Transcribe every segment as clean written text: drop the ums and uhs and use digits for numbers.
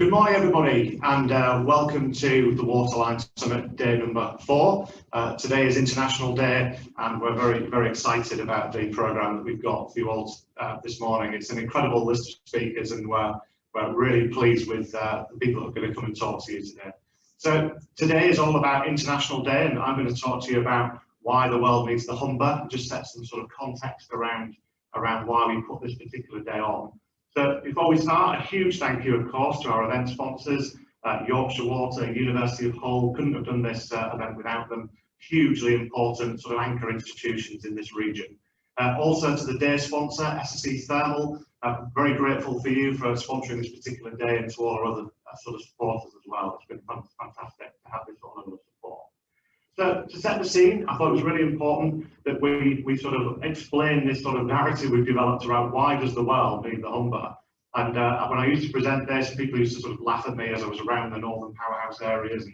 Good morning, everybody, and welcome to the Waterline Summit, day number 4. Today is International Day, and we're very excited about the programme that we've got for you all this morning. It's an incredible list of speakers, and we're really pleased with the people who are going to come and talk to you today. So today is all about International Day, and I'm going to talk to you about why the world needs the Humber, just set some sort of context around why we put this particular day on. So before we start, a huge thank you, of course, to our event sponsors, Yorkshire Water, University of Hull. Couldn't have done this event without them. Hugely important sort of anchor institutions in this region. Also to the day sponsor, SSE Thermal. Very grateful for you for sponsoring this particular day, and to all our other sort of supporters as well. It's been fantastic to have this honour of support. So to set the scene, I thought it was really important that we sort of explain this sort of narrative we've developed around why does the world need the Humber. And when I used to present this, people used to sort of laugh at me as I was around the northern powerhouse areas and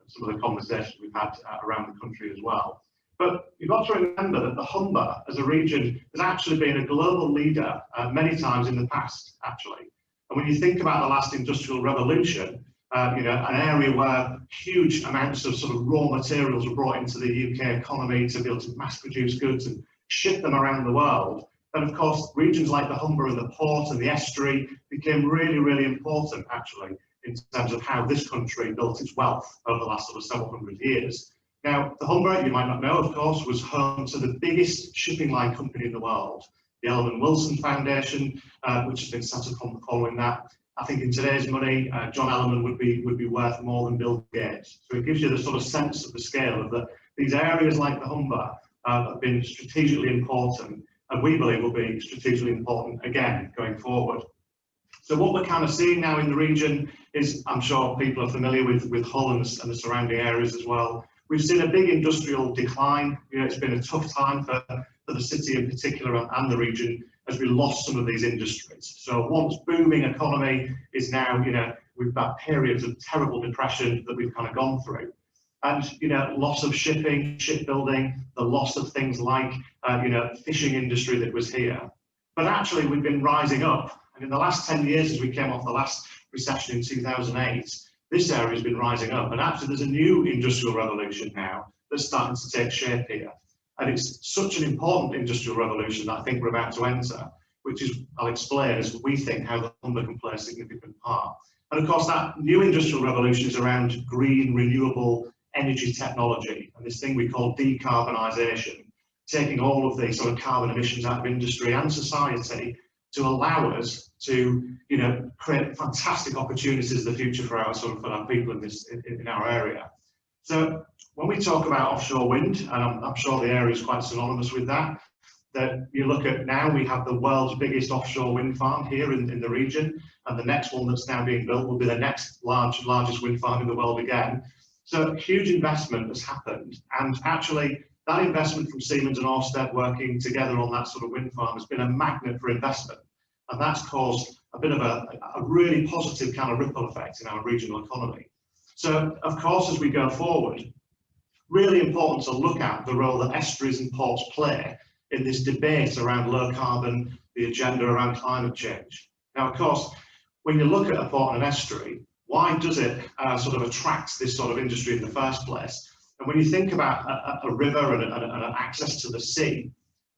some of the conversations we've had around the country as well. But you've got to remember that the Humber as a region has actually been a global leader many times in the past, actually. And when you think about the last industrial revolution, an area where huge amounts of sort of raw materials were brought into the UK economy to be able to mass produce goods and ship them around the world. And of course, regions like the Humber and the port and the estuary became really important, actually, in terms of how this country built its wealth over the last sort of several hundred years. Now, the Humber, you might not know, of course, was home to the biggest shipping line company in the world, the Ellen Wilson Foundation, which has been set up following that. I think in today's money, John Ellerman would be worth more than Bill Gates. So it gives you the sort of sense of the scale of that. These areas like the Humber have been strategically important, and we believe will be strategically important again going forward. So what we're kind of seeing now in the region is, I'm sure people are familiar with Hull and the surrounding areas as well. We've seen a big industrial decline. It's been a tough time for the city in particular and the region, as we lost some of these industries. So once booming economy is now, we've got periods of terrible depression that we've kind of gone through. And, loss of shipping, shipbuilding, the loss of things like, fishing industry that was here. But actually we've been rising up. And in the last 10 years, as we came off the last recession in 2008, this area has been rising up. And actually there's a new industrial revolution now that's starting to take shape here. And it's such an important industrial revolution that I think we're about to enter, which is, I'll explain, as we think how the Humber can play a significant part. And of course, that new industrial revolution is around green, renewable energy technology, and this thing we call decarbonisation, taking all of the sort of carbon emissions out of industry and society to allow us to, create fantastic opportunities in the future for our people in our area. So when we talk about offshore wind, and I'm sure the area is quite synonymous with that you look at now, we have the world's biggest offshore wind farm here in the region, and the next one that's now being built will be the next largest wind farm in the world again. So huge investment has happened, and actually that investment from Siemens and Ørsted working together on that sort of wind farm has been a magnet for investment, and that's caused a bit of a really positive kind of ripple effect in our regional economy. So, of course, as we go forward, really important to look at the role that estuaries and ports play in this debate around low carbon, the agenda around climate change. Now, of course, when you look at a port and an estuary, why does it sort of attract this sort of industry in the first place? And when you think about a river and an access to the sea,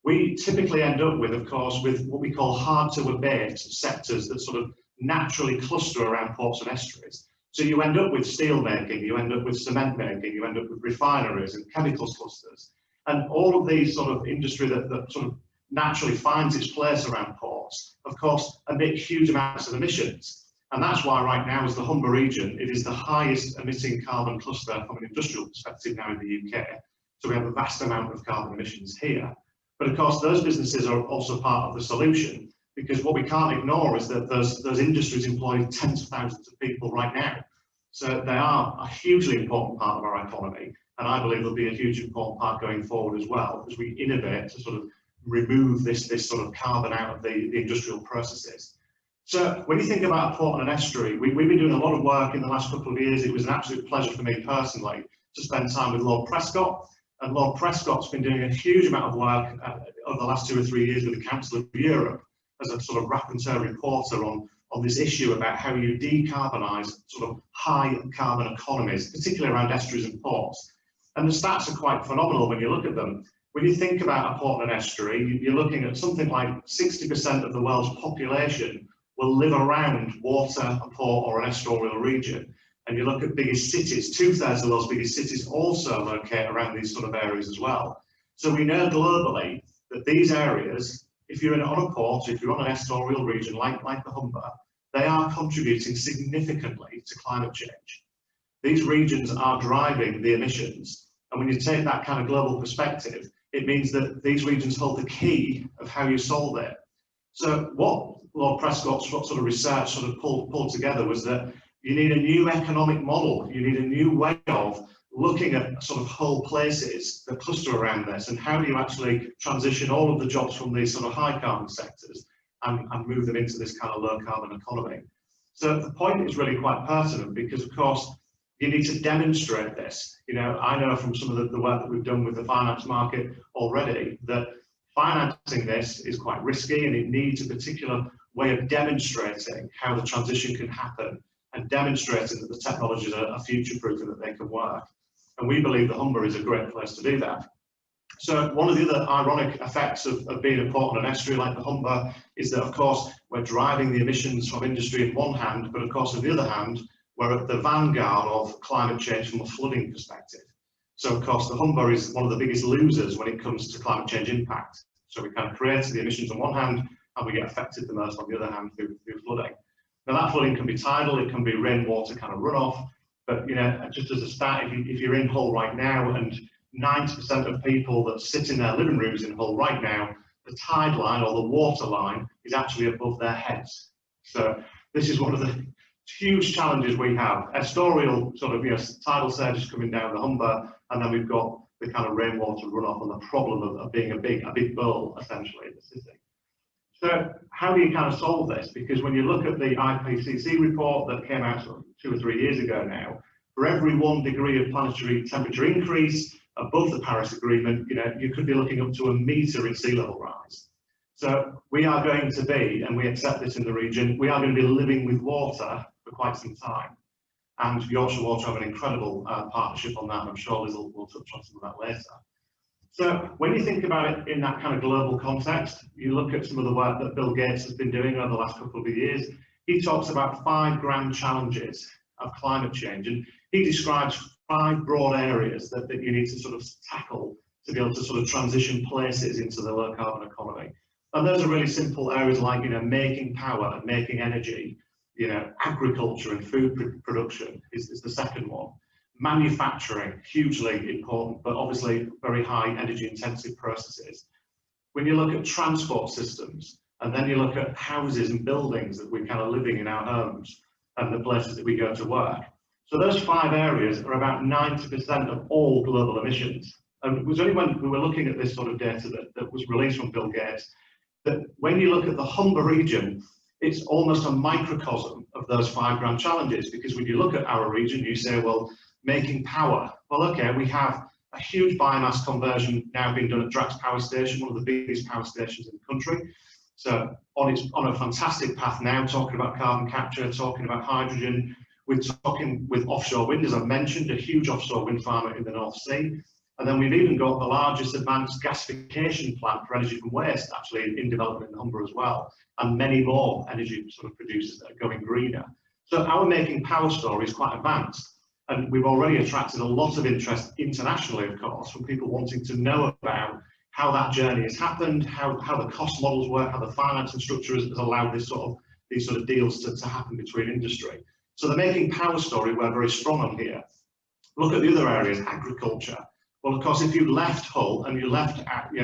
we typically end up with, of course, with what we call hard to abate sectors that sort of naturally cluster around ports and estuaries. So you end up with steel making, you end up with cement making, you end up with refineries and chemicals clusters. And all of these sort of industry that sort of naturally finds its place around ports, of course, emit huge amounts of emissions. And that's why right now, as the Humber region, it is the highest emitting carbon cluster from an industrial perspective now in the UK. So we have a vast amount of carbon emissions here. But of course, those businesses are also part of the solution, because what we can't ignore is that those industries employ tens of thousands of people right now. So they are a hugely important part of our economy, and I believe they'll be a huge important part going forward as well, as we innovate to sort of remove this sort of carbon out of the industrial processes. So when you think about a port and an estuary, we've been doing a lot of work in the last couple of years. It was an absolute pleasure for me personally to spend time with Lord Prescott, and Lord Prescott's been doing a huge amount of work over the last 2 or 3 years with the Council of Europe as a sort of rapporteur reporter on on this issue about how you decarbonise sort of high carbon economies, particularly around estuaries and ports. And the stats are quite phenomenal when you look at them. When you think about a port and an estuary, you're looking at something like 60% of the world's population will live around water, a port or an estuarial region. And you look at biggest cities, 2/3 of the world's biggest cities also locate around these sort of areas as well. So we know globally that these areas, if you're on a port, if you're on an estuarial region like the Humber, they are contributing significantly to climate change. These regions are driving the emissions. And when you take that kind of global perspective, it means that these regions hold the key of how you solve it. So what Lord Prescott's sort of research sort of pulled together was that you need a new economic model, you need a new way of looking at sort of whole places that cluster around this, and how do you actually transition all of the jobs from these sort of high carbon sectors and move them into this kind of low carbon economy. So the point is really quite pertinent, because of course you need to demonstrate this. You know, I know from some of the work that we've done with the finance market already that financing this is quite risky, and it needs a particular way of demonstrating how the transition can happen and demonstrating that the technologies are future-proof and that they can work. And we believe that Humber is a great place to do that. So one of the other ironic effects of being a port and an estuary like the Humber is that, of course, we're driving the emissions from industry in one hand, but of course, on the other hand, we're at the vanguard of climate change from a flooding perspective. So, of course, the Humber is one of the biggest losers when it comes to climate change impact. So we kind of create the emissions on one hand, and we get affected the most on the other hand through flooding. Now, that flooding can be tidal, it can be rainwater kind of runoff, but, you know, just as a stat, if you're in Hull right now, and 90% of people that sit in their living rooms in Hull right now, the tide line or the water line is actually above their heads. So this is one of the huge challenges we have. Estuarial sort of, you know, tidal surges coming down the Humber, and then we've got the kind of rainwater runoff and the problem of being a big bowl essentially in the city. So how do you kind of solve this? Because when you look at the IPCC report that came out sort of 2 or 3 years ago now, for every 1 degree of planetary temperature increase above the Paris Agreement, you know, you could be looking up to 1 metre in sea level rise. So we are going to be, and we accept this in the region, we are going to be living with water for quite some time. And Yorkshire Water have an incredible partnership on that, and I'm sure Liz will touch on some of that later. So when you think about it in that kind of global context, you look at some of the work that Bill Gates has been doing over the last couple of years. He talks about 5 grand challenges of climate change, and he describes 5 broad areas that you need to sort of tackle to be able to sort of transition places into the low carbon economy. And those are really simple areas like, you know, making power and making energy, you know, agriculture and food production is the second one. Manufacturing, hugely important, but obviously very high energy intensive processes. When you look at transport systems, and then you look at houses and buildings that we're kind of living in our homes and the places that we go to work. So those 5 areas are about 90% of all global emissions. And it was only when we were looking at this sort of data that was released from Bill Gates, that when you look at the Humber region, it's almost a microcosm of those 5 grand challenges. Because when you look at our region, you say, well, making power. Well, okay, we have a huge biomass conversion now being done at Drax Power Station, one of the biggest power stations in the country. So on a fantastic path now, talking about carbon capture, talking about hydrogen. We're talking with offshore wind, as I mentioned, a huge offshore wind farm in the North Sea. And then we've even got the largest advanced gasification plant for energy from waste actually in development in Humber as well, and many more energy sort of producers that are going greener. So our making power story is quite advanced. And we've already attracted a lot of interest internationally, of course, from people wanting to know about how that journey has happened, how the cost models work, how the financing structure has allowed these sort of deals to happen between industry. So the making power story, we're very strong on here. Look at the other areas, agriculture. Well, of course, if you left Hull and you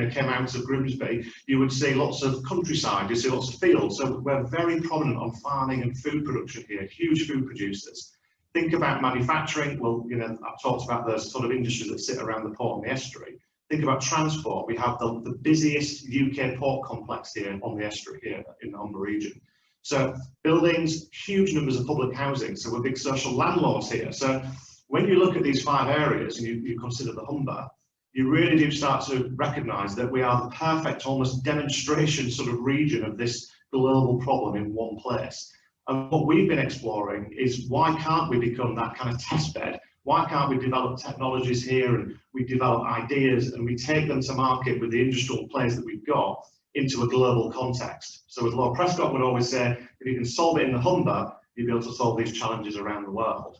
came out of Grimsby, you would see lots of countryside, you see lots of fields. So we're very prominent on farming and food production here, huge food producers. Think about manufacturing. Well, you know, I've talked about those sort of industries that sit around the port and the estuary. Think about transport. We have the busiest UK port complex here on the estuary here in the Humber region. So buildings, huge numbers of public housing. So we're big social landlords here. So when you look at these 5 areas and you consider the Humber, you really do start to recognise that we are the perfect, almost demonstration sort of region of this global problem in one place. And what we've been exploring is, why can't we become that kind of test bed? Why can't we develop technologies here, and we develop ideas and we take them to market with the industrial players that we've got into a global context? So as Lord Prescott would always say, if you can solve it in the Humber, you'll be able to solve these challenges around the world.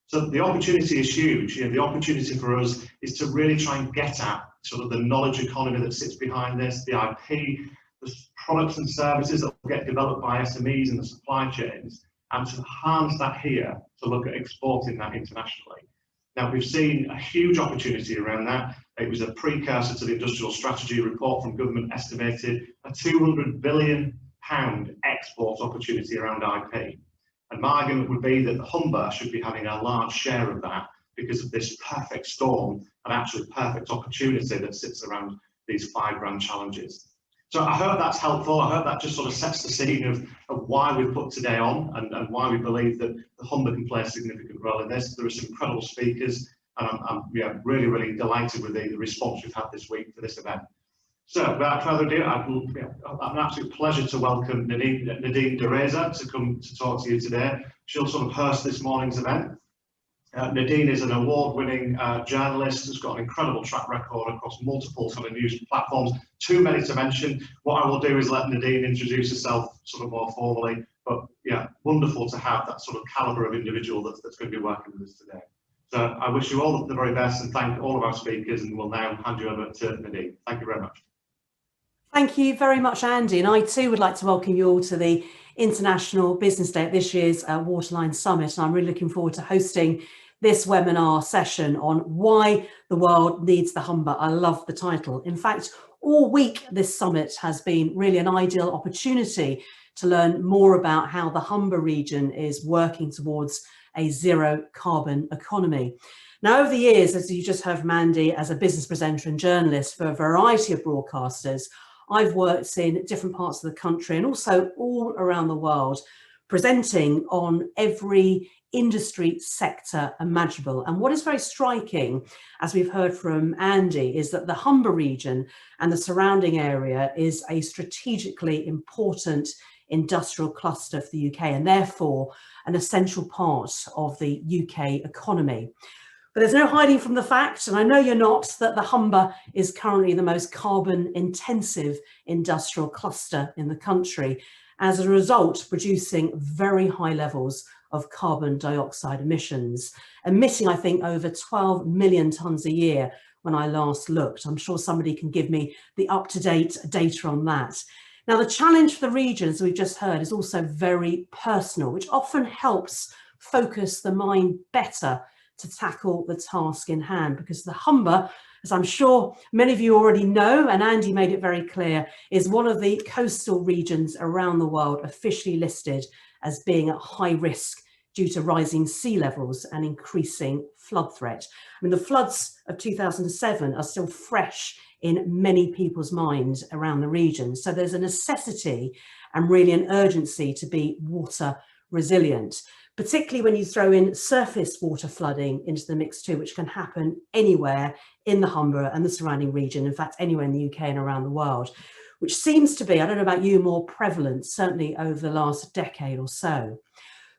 So the opportunity is huge. The opportunity for us is to really try and get at sort of the knowledge economy that sits behind this, the IP, the products and services that will get developed by SMEs and the supply chains, and to harness that here to look at exporting that internationally. Now, we've seen a huge opportunity around that. It was a precursor to the industrial strategy report from government, estimated a £200 billion export opportunity around IP. And my argument would be that the Humber should be having a large share of that, because of this perfect storm and actually perfect opportunity that sits around these 5 grand challenges. So I hope that's helpful. I hope that just sort of sets the scene of why we've put today on, and why we believe that the Humber can play a significant role in this. There are some incredible speakers, and I'm really, really delighted with the response we've had this week for this event. So without further ado, an absolute pleasure to welcome Nadine Dereza to come to talk to you today. She'll sort of host this morning's event. Nadine is an award-winning journalist who's got an incredible track record across multiple sort of news platforms, too many to mention. What I will do is let Nadine introduce herself sort of more formally, but yeah, wonderful to have that sort of calibre of individual that's going to be working with us today. So I wish you all the very best, and thank all of our speakers, and we'll now hand you over to Nadine. Thank you very much. Thank you very much, Andy, and I too would like to welcome you all to the International Business Day at this year's Waterline Summit. And I'm really looking forward to hosting this webinar session on why the world needs the Humber. I love the title. In fact, all week this summit has been really an ideal opportunity to learn more about how the Humber region is working towards a zero carbon economy. Now, over the years, as you just heard from Andy, as a business presenter and journalist for a variety of broadcasters, I've worked in different parts of the country and also all around the world, presenting on every industry sector imaginable. And what is very striking, as we've heard from Andy, is that the Humber region and the surrounding area is a strategically important industrial cluster for the UK, and therefore an essential part of the UK economy. But there's no hiding from the fact, and I know you're not, that the Humber is currently the most carbon intensive industrial cluster in the country, as a result producing very high levels of carbon dioxide emissions, emitting, I think, over 12 million tonnes a year when I last looked. I'm sure somebody can give me the up-to-date data on that. Now, the challenge for the region, as we've just heard, is also very personal, which often helps focus the mind better to tackle the task in hand, because the Humber, as I'm sure many of you already know, and Andy made it very clear, is one of the coastal regions around the world officially listed as being at high risk due to rising sea levels and increasing flood threat. I mean, the floods of 2007 are still fresh in many people's minds around the region. So there's a necessity and really an urgency to be water resilient, particularly when you throw in surface water flooding into the mix too, which can happen anywhere in the Humber and the surrounding region, in fact, anywhere in the UK and around the world, which seems to be, I don't know about you, more prevalent, certainly over the last decade or so.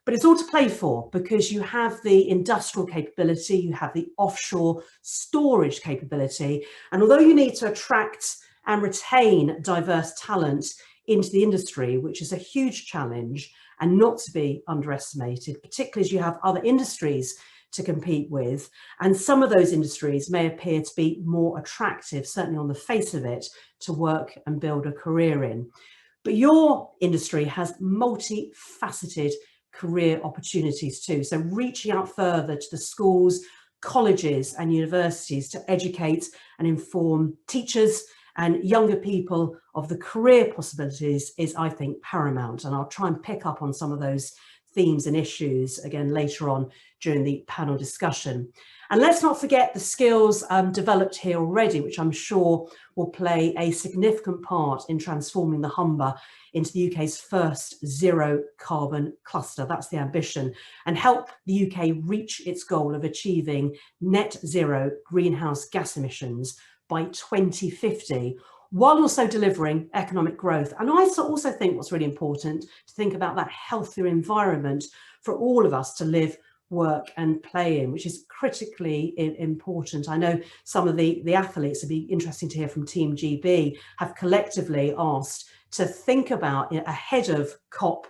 But it's all to play for, because you have the industrial capability, you have the offshore storage capability, and although you need to attract and retain diverse talent into the industry, which is a huge challenge and not to be underestimated, particularly as you have other industries to compete with, and some of those industries may appear to be more attractive, certainly on the face of it, to work and build a career in. But your industry has multifaceted career opportunities too. So reaching out further to the schools, colleges and universities to educate and inform teachers and younger people of the career possibilities is, I think, paramount. And I'll try and pick up on some of those themes and issues again later on during the panel discussion. And let's not forget the skills developed here already, which I'm sure will play a significant part in transforming the Humber into the UK's first zero carbon cluster. That's the ambition, and help the UK reach its goal of achieving net zero greenhouse gas emissions by 2050, while also delivering economic growth. And I also think what's really important to think about that healthier environment for all of us to live, work and play in, which is critically important. I know some of the athletes, it'd be interesting to hear from Team GB, have collectively asked to think about, ahead of COP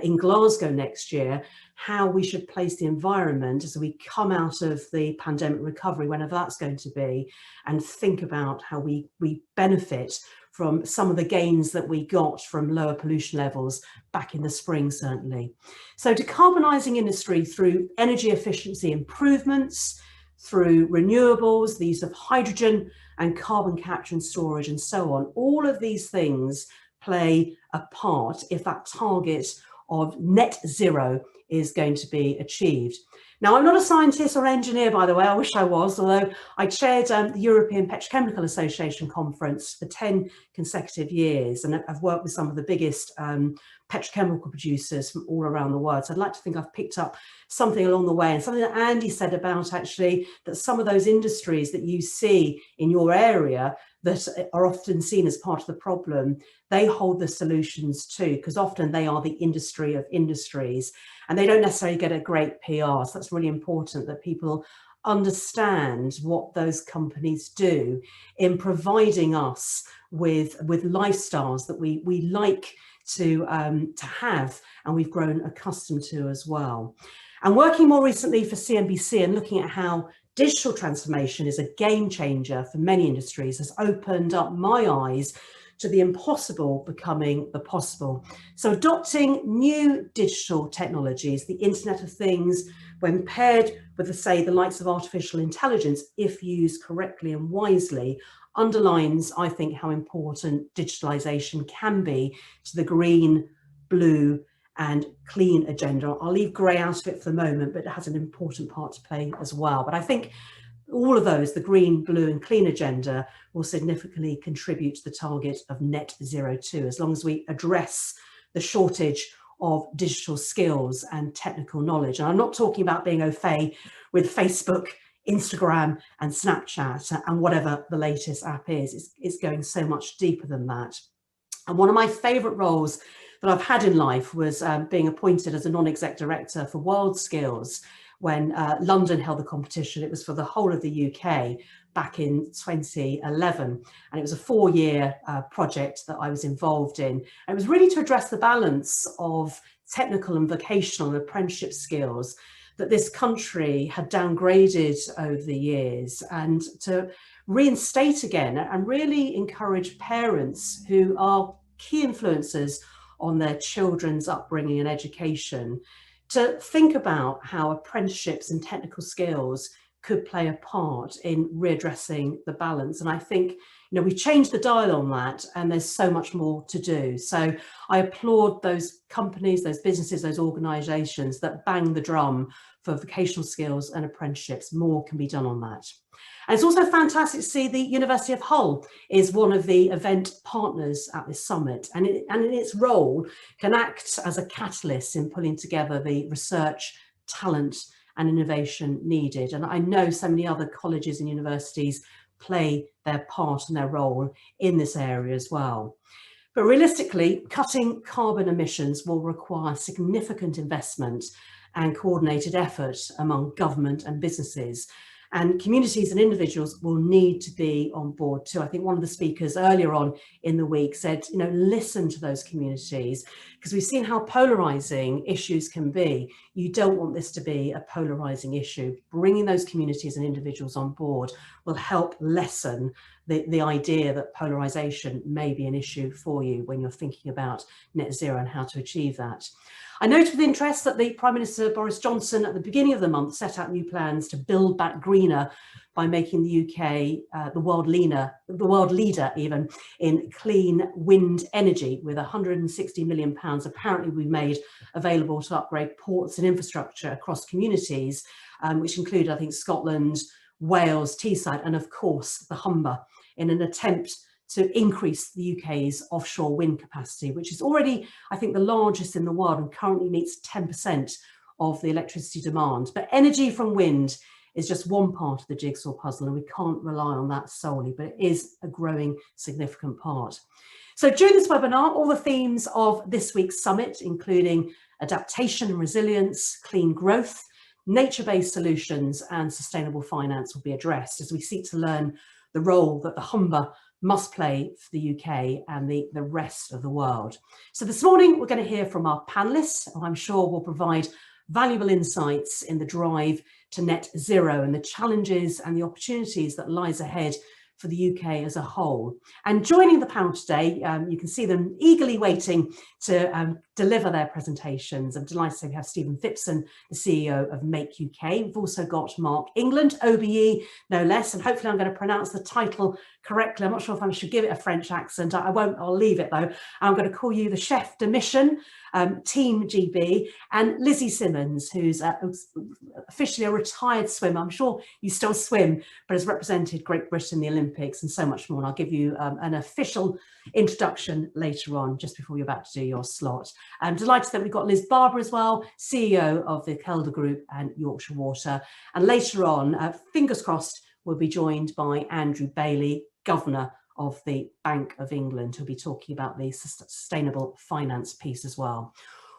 in Glasgow next year, how we should place the environment as we come out of the pandemic recovery, whenever that's going to be, and think about how we benefit from some of the gains that we got from lower pollution levels back in the spring, certainly. So decarbonising industry through energy efficiency improvements, through renewables, the use of hydrogen and carbon capture and storage and so on, all of these things play a part if that target of net zero is going to be achieved. Now, I'm not a scientist or engineer, by the way, I wish I was, although I chaired the European Petrochemical Association conference for 10 consecutive years, and I've worked with some of the biggest petrochemical producers from all around the world. So I'd like to think I've picked up something along the way, and something that Andy said about actually that some of those industries that you see in your area that are often seen as part of the problem, they hold the solutions too, because often they are the industry of industries and they don't necessarily get a great PR. So that's really important that people understand what those companies do in providing us with lifestyles that we like to have and we've grown accustomed to as well. And working more recently for CNBC and looking at how digital transformation is a game changer for many industries has opened up my eyes to the impossible becoming the possible. So adopting new digital technologies, the Internet of Things, when paired with, say, the likes of artificial intelligence, if used correctly and wisely, underlines, I think, how important digitalization can be to the green, blue, and clean agenda. I'll leave grey out of it for the moment, but it has an important part to play as well. But I think all of those, the green, blue and clean agenda, will significantly contribute to the target of net zero too, as long as we address the shortage of digital skills and technical knowledge. And I'm not talking about being au fait with Facebook, Instagram and Snapchat and whatever the latest app is. It's going so much deeper than that. And one of my favourite roles that I've had in life was being appointed as a non-exec director for World Skills when London held the competition. It was for the whole of the UK back in 2011, and it was a 4-year project that I was involved in. And it was really to address the balance of technical and vocational and apprenticeship skills that this country had downgraded over the years, and to reinstate again and really encourage parents who are key influencers on their children's upbringing and education to think about how apprenticeships and technical skills could play a part in readdressing the balance. And I think, we've changed the dial on that and there's so much more to do. So I applaud those companies, those businesses, those organisations that bang the drum for vocational skills and apprenticeships. More can be done on that. And it's also fantastic to see the University of Hull is one of the event partners at this summit, and in its role can act as a catalyst in pulling together the research, talent and innovation needed. And I know so many other colleges and universities play their part and their role in this area as well. But realistically, cutting carbon emissions will require significant investment and coordinated effort among government and businesses. And communities and individuals will need to be on board too. I think one of the speakers earlier on in the week said, listen to those communities, because we've seen how polarizing issues can be. You don't want this to be a polarizing issue. Bringing those communities and individuals on board will help lessen the idea that polarization may be an issue for you when you're thinking about net zero and how to achieve that. I noted with interest that the Prime Minister Boris Johnson at the beginning of the month set out new plans to build back greener by making the UK the world leader even in clean wind energy, with £160 million apparently we made available to upgrade ports and infrastructure across communities, which include, I think, Scotland, Wales, Teesside and of course the Humber, in an attempt to increase the UK's offshore wind capacity, which is already, I think, the largest in the world and currently meets 10% of the electricity demand. But energy from wind is just one part of the jigsaw puzzle, and we can't rely on that solely, but it is a growing significant part. So during this webinar, all the themes of this week's summit, including adaptation and resilience, clean growth, nature-based solutions and sustainable finance, will be addressed as we seek to learn the role that the Humber must play for the UK and the rest of the world. So this morning, we're going to hear from our panellists, who I'm sure will provide valuable insights in the drive to net zero and the challenges and the opportunities that lies ahead for the UK as a whole. And joining the panel today, you can see them eagerly waiting to deliver their presentations. I'm delighted to say we have Stephen Phipson, the CEO of Make UK. We've also got Mark England, OBE, no less, and hopefully I'm going to pronounce the title correctly. I'm not sure if I should give it a French accent. I won't, I'll leave it though. I'm going to call you the chef de mission, Team GB, and Lizzie Simmonds, who's officially a retired swimmer. I'm sure you still swim, but has represented Great Britain in the Olympics and so much more. And I'll give you an official introduction later on, just before you're about to do your slot. I'm delighted that we've got Liz Barber as well, CEO of the Kelder Group and Yorkshire Water. And later on, fingers crossed, we'll be joined by Andrew Bailey, Governor of the Bank of England, who'll be talking about the sustainable finance piece as well.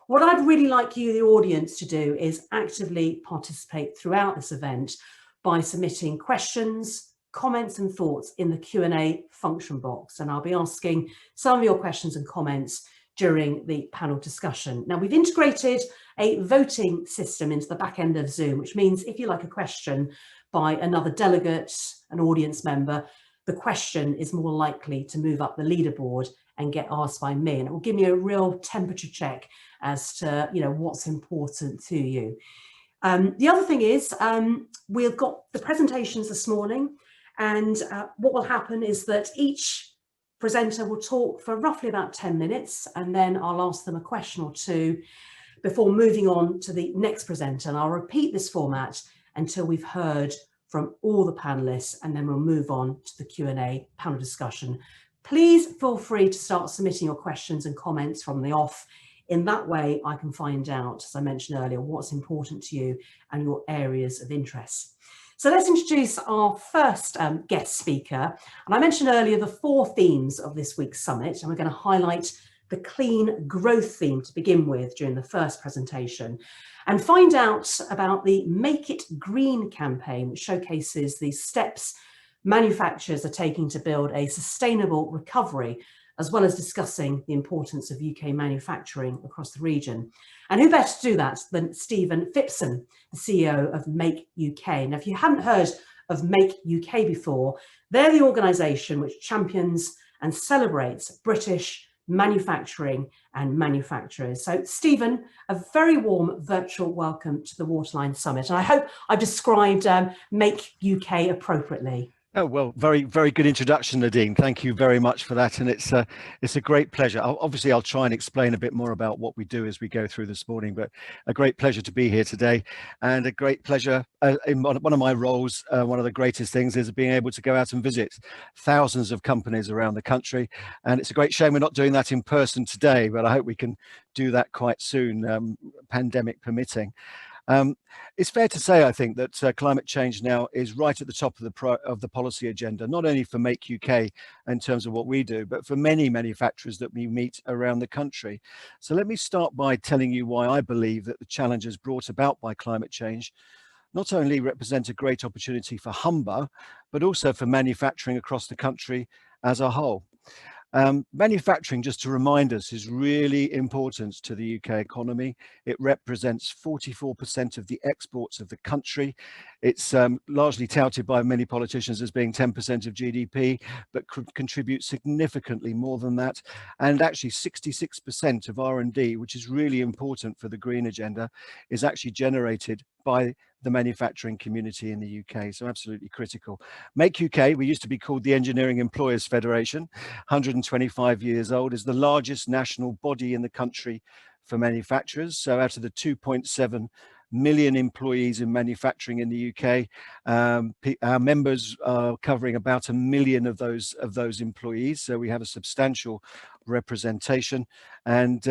What I'd really like you, the audience, to do is actively participate throughout this event by submitting questions, comments and thoughts in the Q&A function box. And I'll be asking some of your questions and comments during the panel discussion. Now, we've integrated a voting system into the back end of Zoom, which means if you like a question by another delegate, an audience member, the question is more likely to move up the leaderboard and get asked by me, and it will give me a real temperature check as to what's important to you. The other thing is we've got the presentations this morning, and what will happen is that each presenter will talk for roughly about 10 minutes, and then I'll ask them a question or two before moving on to the next presenter. And I'll repeat this format until we've heard from all the panellists, and then we'll move on to the Q&A panel discussion. Please feel free to start submitting your questions and comments from the off. In that way, I can find out, as I mentioned earlier, what's important to you and your areas of interest. So let's introduce our first guest speaker. And I mentioned earlier the 4 themes of this week's summit, and we're going to highlight the clean growth theme to begin with during the first presentation, and find out about the Make It Green campaign, which showcases the steps manufacturers are taking to build a sustainable recovery, as well as discussing the importance of UK manufacturing across the region. And who better to do that than Stephen Phipson, the CEO of Make UK. Now, if you haven't heard of Make UK before, they're the organisation which champions and celebrates British manufacturing and manufacturers. So Stephen, a very warm virtual welcome to the Waterline Summit. And I hope I've described Make UK appropriately. Oh, well, very, very good introduction, Nadine. Thank you very much for that. And it's a great pleasure. Obviously, I'll try and explain a bit more about what we do as we go through this morning, but a great pleasure to be here today, and a great pleasure in one of my roles. One of the greatest things is being able to go out and visit thousands of companies around the country. And it's a great shame we're not doing that in person today, but I hope we can do that quite soon, pandemic permitting. It's fair to say, I think, that climate change now is right at the top of the policy agenda, not only for Make UK in terms of what we do, but for many manufacturers that we meet around the country. So let me start by telling you why I believe that the challenges brought about by climate change not only represent a great opportunity for Humber, but also for manufacturing across the country as a whole. Manufacturing, just to remind us, is really important to the UK economy. It represents 44% of the exports of the country. It's largely touted by many politicians as being 10% of GDP, but contributes significantly more than that. And actually 66% of R&D, which is really important for the green agenda, is actually generated by the manufacturing community in the UK, so absolutely critical. Make UK, we used to be called the Engineering Employers Federation, 125 years old, is the largest national body in the country for manufacturers. So out of the 2.7 million employees in manufacturing in the UK, our members are covering about 1 million of those employees. So we have a substantial representation. And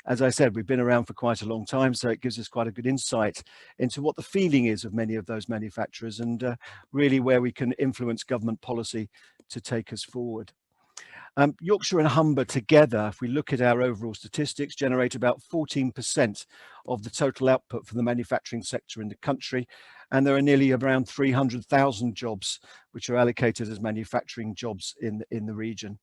as I said, we've been around for quite a long time, so it gives us quite a good insight into what the feeling is of many of those manufacturers, and really where we can influence government policy to take us forward. Yorkshire and Humber together, if we look at our overall statistics, generate about 14% of the total output for the manufacturing sector in the country. And there are nearly around 300,000 jobs which are allocated as manufacturing jobs in the region.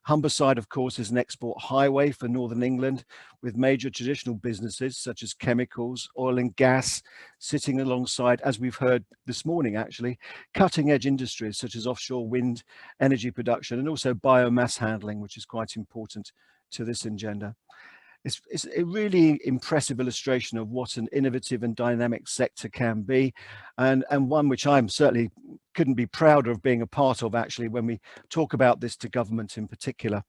Humberside, of course, is an export highway for Northern England, with major traditional businesses such as chemicals, oil and gas, sitting alongside, as we've heard this morning actually, cutting edge industries such as offshore wind, energy production, and also biomass handling, which is quite important to this agenda. It's a really impressive illustration of what an innovative and dynamic sector can be, and one which I'm certainly couldn't be prouder of being a part of, actually, when we talk about this to government in particular.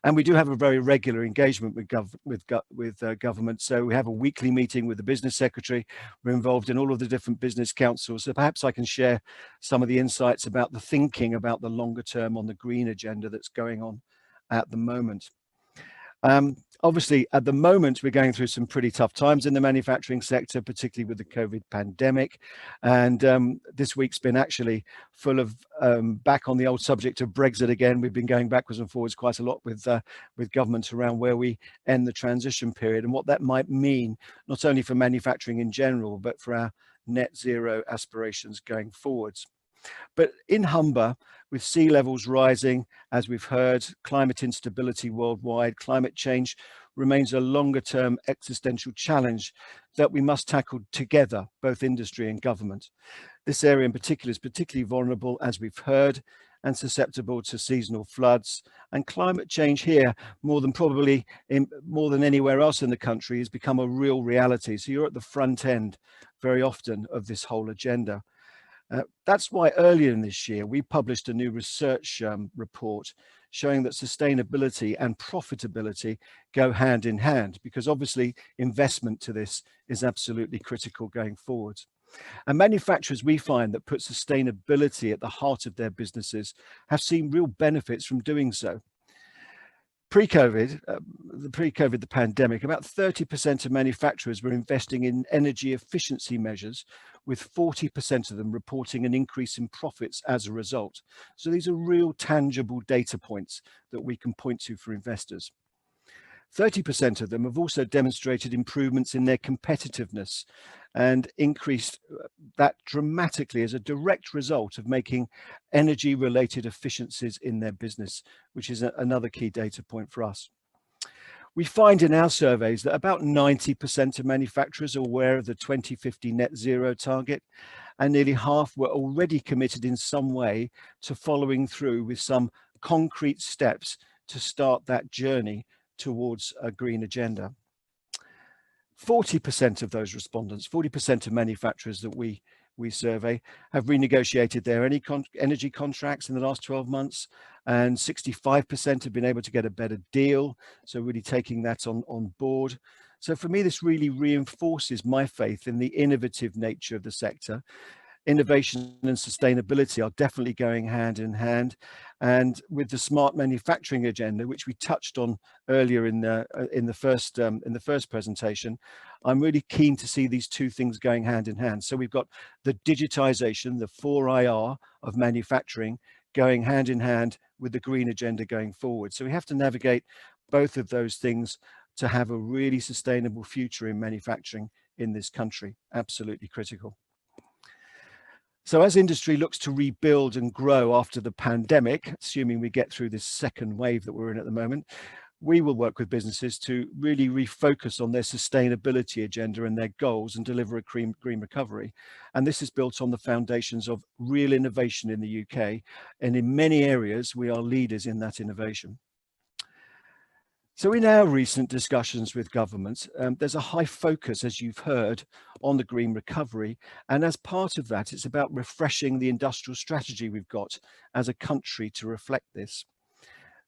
And we do have a very regular engagement with government. So we have a weekly meeting with the business secretary. We're involved in all of the different business councils. So perhaps I can share some of the insights about the thinking about the longer term on the green agenda that's going on at the moment. Obviously, at the moment, we're going through some pretty tough times in the manufacturing sector, particularly with the COVID pandemic. And this week's been actually full of, back on the old subject of Brexit again. We've been going backwards and forwards quite a lot with government around where we end the transition period and what that might mean, not only for manufacturing in general, but for our net zero aspirations going forwards. But in Humber, with sea levels rising, as we've heard, climate instability worldwide, climate change remains a longer term existential challenge that we must tackle together, both industry and government. This area in particular is particularly vulnerable, as we've heard, and susceptible to seasonal floods. And climate change here, more than anywhere else in the country, has become a real reality. So you're at the front end very often of this whole agenda. That's why earlier in this year, we published a new research report showing that sustainability and profitability go hand in hand, because obviously investment to this is absolutely critical going forward. And manufacturers, we find, that put sustainability at the heart of their businesses have seen real benefits from doing so. Pre-COVID, the pandemic, about 30% of manufacturers were investing in energy efficiency measures, with 40% of them reporting an increase in profits as a result. So these are real tangible data points that we can point to for investors. 30% of them have also demonstrated improvements in their competitiveness and increased that dramatically as a direct result of making energy-related efficiencies in their business, which is another key data point for us. We find in our surveys that about 90% of manufacturers are aware of the 2050 net zero target, and nearly half were already committed in some way to following through with some concrete steps to start that journey towards a green agenda. 40% of those respondents, 40% of manufacturers that we survey, have renegotiated their energy contracts in the last 12 months, and 65% have been able to get a better deal. So really taking that on board. So for me, this really reinforces my faith in the innovative nature of the sector. Innovation and sustainability are definitely going hand in hand, and with the smart manufacturing agenda, which we touched on earlier in the first presentation, I'm really keen to see these two things going hand in hand. So we've got the digitization, the 4IR of manufacturing, going hand in hand with the green agenda going forward. So we have to navigate both of those things to have a really sustainable future in manufacturing in this country. Absolutely critical. So as industry looks to rebuild and grow after the pandemic, assuming we get through this second wave that we're in at the moment, we will work with businesses to really refocus on their sustainability agenda and their goals and deliver a green recovery. And this is built on the foundations of real innovation in the UK. And in many areas, we are leaders in that innovation. So in our recent discussions with government, there's a high focus, as you've heard, on the green recovery. And as part of that, it's about refreshing the industrial strategy we've got as a country to reflect this.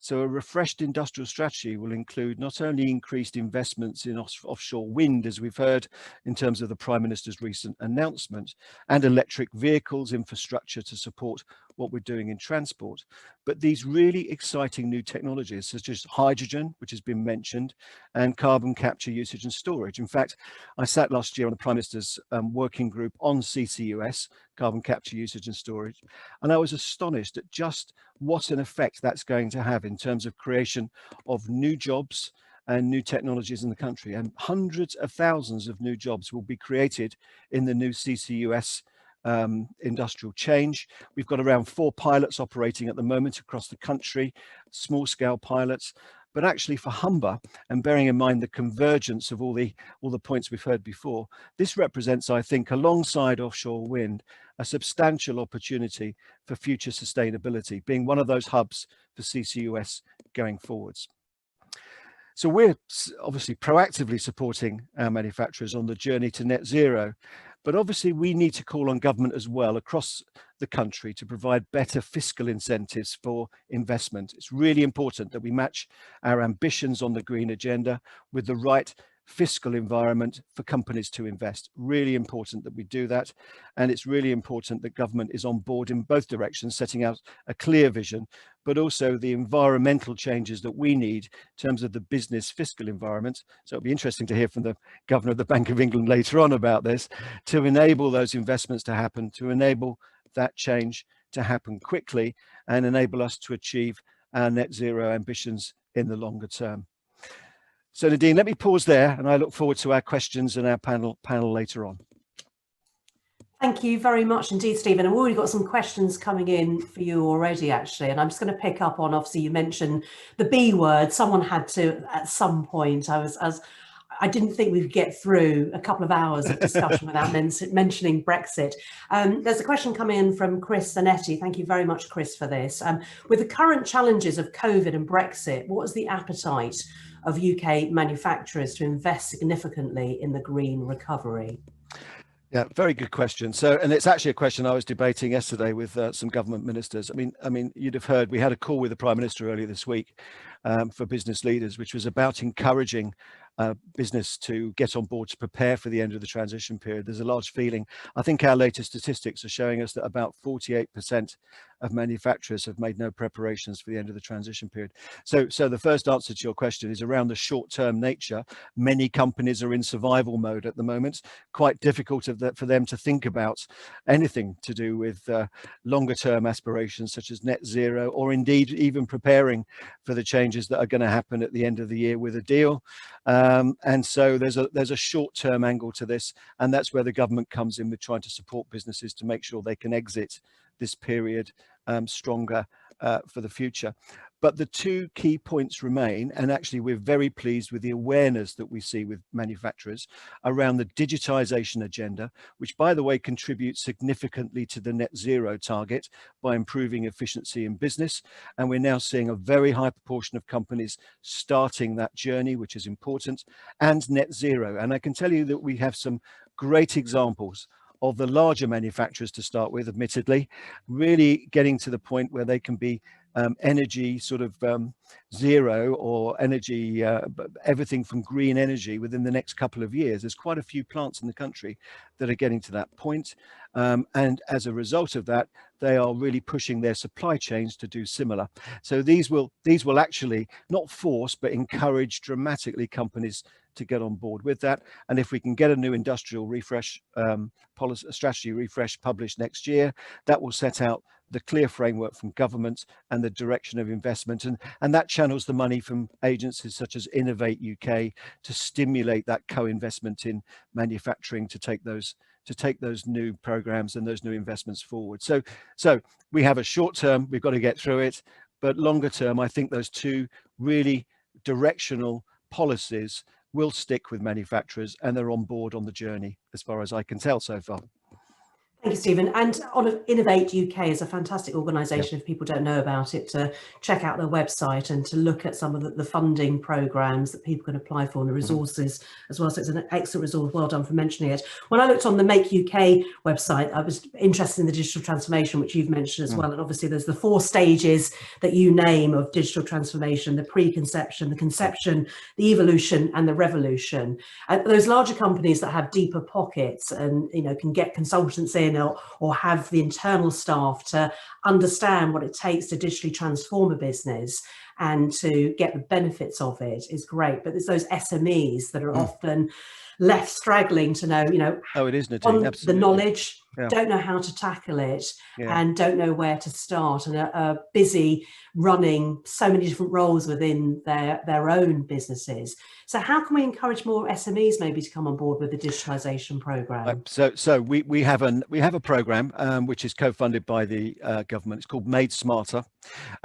So a refreshed industrial strategy will include not only increased investments in offshore wind, as we've heard in terms of the Prime Minister's recent announcement, and electric vehicles infrastructure to support what we're doing in transport. But these really exciting new technologies, such as hydrogen, which has been mentioned, and carbon capture, usage and storage. In fact, I sat last year on the Prime Minister's working group on CCUS, carbon capture, usage and storage, and I was astonished at just what an effect that's going to have in terms of creation of new jobs and new technologies in the country. And hundreds of thousands of new jobs will be created in the new CCUS industrial change. We've got around 4 pilots operating at the moment across the country, small scale pilots. But actually for Humber, and bearing in mind the convergence of all the points we've heard before, this represents, I think, alongside offshore wind, a substantial opportunity for future sustainability, being one of those hubs for CCUS going forwards. So we're obviously proactively supporting our manufacturers on the journey to net zero, but obviously we need to call on government as well across the country to provide better fiscal incentives for investment. It's really important that we match our ambitions on the green agenda with the right fiscal environment for companies to invest. Really important that we do that. And it's really important that government is on board in both directions, setting out a clear vision, but also the environmental changes that we need in terms of the business fiscal environment. So it'll be interesting to hear from the Governor of the Bank of England later on about this, to enable those investments to happen, to enable that change to happen quickly and enable us to achieve our net zero ambitions in the longer term. So Nadine, let me pause there, and I look forward to our questions and our panel later on. Thank you very much indeed, Stephen. And we've already got some questions coming in for you already, actually. And I'm just going to pick up on, obviously, you mentioned the B word. Someone had to, at some point, I didn't think we could get through a couple of hours of discussion without mentioning Brexit. There's a question coming in from Chris Zanetti. Thank you very much, Chris, for this. With the current challenges of COVID and Brexit, what is the appetite of UK manufacturers to invest significantly in the green recovery? Yeah, very good question. So, and it's actually a question I was debating yesterday with some government ministers. I mean, you'd have heard we had a call with the Prime Minister earlier this week for business leaders, which was about encouraging business to get on board to prepare for the end of the transition period. There's a large feeling. I think our latest statistics are showing us that about 48% of manufacturers have made no preparations for the end of the transition period. So the first answer to your question is around the short-term nature. Many companies are in survival mode at the moment. Quite difficult for them to think about anything to do with longer-term aspirations such as net zero, or indeed even preparing for the changes that are going to happen at the end of the year with a deal. And so there's a short-term angle to this, and that's where the government comes in with trying to support businesses to make sure they can exit this period stronger for the future. But the two key points remain, and actually we're very pleased with the awareness that we see with manufacturers around the digitization agenda, which, by the way, contributes significantly to the net zero target by improving efficiency in business. And we're now seeing a very high proportion of companies starting that journey, which is important, and net zero. And I can tell you that we have some great examples of the larger manufacturers, to start with, admittedly, really getting to the point where they can be energy sort of zero, or energy, everything from green energy within the next couple of years. There's quite a few plants in the country that are getting to that point. And as a result of that, they are really pushing their supply chains to do similar. So these will actually not force, but encourage dramatically companies to get on board with that. And if we can get a new industrial refresh policy, strategy refresh published next year, that will set out the clear framework from government and the direction of investment, and that channels the money from agencies such as Innovate UK to stimulate that co-investment in manufacturing to take those new programs and those new investments forward. So we have a short term, we've got to get through it, but longer term, I think those two really directional policies will stick with manufacturers, and they're on board on the journey as far as I can tell so far. Thank you, Stephen. And Innovate UK is a fantastic organisation, if people don't know about it, to check out their website and to look at some of the funding programmes that people can apply for and the resources as well. So it's an excellent resource. Well done for mentioning it. When I looked on the Make UK website, I was interested in the digital transformation, which you've mentioned as well. And obviously there's the 4 stages that you name of digital transformation: the preconception, the conception, the evolution and the revolution. Those larger companies that have deeper pockets and can get consultants in in or have the internal staff to understand what it takes to digitally transform a business and to get the benefits of it is great. But there's those SMEs that are often left straggling to know, Oh, it is, Nadine, on absolutely. the knowledge, Yeah. don't know how to tackle it, Yeah. and don't know where to start, and are busy running so many different roles within their own businesses. So how can we encourage more SMEs maybe to come on board with the digitalisation programme? So we have a programme which is co-funded by the government. It's called Made Smarter.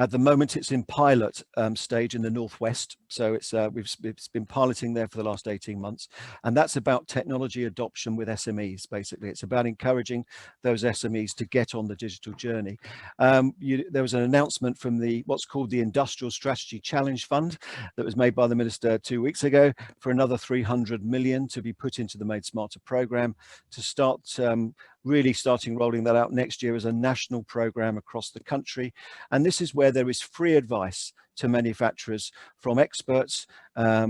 At the moment, it's in pilot stage in the Northwest. So it's been piloting there for the last 18 months, and that's about technology adoption with SMEs. Basically, it's about encouraging those SMEs to get on the digital journey. There was an announcement from what's called the Industrial Strategy Challenge Fund that was made by the Minister 2 weeks ago for another 300 million to be put into the Made Smarter programme to start starting rolling that out next year as a national programme across the country. And this is where there is free advice to manufacturers from experts,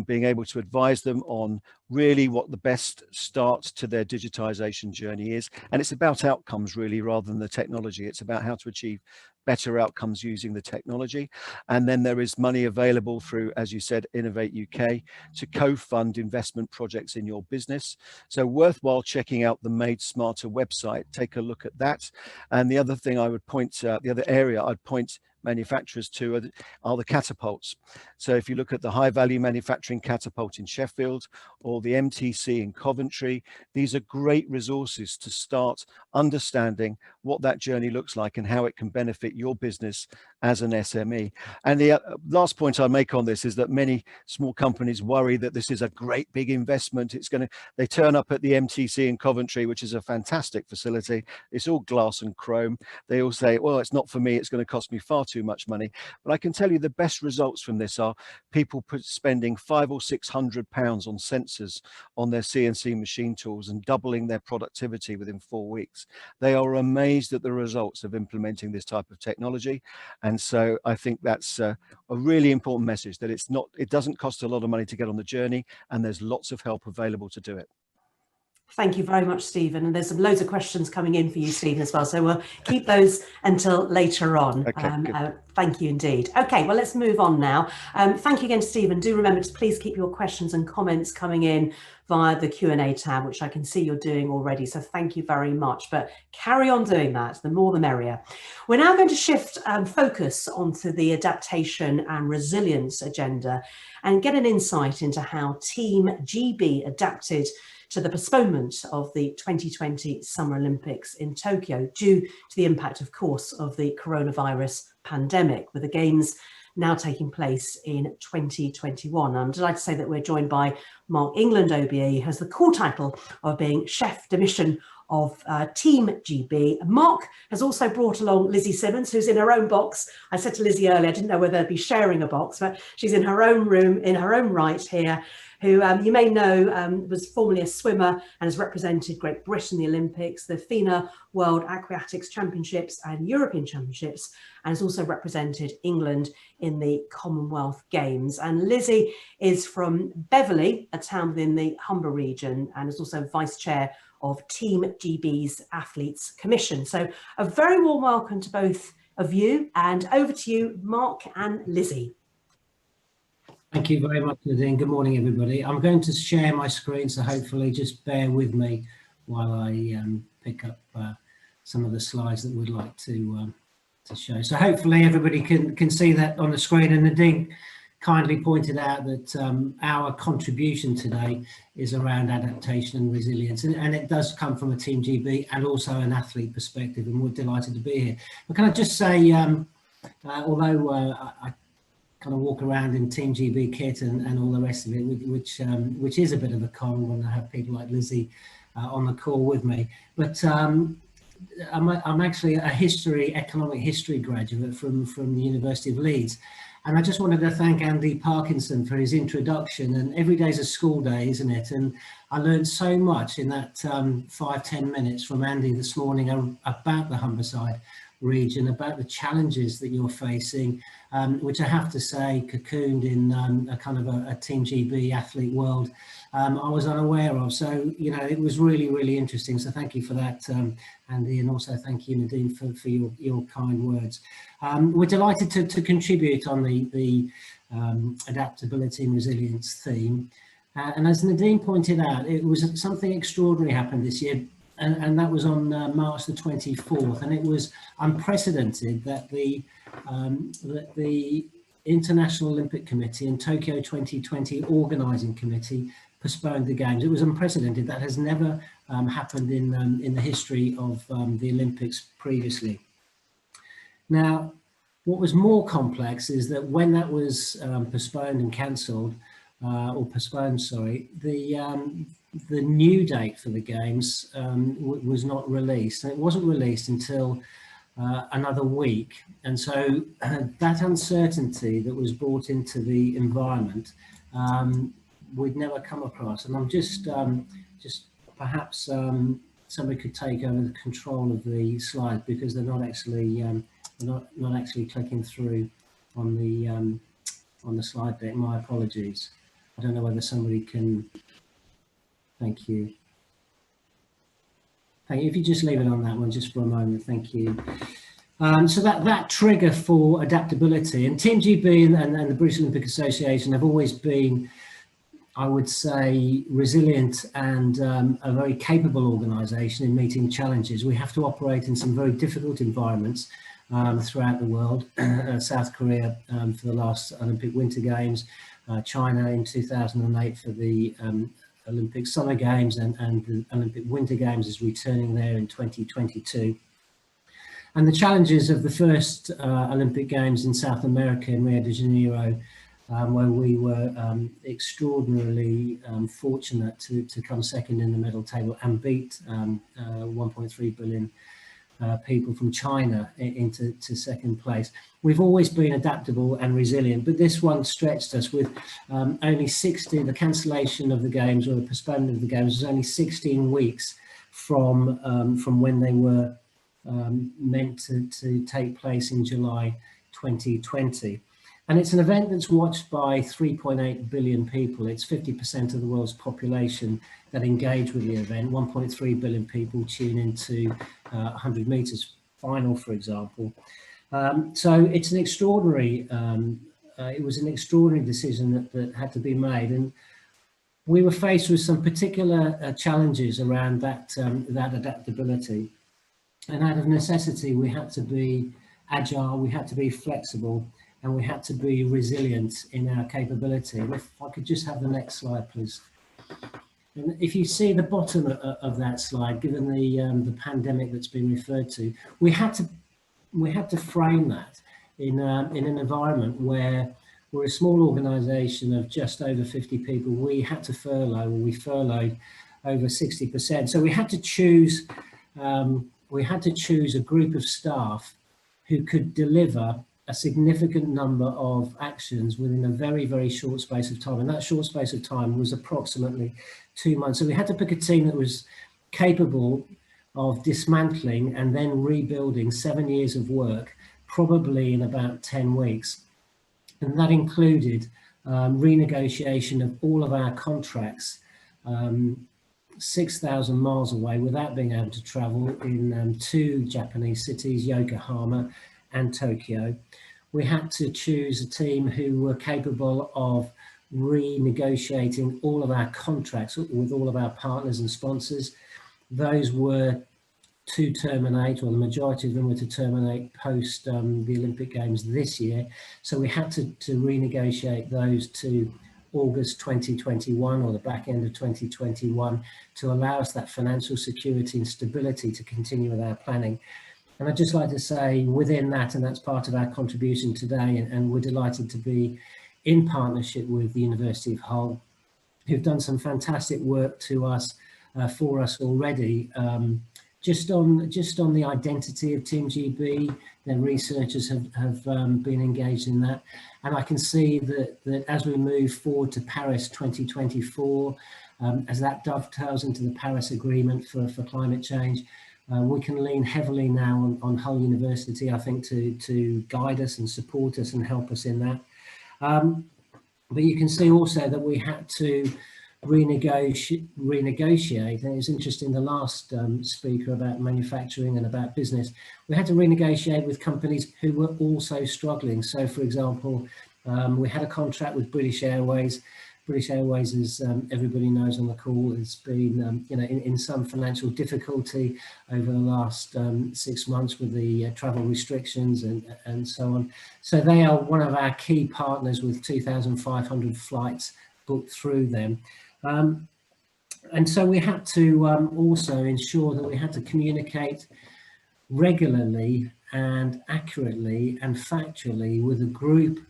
being able to advise them on really what the best start to their digitization journey is. And it's about outcomes really, rather than the technology. It's about how to achieve better outcomes using the technology. And then there is money available through, as you said, Innovate UK to co-fund investment projects in your business. So worthwhile checking out the Made Smarter website. Take a look at that. And the other thing I would point, the other area I'd point manufacturers to are the catapults. So if you look at the High Value Manufacturing Catapult in Sheffield or the MTC in Coventry, these are great resources to start understanding what that journey looks like and how it can benefit your business as an SME. And the last point I make on this is that many small companies worry that this is a great big investment. They turn up at the MTC in Coventry, which is a fantastic facility. It's all glass and chrome. They all say, well, it's not for me. It's going to cost me far too much money. But I can tell you the best results from this are people spending £500 or £600 on sensors on their CNC machine tools and doubling their productivity within 4 weeks. They are amazed at the results of implementing this type of technology. And so I think that's a really important message, that it doesn't cost a lot of money to get on the journey, and there's lots of help available to do it. Thank you very much, Stephen. And there's loads of questions coming in for you, Stephen, as well. So we'll keep those until later on. Okay, thank you indeed. Okay, well, let's move on now. Thank you again, Stephen. Do remember to please keep your questions and comments coming in via the Q&A tab, which I can see you're doing already. So thank you very much. But carry on doing that. The more the merrier. We're now going to shift focus onto the adaptation and resilience agenda and get an insight into how Team GB adapted to the postponement of the 2020 Summer Olympics in Tokyo due to the impact, of course, of the coronavirus pandemic, with the Games now taking place in 2021. I'm delighted to say that we're joined by Mark England, OBE, who has the cool title of being Chef de Mission of Team GB. Mark has also brought along Lizzie Simmonds, who's in her own box. I said to Lizzie earlier, I didn't know whether they'd be sharing a box, but she's in her own room, in her own right here, who you may know was formerly a swimmer and has represented Great Britain in the Olympics, the FINA World Aquatics Championships and European Championships, and has also represented England in the Commonwealth Games. And Lizzie is from Beverley, a town within the Humber region, and is also Vice Chair of Team GB's Athletes Commission. So a very warm welcome to both of you, and over to you, Mark and Lizzie. Thank you very much, Nadine. Good morning, everybody. I'm going to share my screen, so hopefully just bear with me while I pick up some of the slides that we'd like to show. So hopefully everybody can see that on the screen, and Nadine kindly pointed out that our contribution today is around adaptation and resilience, and it does come from a Team GB and also an athlete perspective, and we're delighted to be here. But can I just say, although I kind of walk around in Team GB kit and all the rest of it, which is a bit of a con when I have people like Lizzie on the call with me, but I'm actually a economic history graduate from the University of Leeds. And I just wanted to thank Andy Parkinson for his introduction. And every day is a school day, isn't it? And I learned so much in that 5-10 minutes from Andy this morning about the Humber side, region, about the challenges that you're facing, which I have to say, cocooned in a kind of a Team GB athlete world, I was unaware of. So, you know, it was really, really interesting. So thank you for that, Andy, and also thank you, Nadine, for your kind words. We're delighted to contribute on the adaptability and resilience theme. And as Nadine pointed out, it was something extraordinary happened this year, and that was on March the 24th, and it was unprecedented that the International Olympic Committee and Tokyo 2020 Organising Committee postponed the Games. It was unprecedented. That has never happened in the history of the Olympics previously. Now, what was more complex is that when that was postponed and cancelled, the new date for the Games was not released, and it wasn't released until another week. And so that uncertainty that was brought into the environment, we'd never come across. And I'm just perhaps somebody could take over the control of the slide, because they're not actually not actually clicking through on the slide deck. My apologies. I don't know whether somebody can. Thank you. Thank you. If you just leave it on that one just for a moment, thank you. So that trigger for adaptability, and Team GB and the British Olympic Association have always been, I would say, resilient and a very capable organisation in meeting challenges. We have to operate in some very difficult environments throughout the world. South Korea for the last Olympic Winter Games, China in 2008 for the Olympic Summer Games, and the Olympic Winter Games is returning there in 2022. And the challenges of the first Olympic Games in South America in Rio de Janeiro, where we were extraordinarily fortunate to come second in the medal table and beat 1.3 billion people from China into second place. We've always been adaptable and resilient, but this one stretched us with only 16, the cancellation of the Games or the postponement of the Games was only 16 weeks from when they were meant to take place in July 2020. And it's an event that's watched by 3.8 billion people. It's 50% of the world's population that engage with the event. 1.3 billion people tune into 100 meters final, for example. So it's an extraordinary, it was an extraordinary decision that had to be made. And we were faced with some particular challenges around that adaptability. And out of necessity, we had to be agile, we had to be flexible, and we had to be resilient in our capability. And if I could just have the next slide, please. And if you see the bottom of that slide, given the pandemic that's been referred to, we had to frame that in an environment where we're a small organisation of just over 50 people. We had to furlough, or we furloughed over 60%. So we had to choose a group of staff who could deliver a significant number of actions within a very, very short space of time. And that short space of time was approximately 2 months. So we had to pick a team that was capable of dismantling and then rebuilding 7 years of work, probably in about 10 weeks. And that included renegotiation of all of our contracts 6,000 miles away without being able to travel in 2 Japanese cities, Yokohama and Tokyo. We had to choose a team who were capable of renegotiating all of our contracts with all of our partners and sponsors. Those were to terminate, or the majority of them were to terminate post the Olympic Games this year. So we had to renegotiate those to August 2021, or the back end of 2021, to allow us that financial security and stability to continue with our planning. And I'd just like to say within that, and that's part of our contribution today, and we're delighted to be in partnership with the University of Hull, who've done some fantastic work for us already. Just on the identity of Team GB, their researchers have been engaged in that. And I can see that as we move forward to Paris 2024, as that dovetails into the Paris Agreement for climate change, We can lean heavily now on Hull University, I think, to guide us and support us and help us in that. But you can see also that we had to renegotiate, and it's interesting, the last speaker about manufacturing and about business, we had to renegotiate with companies who were also struggling. So, for example, we had a contract with British Airways. British Airways, as everybody knows on the call, has been in some financial difficulty over the last 6 months with the travel restrictions and so on. So they are one of our key partners with 2,500 flights booked through them. And so we had to also ensure that we had to communicate regularly and accurately and factually with a group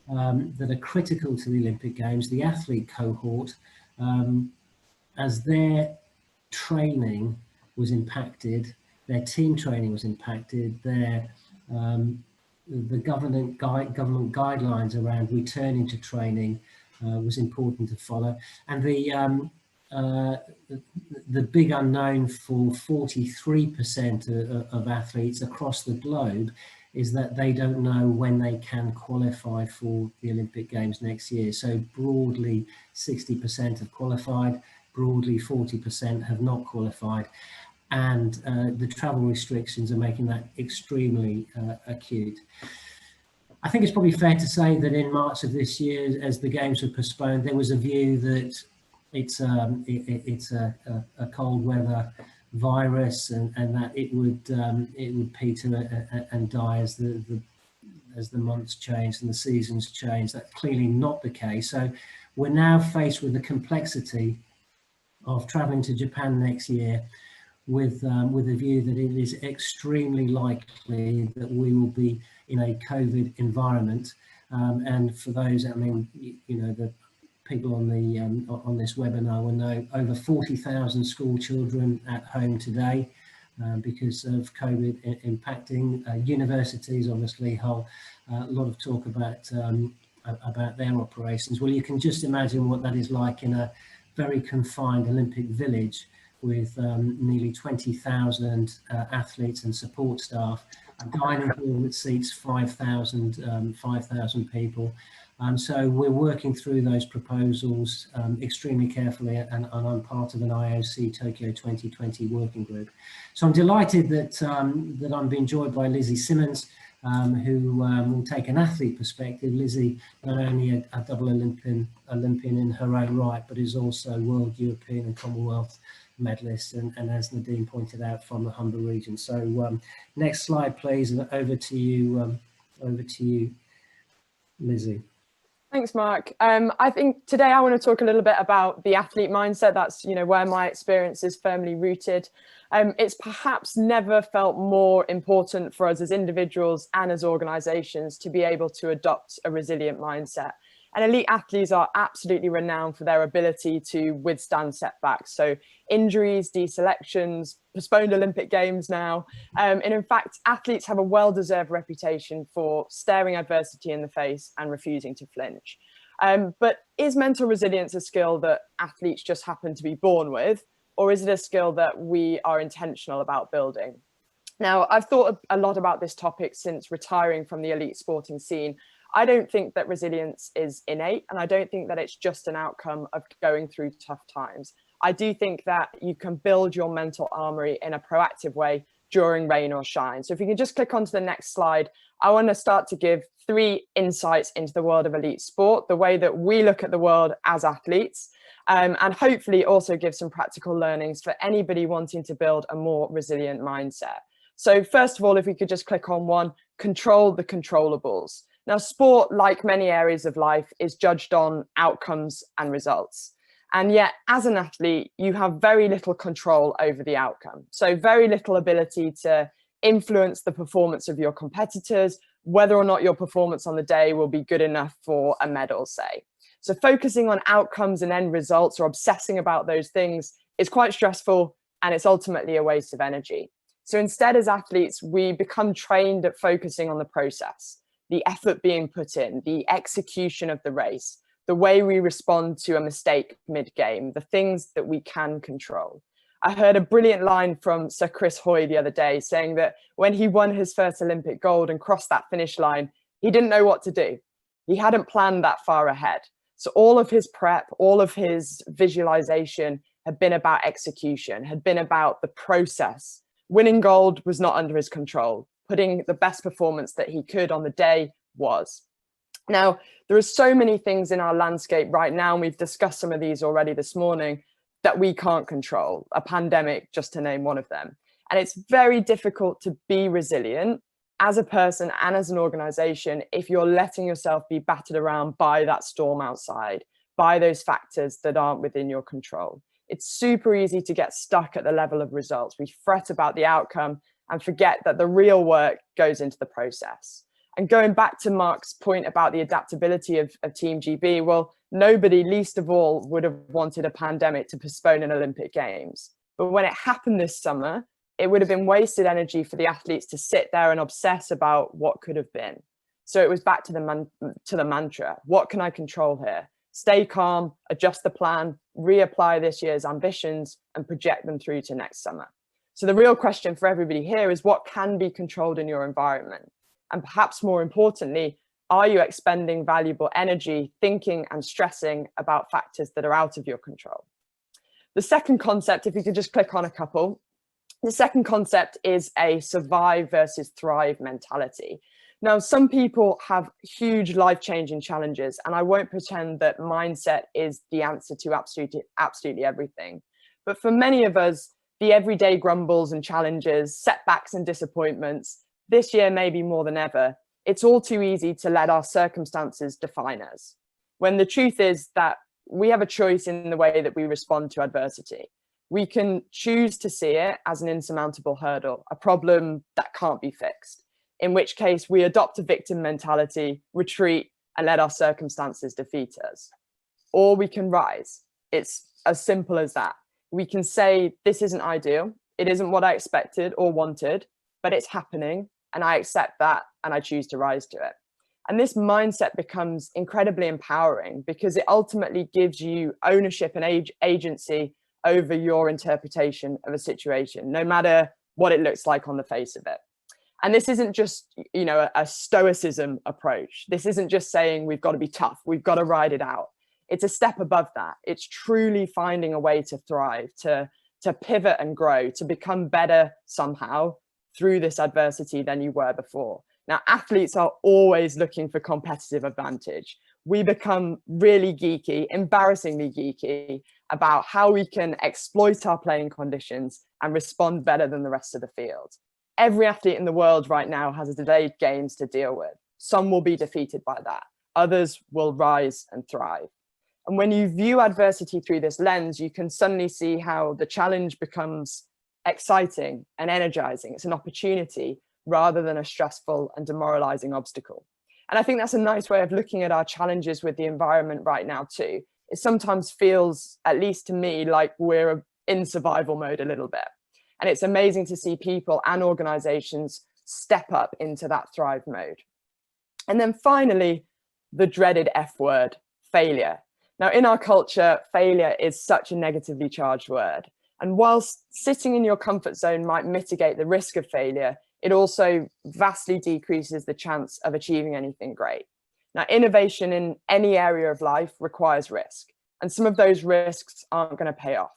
that are critical to the Olympic Games, the athlete cohort, as their training was impacted, their team training was impacted, the government guidelines around returning to training was important to follow, and the big unknown for 43% of athletes across the globe is that they don't know when they can qualify for the Olympic Games next year. So broadly 60% have qualified, broadly 40% have not qualified, and the travel restrictions are making that extremely acute. I think it's probably fair to say that in March of this year, as the Games were postponed, there was a view that it's a cold weather virus and that it would peter and die as the months changed and the seasons changed. That's clearly not the case. So we're now faced with the complexity of traveling to Japan next year with a view that it is extremely likely that we will be in a COVID environment. And for those, I mean, the people on this webinar will know over 40,000 school children at home today because of COVID impacting universities. Obviously, Hull, a lot of talk about their operations. Well, you can just imagine what that is like in a very confined Olympic village with nearly 20,000 athletes and support staff, a dining hall that seats 5,000 people. So we're working through those proposals extremely carefully, and I'm part of an IOC Tokyo 2020 working group. So I'm delighted that I'm being joined by Lizzie Simmonds, who will take an athlete perspective. Lizzie, not only a double Olympian in her own right, but is also world, European and Commonwealth medalist, and as Nadine pointed out, from the Humber region. So next slide, please, and over to you, Lizzie. Thanks, Mark. I think today I want to talk a little bit about the athlete mindset. That's where my experience is firmly rooted. It's perhaps never felt more important for us as individuals and as organisations to be able to adopt a resilient mindset. And elite athletes are absolutely renowned for their ability to withstand setbacks. So injuries, deselections, postponed Olympic Games now. And in fact, athletes have a well-deserved reputation for staring adversity in the face and refusing to flinch. But is mental resilience a skill that athletes just happen to be born with? Or is it a skill that we are intentional about building? Now, I've thought a lot about this topic since retiring from the elite sporting scene. I don't think that resilience is innate, and I don't think that it's just an outcome of going through tough times. I do think that you can build your mental armory in a proactive way during rain or shine. So if you can just click onto the next slide, I want to start to give 3 insights into the world of elite sport, the way that we look at the world as athletes, and hopefully also give some practical learnings for anybody wanting to build a more resilient mindset. So first of all, if we could just click on 1, control the controllables. Now, sport, like many areas of life, is judged on outcomes and results. And yet, as an athlete, you have very little control over the outcome. So very little ability to influence the performance of your competitors, whether or not your performance on the day will be good enough for a medal, say. So focusing on outcomes and end results, or obsessing about those things, is quite stressful, and it's ultimately a waste of energy. So instead, as athletes, we become trained at focusing on the process, the effort being put in, the execution of the race, the way we respond to a mistake mid-game, the things that we can control. I heard a brilliant line from Sir Chris Hoy the other day saying that when he won his first Olympic gold and crossed that finish line, he didn't know what to do. He hadn't planned that far ahead. So all of his prep, all of his visualization had been about execution, had been about the process. Winning gold was not under his control. Putting the best performance that he could on the day was. Now, there are so many things in our landscape right now, and we've discussed some of these already this morning, that we can't control. A pandemic, just to name one of them. And it's very difficult to be resilient as a person and as an organization if you're letting yourself be battered around by that storm outside, by those factors that aren't within your control. It's super easy to get stuck at the level of results. We fret about the outcome and forget that the real work goes into the process. And going back to Mark's point about the adaptability of Team GB, well, nobody, least of all, would have wanted a pandemic to postpone an Olympic Games. But when it happened this summer, it would have been wasted energy for the athletes to sit there and obsess about what could have been. So it was back to the mantra, what can I control here? Stay calm, adjust the plan, reapply this year's ambitions and project them through to next summer. So the real question for everybody here is what can be controlled in your environment? And perhaps more importantly, are you expending valuable energy thinking and stressing about factors that are out of your control? The second concept, if you could just click on a couple, the second concept is a survive versus thrive mentality. Now, some people have huge life-changing challenges, and I won't pretend that mindset is the answer to absolutely everything. But for many of us, the everyday grumbles and challenges, setbacks and disappointments, this year maybe more than ever, it's all too easy to let our circumstances define us, when the truth is that we have a choice in the way that we respond to adversity. We can choose to see it as an insurmountable hurdle, a problem that can't be fixed, in which case we adopt a victim mentality, retreat, and let our circumstances defeat us. Or we can rise. It's as simple as that. We can say, this isn't ideal, it isn't what I expected or wanted, but it's happening, and I accept that, and I choose to rise to it. And this mindset becomes incredibly empowering because it ultimately gives you ownership and agency over your interpretation of a situation, no matter what it looks like on the face of it. And this isn't just, you know, a stoicism approach. This isn't just saying we've got to be tough, we've got to ride it out. It's a step above that. It's truly finding a way to thrive, to pivot and grow, to become better somehow through this adversity than you were before. Now, athletes are always looking for competitive advantage. We become really geeky, embarrassingly geeky, about how we can exploit our playing conditions and respond better than the rest of the field. Every athlete in the world right now has a delayed games to deal with. Some will be defeated by that. Others will rise and thrive. And when you view adversity through this lens, you can suddenly see how the challenge becomes exciting and energizing. It's an opportunity rather than a stressful and demoralizing obstacle. And I think that's a nice way of looking at our challenges with the environment right now too. It sometimes feels, at least to me, like we're in survival mode a little bit. And it's amazing to see people and organizations step up into that thrive mode. And then finally, the dreaded F word, failure. Now, in our culture, failure is such a negatively charged word. And whilst sitting in your comfort zone might mitigate the risk of failure, it also vastly decreases the chance of achieving anything great. Now, innovation in any area of life requires risk, and some of those risks aren't going to pay off.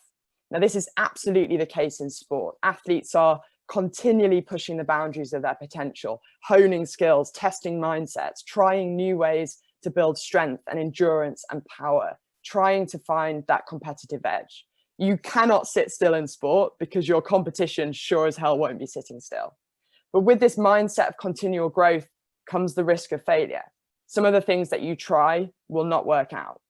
Now, this is absolutely the case in sport. Athletes are continually pushing the boundaries of their potential, honing skills, testing mindsets, trying new ways to build strength and endurance and power, trying to find that competitive edge. You cannot sit still in sport because your competition sure as hell won't be sitting still. But with this mindset of continual growth comes the risk of failure. Some of the things that you try will not work out.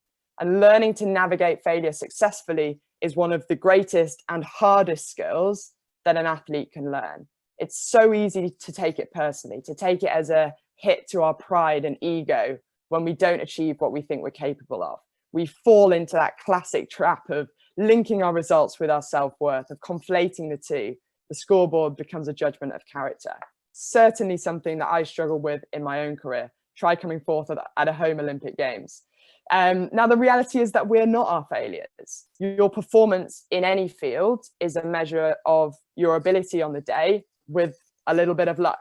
And learning to navigate failure successfully is one of the greatest and hardest skills that an athlete can learn. It's so easy to take it personally, to take it as a hit to our pride and ego when we don't achieve what we think we're capable of. We fall into that classic trap of linking our results with our self-worth, of conflating the two. The scoreboard becomes a judgment of character. Certainly something that I struggle with in my own career. Try coming forth at a home Olympic Games. Now, the reality is that we're not our failures. Your performance in any field is a measure of your ability on the day with a little bit of luck.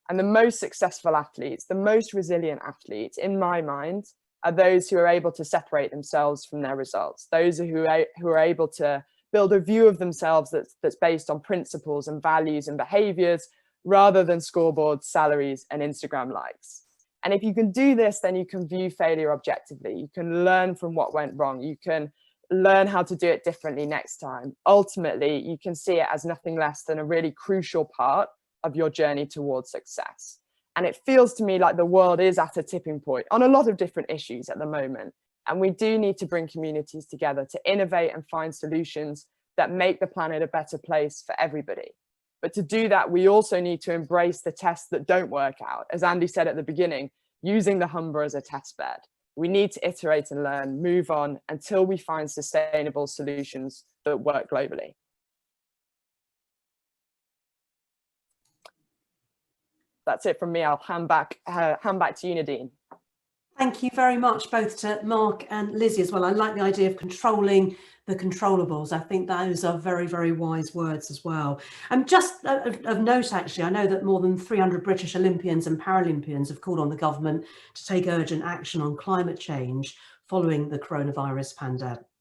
And the most successful athletes, the most resilient athletes, in my mind, are those who are able to separate themselves from their results, those who are able to build a view of themselves that's based on principles and values and behaviors rather than scoreboards, salaries, and Instagram likes. And if you can do this, then you can view failure objectively. You can learn from what went wrong. You can learn how to do it differently next time. Ultimately, you can see it as nothing less than a really crucial part of your journey towards success. And it feels to me like the world is at a tipping point on a lot of different issues at the moment. And we do need to bring communities together to innovate and find solutions that make the planet a better place for everybody. But to do that, we also need to embrace the tests that don't work out. As Andy said at the beginning, using the Humber as a test bed. We need to iterate and learn, move on until we find sustainable solutions that work globally. That's it from me. I'll hand back to you, Nadine. Thank you very much, both to Mark and Lizzie as well. I like the idea of controlling the controllables. I think those are very, very wise words as well. And just of note, actually, I know that more than 300 British Olympians and Paralympians have called on the government to take urgent action on climate change following the coronavirus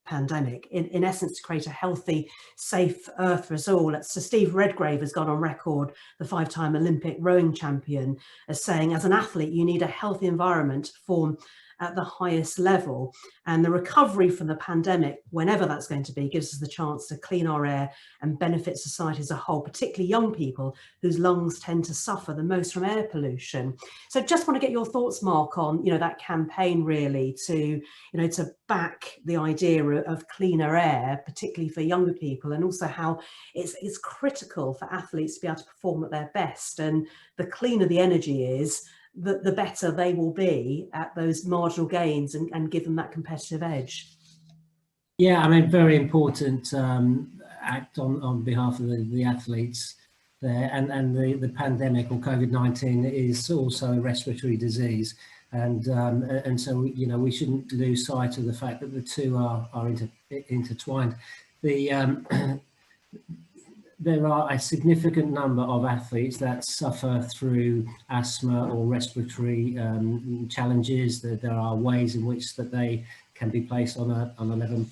pandemic, in essence, to create a healthy, safe Earth for us all. So Steve Redgrave has gone on record, the 5-time Olympic rowing champion, as saying, as an athlete, you need a healthy environment to perform at the highest level. And the recovery from the pandemic, whenever that's going to be, gives us the chance to clean our air and benefit society as a whole, particularly young people whose lungs tend to suffer the most from air pollution. So just want to get your thoughts, Mark, on, that campaign really to, to back the idea of cleaner air, particularly for younger people, and also how it's critical for athletes to be able to perform at their best. And the cleaner the energy is, the better they will be at those marginal gains and give them that competitive edge. Yeah, I mean, very important act on behalf of the athletes there, and the pandemic, or COVID-19, is also a respiratory disease, and so we shouldn't lose sight of the fact that the two are intertwined. There are a significant number of athletes that suffer through asthma or respiratory challenges. There are ways in which that they can be placed on a level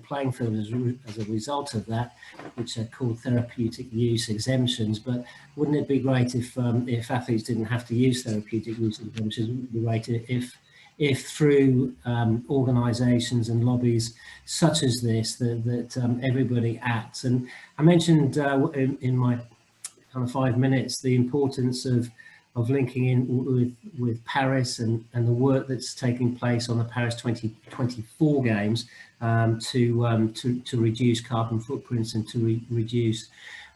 playing field as a result of that, which are called therapeutic use exemptions. But wouldn't it be great if athletes didn't have to use therapeutic use exemptions? Wouldn't it be great if through organisations and lobbies such as this, that everybody acts? And I mentioned in my kind of 5 minutes the importance of linking in with Paris and the work that's taking place on the Paris 2024 Games to reduce carbon footprints and to reduce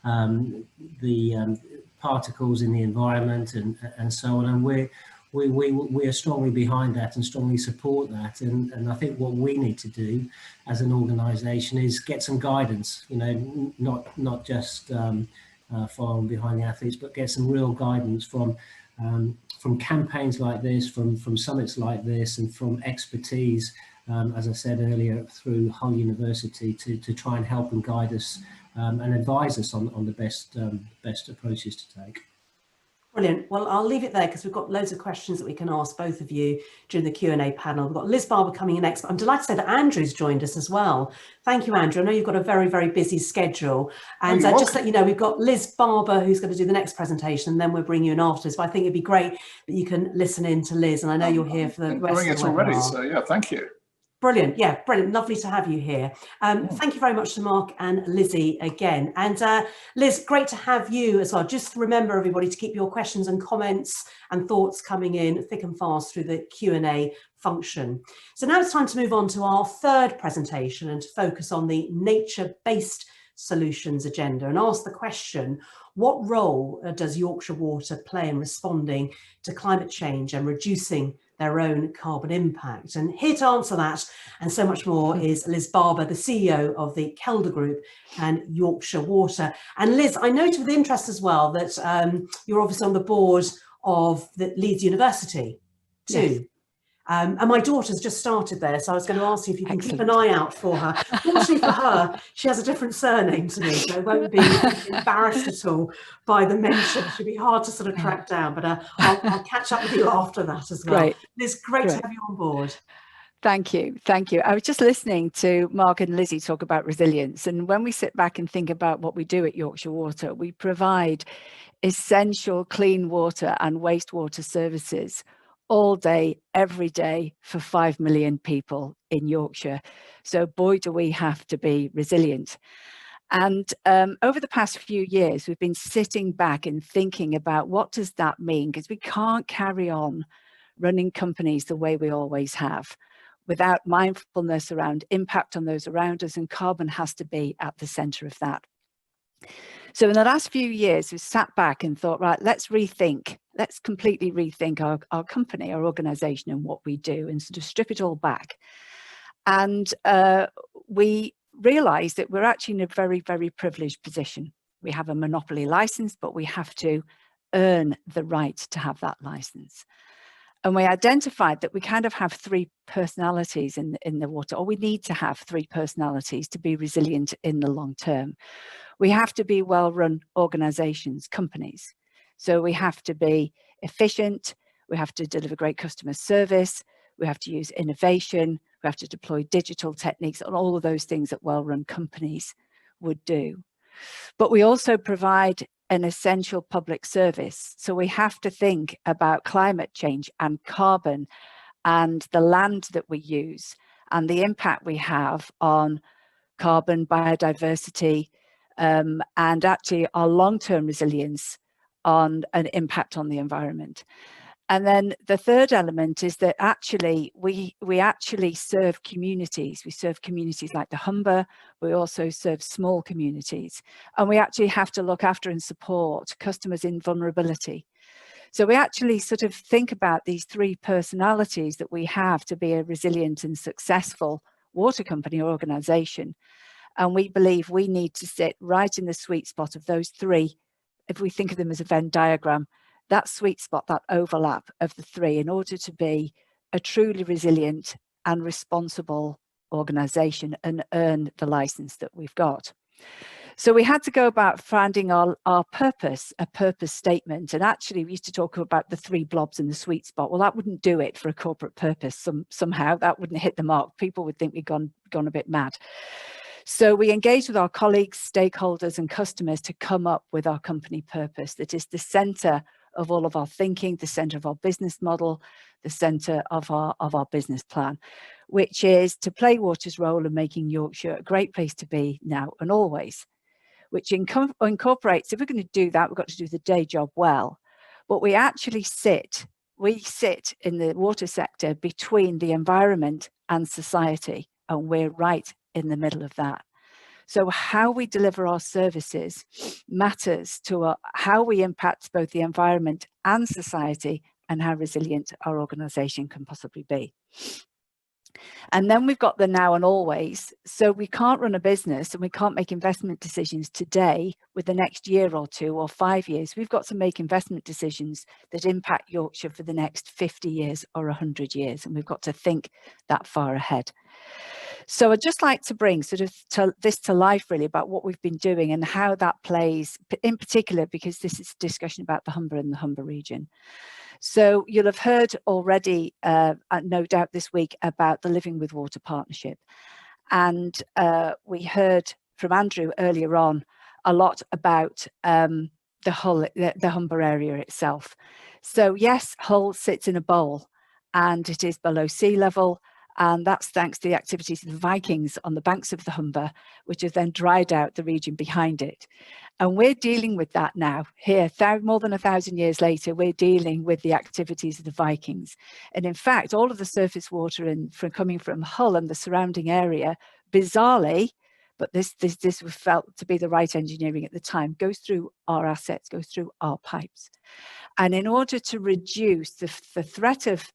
the particles in the environment and so on. And we are strongly behind that and strongly support that, and I think what we need to do as an organisation is get some guidance, not just following behind the athletes, but get some real guidance from campaigns like this, from summits like this, and from expertise, as I said earlier, through Hull University to try and help and guide us and advise us on the best approaches to take. Brilliant. Well, I'll leave it there because we've got loads of questions that we can ask both of you during the Q&A panel. We've got Liz Barber coming in next, but I'm delighted to say that Andrew's joined us as well. Thank you, Andrew. I know you've got a very, very busy schedule. And just to let you know, we've got Liz Barber who's going to do the next presentation, and then we'll bring you in afterwards. But I think it'd be great that you can listen in to Liz, and I know you're here for the rest of the webinar. Already, so yeah, thank you. Brilliant. Yeah, brilliant. Lovely to have you here. Thank you very much to Mark and Lizzie again. And Liz, great to have you as well. Just remember, everybody, to keep your questions and comments and thoughts coming in thick and fast through the Q&A function. So now it's time to move on to our third presentation and to focus on the nature-based solutions agenda and ask the question, what role does Yorkshire Water play in responding to climate change and reducing their own carbon impact? And here to answer that and so much more is Liz Barber, the CEO of the Kelder Group and Yorkshire Water. And Liz, I noted with interest as well that you're obviously on the board of the Leeds University too. Yes. And my daughter's just started there, so I was going to ask you if you can keep an eye out for her. Fortunately for her, she has a different surname to me, so I won't be embarrassed at all by the mention. She'll be hard to sort of track down, but I'll catch up with you after that as well. Great. It's great to have you on board. Thank you. Thank you. I was just listening to Mark and Lizzie talk about resilience. And when we sit back and think about what we do at Yorkshire Water, we provide essential clean water and wastewater services all day, every day for 5 million people in Yorkshire. So boy, do we have to be resilient. And over the past few years, we've been sitting back and thinking about what does that mean? Because we can't carry on running companies the way we always have without mindfulness around impact on those around us, and carbon has to be at the centre of that. So in the last few years, we've sat back and thought, right, let's completely rethink our company, our organisation and what we do, and sort of strip it all back. And we realised that we're actually in a very, very privileged position. We have a monopoly licence, but we have to earn the right to have that licence. And we identified that we kind of have three personalities in the water, or we need to have three personalities to be resilient in the long term. We have to be well-run organisations, companies. So we have to be efficient, we have to deliver great customer service, we have to use innovation, we have to deploy digital techniques, and all of those things that well-run companies would do. But we also provide an essential public service. So we have to think about climate change and carbon and the land that we use and the impact we have on carbon, biodiversity, and actually our long-term resilience on an impact on the environment. And then the third element is that actually we actually serve communities. We serve communities like the Humber. We also serve small communities. And we actually have to look after and support customers in vulnerability. So we actually sort of think about these three personalities that we have to be a resilient and successful water company or organisation. And we believe we need to sit right in the sweet spot of those three. If we think of them as a Venn diagram, that sweet spot, that overlap of the three, in order to be a truly resilient and responsible organisation and earn the licence that we've got. So we had to go about finding our purpose, a purpose statement. And actually we used to talk about the three blobs in the sweet spot. Well, that wouldn't do it for a corporate purpose. Somehow that wouldn't hit the mark. People would think we'd gone a bit mad. So we engaged with our colleagues, stakeholders and customers to come up with our company purpose that is the centre of all of our thinking, the centre of our business model, the centre of our business plan, which is to play water's role in making Yorkshire a great place to be now and always, which incorporates, if we're going to do that, we've got to do the day job well. But we actually sit in the water sector between the environment and society, and we're right in the middle of that. So how we deliver our services matters to how we impact both the environment and society, and how resilient our organisation can possibly be. And then we've got the now and always. So we can't run a business and we can't make investment decisions today with the next year or 2 or 5 years. We've got to make investment decisions that impact Yorkshire for the next 50 years or 100 years. And we've got to think that far ahead. So I'd just like to bring sort of this to life really about what we've been doing and how that plays in particular, because this is a discussion about the Humber and the Humber region. So you'll have heard already, no doubt this week, about the Living with Water partnership. And we heard from Andrew earlier on a lot about the Humber area itself. So yes, Hull sits in a bowl and it is below sea level. And that's thanks to the activities of the Vikings on the banks of the Humber, which have then dried out the region behind it. And we're dealing with that now. Here, more than 1,000 years later, we're dealing with the activities of the Vikings. And in fact, all of the surface water coming from Hull and the surrounding area, bizarrely, but this was felt to be the right engineering at the time, goes through our assets, goes through our pipes. And in order to reduce the threat of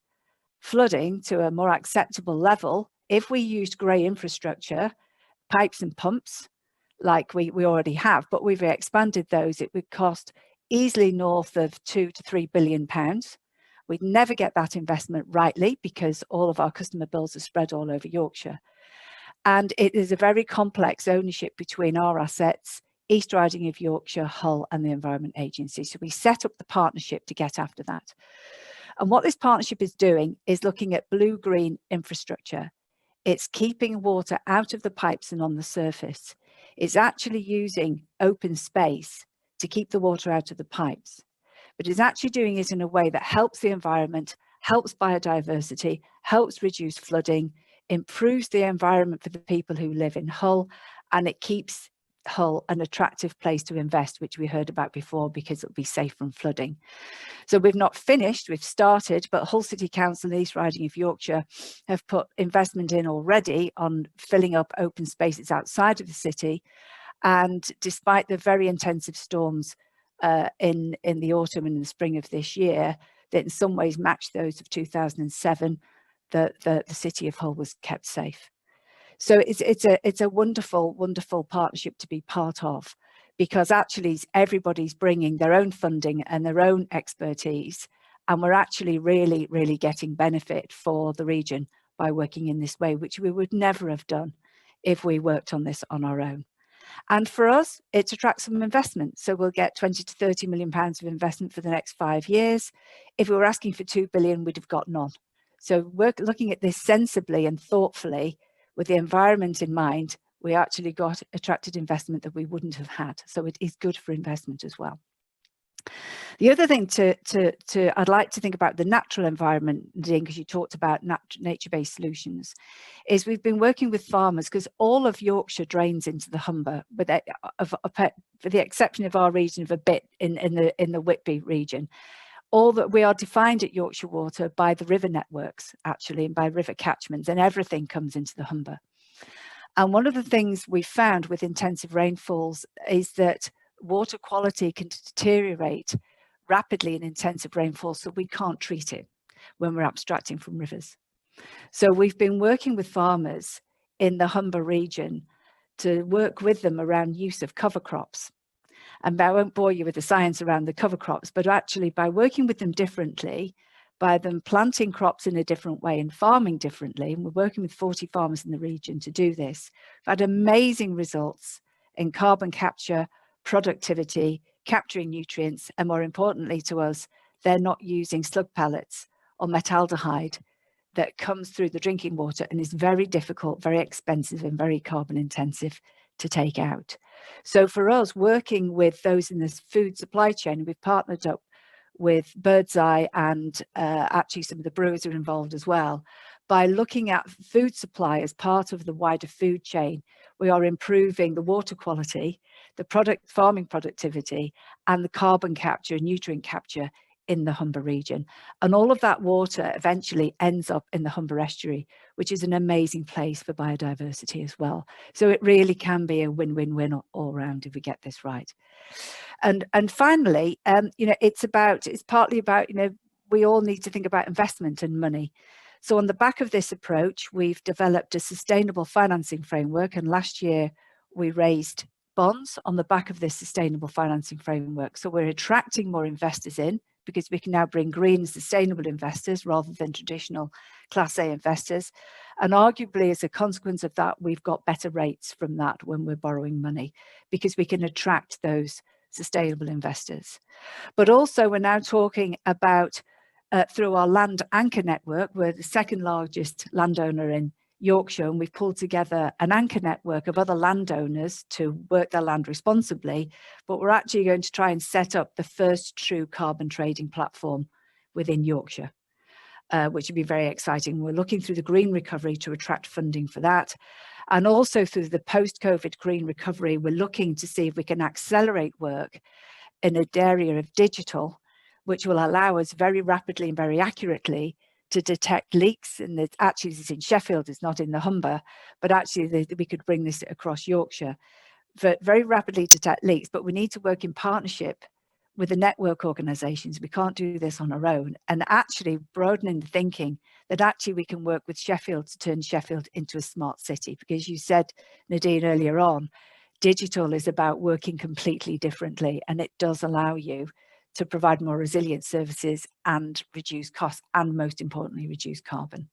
flooding to a more acceptable level, if we used grey infrastructure, pipes and pumps, like we already have, but we've expanded those, it would cost easily north of £2 to £3 billion. We'd never get that investment rightly because all of our customer bills are spread all over Yorkshire. And it is a very complex ownership between our assets, East Riding of Yorkshire, Hull and the Environment Agency. So we set up the partnership to get after that. And what this partnership is doing is looking at blue-green infrastructure. It's keeping water out of the pipes and on the surface. It's actually using open space to keep the water out of the pipes. But it's actually doing it in a way that helps the environment, helps biodiversity, helps reduce flooding, improves the environment for the people who live in Hull, and it keeps Hull an attractive place to invest, which we heard about before, because it'll be safe from flooding. So we've not finished, we've started, but Hull City Council and East Riding of Yorkshire have put investment in already on filling up open spaces outside of the city. And despite the very intensive storms in the autumn and the spring of this year, that in some ways matched those of 2007, the city of Hull was kept safe. So it's a wonderful, wonderful partnership to be part of, because actually everybody's bringing their own funding and their own expertise, and we're actually really, really getting benefit for the region by working in this way, which we would never have done if we worked on this on our own. And for us, it attracts some investment. So we'll get 20 to 30 million pounds of investment for the next 5 years. If we were asking for 2 billion, we'd have got none. So we're looking at this sensibly and thoughtfully with the environment in mind. We actually got attracted investment that we wouldn't have had. So it is good for investment as well. The other thing I'd like to think about the natural environment, Nadine, because you talked about nature-based solutions, is we've been working with farmers, because all of Yorkshire drains into the Humber, with for the exception of our region of a bit in the Whitby region. All that we are defined at Yorkshire Water by the river networks, actually, and by river catchments, and everything comes into the Humber. And one of the things we found with intensive rainfalls is that water quality can deteriorate rapidly in intensive rainfall, so we can't treat it when we're abstracting from rivers. So we've been working with farmers in the Humber region to work with them around use of cover crops. And I won't bore you with the science around the cover crops, but actually by working with them differently, by them planting crops in a different way and farming differently, and we're working with 40 farmers in the region to do this, we've had amazing results in carbon capture, productivity, capturing nutrients, and more importantly to us, they're not using slug pellets or metaldehyde that comes through the drinking water and is very difficult, very expensive and very carbon intensive to take out. So for us, working with those in this food supply chain, we've partnered up with Birdseye and actually some of the brewers are involved as well. By looking at food supply as part of the wider food chain, we are improving the water quality, the farming productivity, and the carbon capture and nutrient capture in the Humber region. And all of that water eventually ends up in the Humber estuary, which is an amazing place for biodiversity as well. So it really can be a win-win-win all around if we get this right. And finally, it's partly about, we all need to think about investment and money. So on the back of this approach, we've developed a sustainable financing framework, and last year we raised bonds on the back of this sustainable financing framework. So we're attracting more investors in, because we can now bring green sustainable investors rather than traditional Class A investors. And arguably as a consequence of that, we've got better rates from that when we're borrowing money, because we can attract those sustainable investors. But also we're now talking about through our land anchor network, we're the second largest landowner in Yorkshire, and we've pulled together an anchor network of other landowners to work their land responsibly, but we're actually going to try and set up the first true carbon trading platform within Yorkshire, which would be very exciting. We're looking through the green recovery to attract funding for that. And also through the post-COVID green recovery, we're looking to see if we can accelerate work in an area of digital, which will allow us very rapidly and very accurately to detect leaks. And actually this is in Sheffield, it's not in the Humber, but actually we could bring this across Yorkshire, very rapidly detect leaks, but we need to work in partnership with the network organisations. We can't do this on our own, and actually broadening the thinking that actually we can work with Sheffield to turn Sheffield into a smart city, because you said, Nadine, earlier on, digital is about working completely differently, and it does allow you to provide more resilient services and reduce costs, and most importantly, reduce carbon.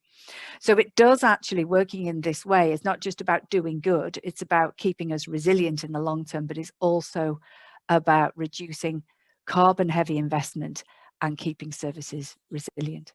So it does actually, working in this way is not just about doing good, it's about keeping us resilient in the long term, but it's also about reducing carbon heavy investment and keeping services resilient.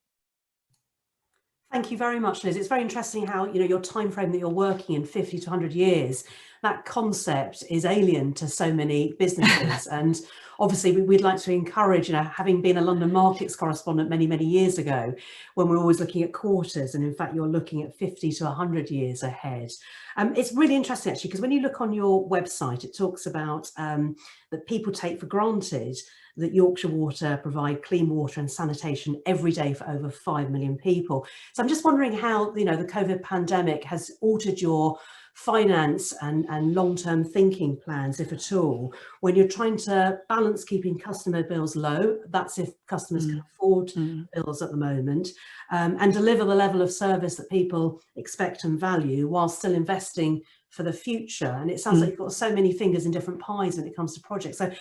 Thank you very much, Liz. It's very interesting how, your time frame that you're working in, 50 to 100 years, that concept is alien to so many businesses. And obviously we'd like to encourage, having been a London markets correspondent many, many years ago, when we're always looking at quarters, and in fact you're looking at 50 to 100 years ahead. It's really interesting actually, because when you look on your website, it talks about that people take for granted that Yorkshire Water provide clean water and sanitation every day for over 5 million people. So I'm just wondering how, the COVID pandemic has altered your finance and long-term thinking plans, if at all, when you're trying to balance keeping customer bills low, that's if customers can afford bills at the moment, and deliver the level of service that people expect and value while still investing for the future. And it sounds like you've got so many fingers in different pies when it comes to projects. So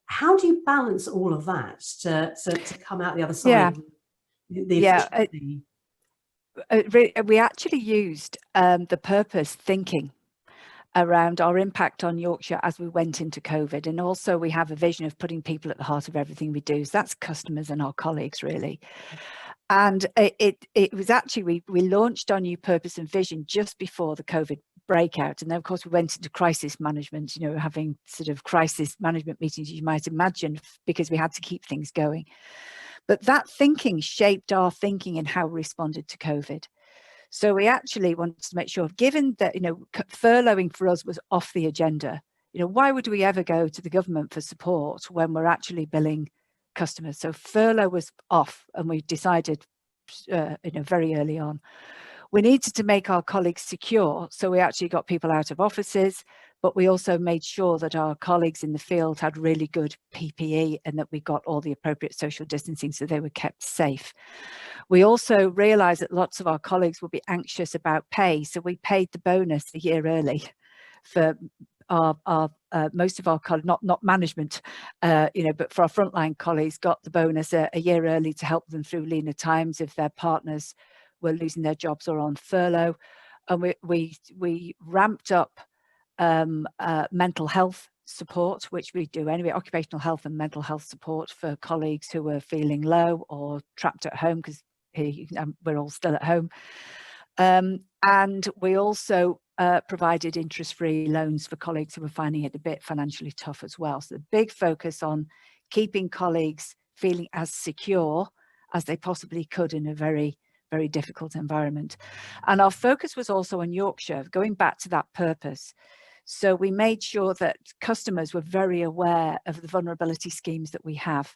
how do you balance all of that to come out the other side? We actually used the purpose thinking around our impact on Yorkshire as we went into COVID. And also we have a vision of putting people at the heart of everything we do. So that's customers and our colleagues, really. And it was actually, we launched our new purpose and vision just before the COVID breakout. And then of course we went into crisis management, having sort of crisis management meetings, you might imagine, because we had to keep things going. But that thinking shaped our thinking and how we responded to COVID. So we actually wanted to make sure, given that, furloughing for us was off the agenda, why would we ever go to the government for support when we're actually billing customers? So furlough was off, and we decided, very early on, we needed to make our colleagues secure. So we actually got people out of offices, but we also made sure that our colleagues in the field had really good PPE and that we got all the appropriate social distancing so they were kept safe. We also realized that lots of our colleagues would be anxious about pay. So we paid the bonus a year early for our most of our colleagues, not management, but for our frontline colleagues, got the bonus a year early to help them through leaner times if their partners were losing their jobs or on furlough. And we ramped up mental health support, which we do anyway, occupational health and mental health support for colleagues who were feeling low or trapped at home, because we're all still at home. And we also provided interest-free loans for colleagues who were finding it a bit financially tough as well. So the big focus on keeping colleagues feeling as secure as they possibly could in a very, very difficult environment. And our focus was also on Yorkshire, going back to that purpose. So we made sure that customers were very aware of the vulnerability schemes that we have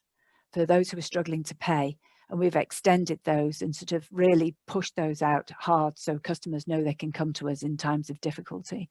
for those who are struggling to pay. And we've extended those and sort of really pushed those out hard so customers know they can come to us in times of difficulty.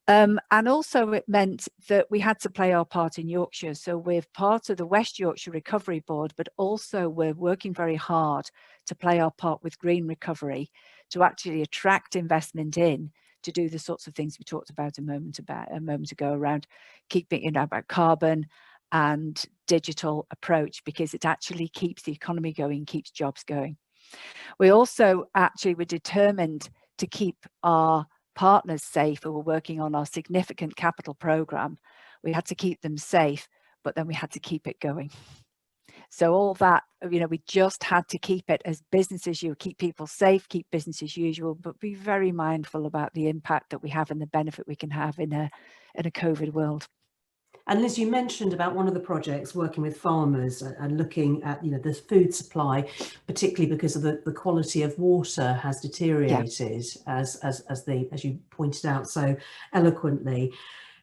And also it meant that we had to play our part in Yorkshire. So we're part of the West Yorkshire Recovery Board, but also we're working very hard to play our part with Green Recovery to actually attract investment in to do the sorts of things we talked about a moment ago around keeping about carbon and digital approach, because it actually keeps the economy going, keeps jobs going. We also actually were determined to keep our partners safe who were working on our significant capital program. We had to keep them safe, but then we had to keep it going. So all that, we just had to keep it as business as usual, keep people safe, keep business as usual, but be very mindful about the impact that we have and the benefit we can have in a COVID world. And Liz, you mentioned about one of the projects working with farmers and looking at, the food supply, particularly because of the quality of water has deteriorated, as you pointed out so eloquently.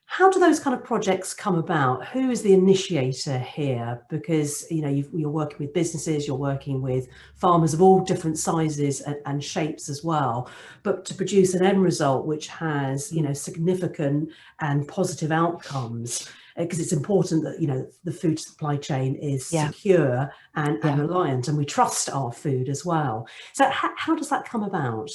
How do those kind of projects come about? Who is the initiator here? Because, you're working with businesses, you're working with farmers of all different sizes and shapes as well, but to produce an end result which has, significant and positive outcomes. because it's important that, you know, the food supply chain is secure and reliant, and we trust our food as well. So how does that come about?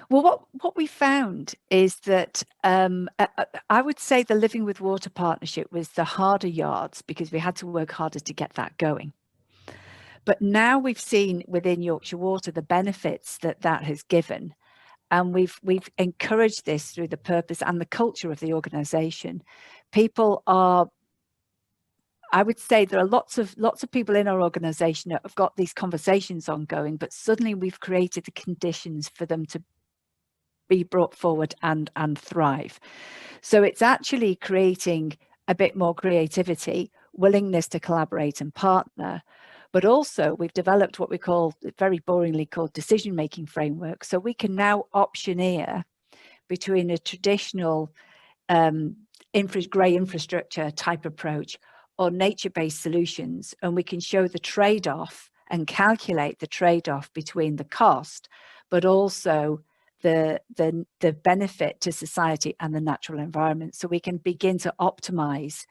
Well, what we found is that I would say the Living with Water partnership was the harder yards, because we had to work harder to get that going. But now we've seen within Yorkshire Water the benefits that has given, and we've encouraged this through the purpose and the culture of the organisation. People are, I would say there are lots of people in our organisation that have got these conversations ongoing, but suddenly we've created the conditions for them to be brought forward and thrive. So it's actually creating a bit more creativity, willingness to collaborate and partner. But also we've developed what we call, very boringly called, decision-making framework. So we can now optioneer between a traditional grey infrastructure type approach or nature-based solutions, and we can show the trade-off and calculate the trade-off between the cost, but also the benefit to society and the natural environment. So we can begin to optimize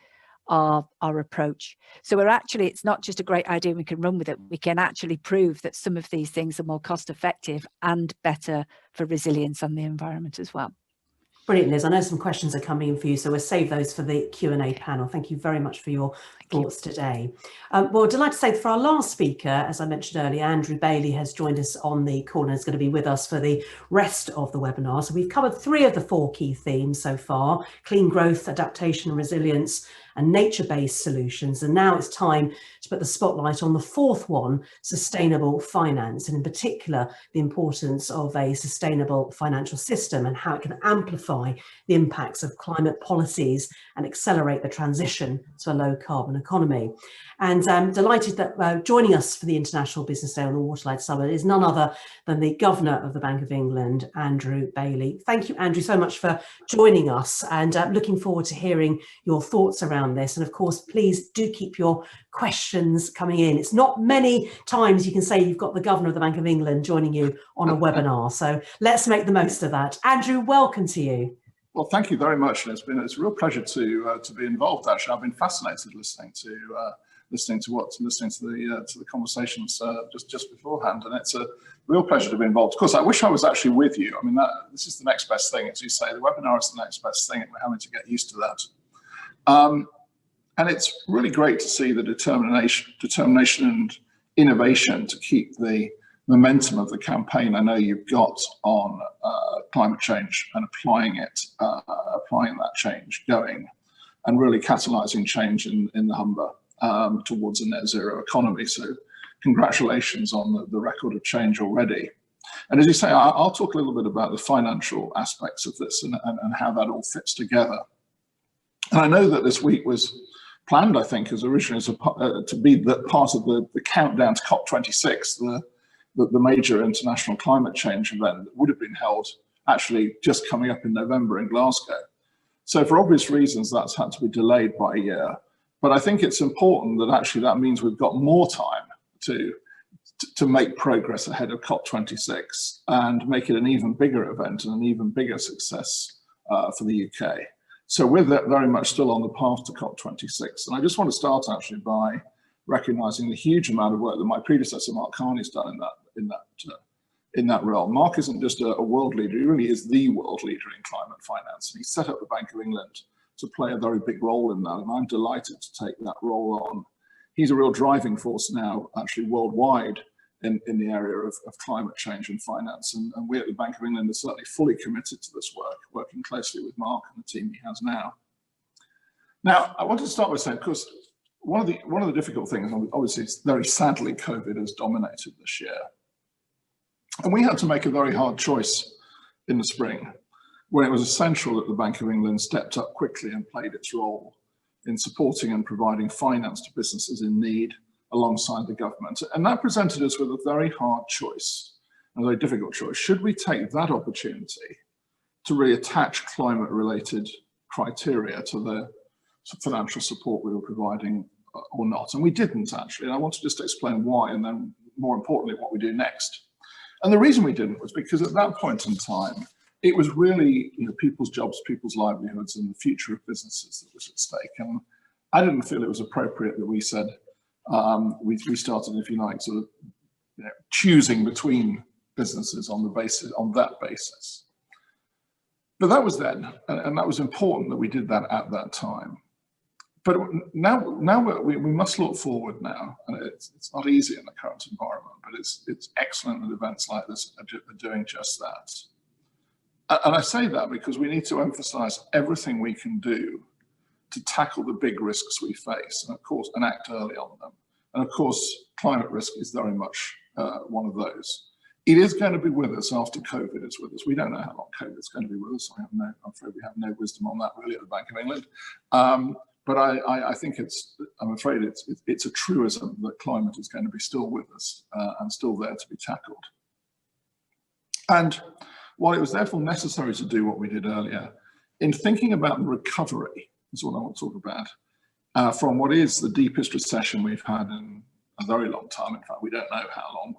our approach. So it's not just a great idea, we can run with it. We can actually prove that some of these things are more cost effective and better for resilience and the environment as well. Brilliant, Liz. I know some questions are coming in for you, so we'll save those for the Q&A panel. Thank you very much for your thoughts today. Well, I'd like to say that for our last speaker, as I mentioned earlier, Andrew Bailey has joined us on the call and is going to be with us for the rest of the webinar. So we've covered 3 of the 4 key themes so far: clean growth, adaptation, resilience, and nature-based solutions. And now it's time to put the spotlight on the 4th one, sustainable finance, and in particular, the importance of a sustainable financial system and how it can amplify the impacts of climate policies and accelerate the transition to a low carbon economy. And I'm delighted that joining us for the International Business Day on the Waterline Summit is none other than the Governor of the Bank of England, Andrew Bailey. Thank you, Andrew, so much for joining us, and looking forward to hearing your thoughts around this. And of course, please do keep your questions coming in. It's not many times you can say you've got the Governor of the Bank of England joining you on a webinar, so let's make the most of that. Andrew, welcome to you. Well, thank you very much. It's a real pleasure to be involved. Actually, I've been fascinated listening to the conversations just beforehand, and it's a real pleasure to be involved. Of course, I wish I was actually with you. I mean, this is the next best thing, as you say. The webinar is the next best thing, and we're having to get used to that. And it's really great to see the determination and innovation to keep the momentum of the campaign I know you've got on climate change and applying that change going, and really catalysing change in the Humber towards a net zero economy. So congratulations on the record of change already. And as you say, I'll talk a little bit about the financial aspects of this and how that all fits together. And I know that this week was planned, I think, as originally to be the part of the countdown to COP26, the major international climate change event that would have been held actually just coming up in November in Glasgow. So for obvious reasons, that's had to be delayed by a year. But I think it's important that actually that means we've got more time to make progress ahead of COP26 and make it an even bigger event and an even bigger success for the UK. So we're very much still on the path to COP26. And I just want to start actually by recognising the huge amount of work that my predecessor, Mark Carney's done in that realm. Mark isn't just a world leader, he really is the world leader in climate finance. And he set up the Bank of England to play a very big role in that, and I'm delighted to take that role on. He's a real driving force now, actually worldwide, in the area of climate change and finance. And we at the Bank of England are certainly fully committed to this work, working closely with Mark and the team he has now. Now, I want to start by saying, because one of the difficult things, obviously, it's very sadly, COVID has dominated this year. And we had to make a very hard choice in the spring, when it was essential that the Bank of England stepped up quickly and played its role in supporting and providing finance to businesses in need alongside the government. And that presented us with a very hard choice, a very difficult choice. Should we take that opportunity to really attach climate-related criteria to the financial support we were providing or not? And we didn't, actually. And I want to just explain why, and then more importantly, what we do next. And the reason we didn't was because at that point in time, it was really, people's jobs, people's livelihoods, and the future of businesses that was at stake. And I didn't feel it was appropriate that we said, we started, if you like, sort of choosing between businesses on that basis. But that was then, and that was important that we did that at that time. But now we must look forward now, and it's not easy in the current environment, but it's excellent that events like this are doing just that. And I say that because we need to emphasize everything we can do to tackle the big risks we face, and of course, and act early on them. And of course, climate risk is very much one of those. It is going to be with us after COVID is with us. We don't know how long COVID is going to be with us. I'm afraid we have no wisdom on that really at the Bank of England. But I think I'm afraid it's a truism that climate is going to be still with us and still there to be tackled. And while it was therefore necessary to do what we did earlier, in thinking about the recovery, is what I want to talk about, from what is the deepest recession we've had in a very long time. In fact, we don't know how long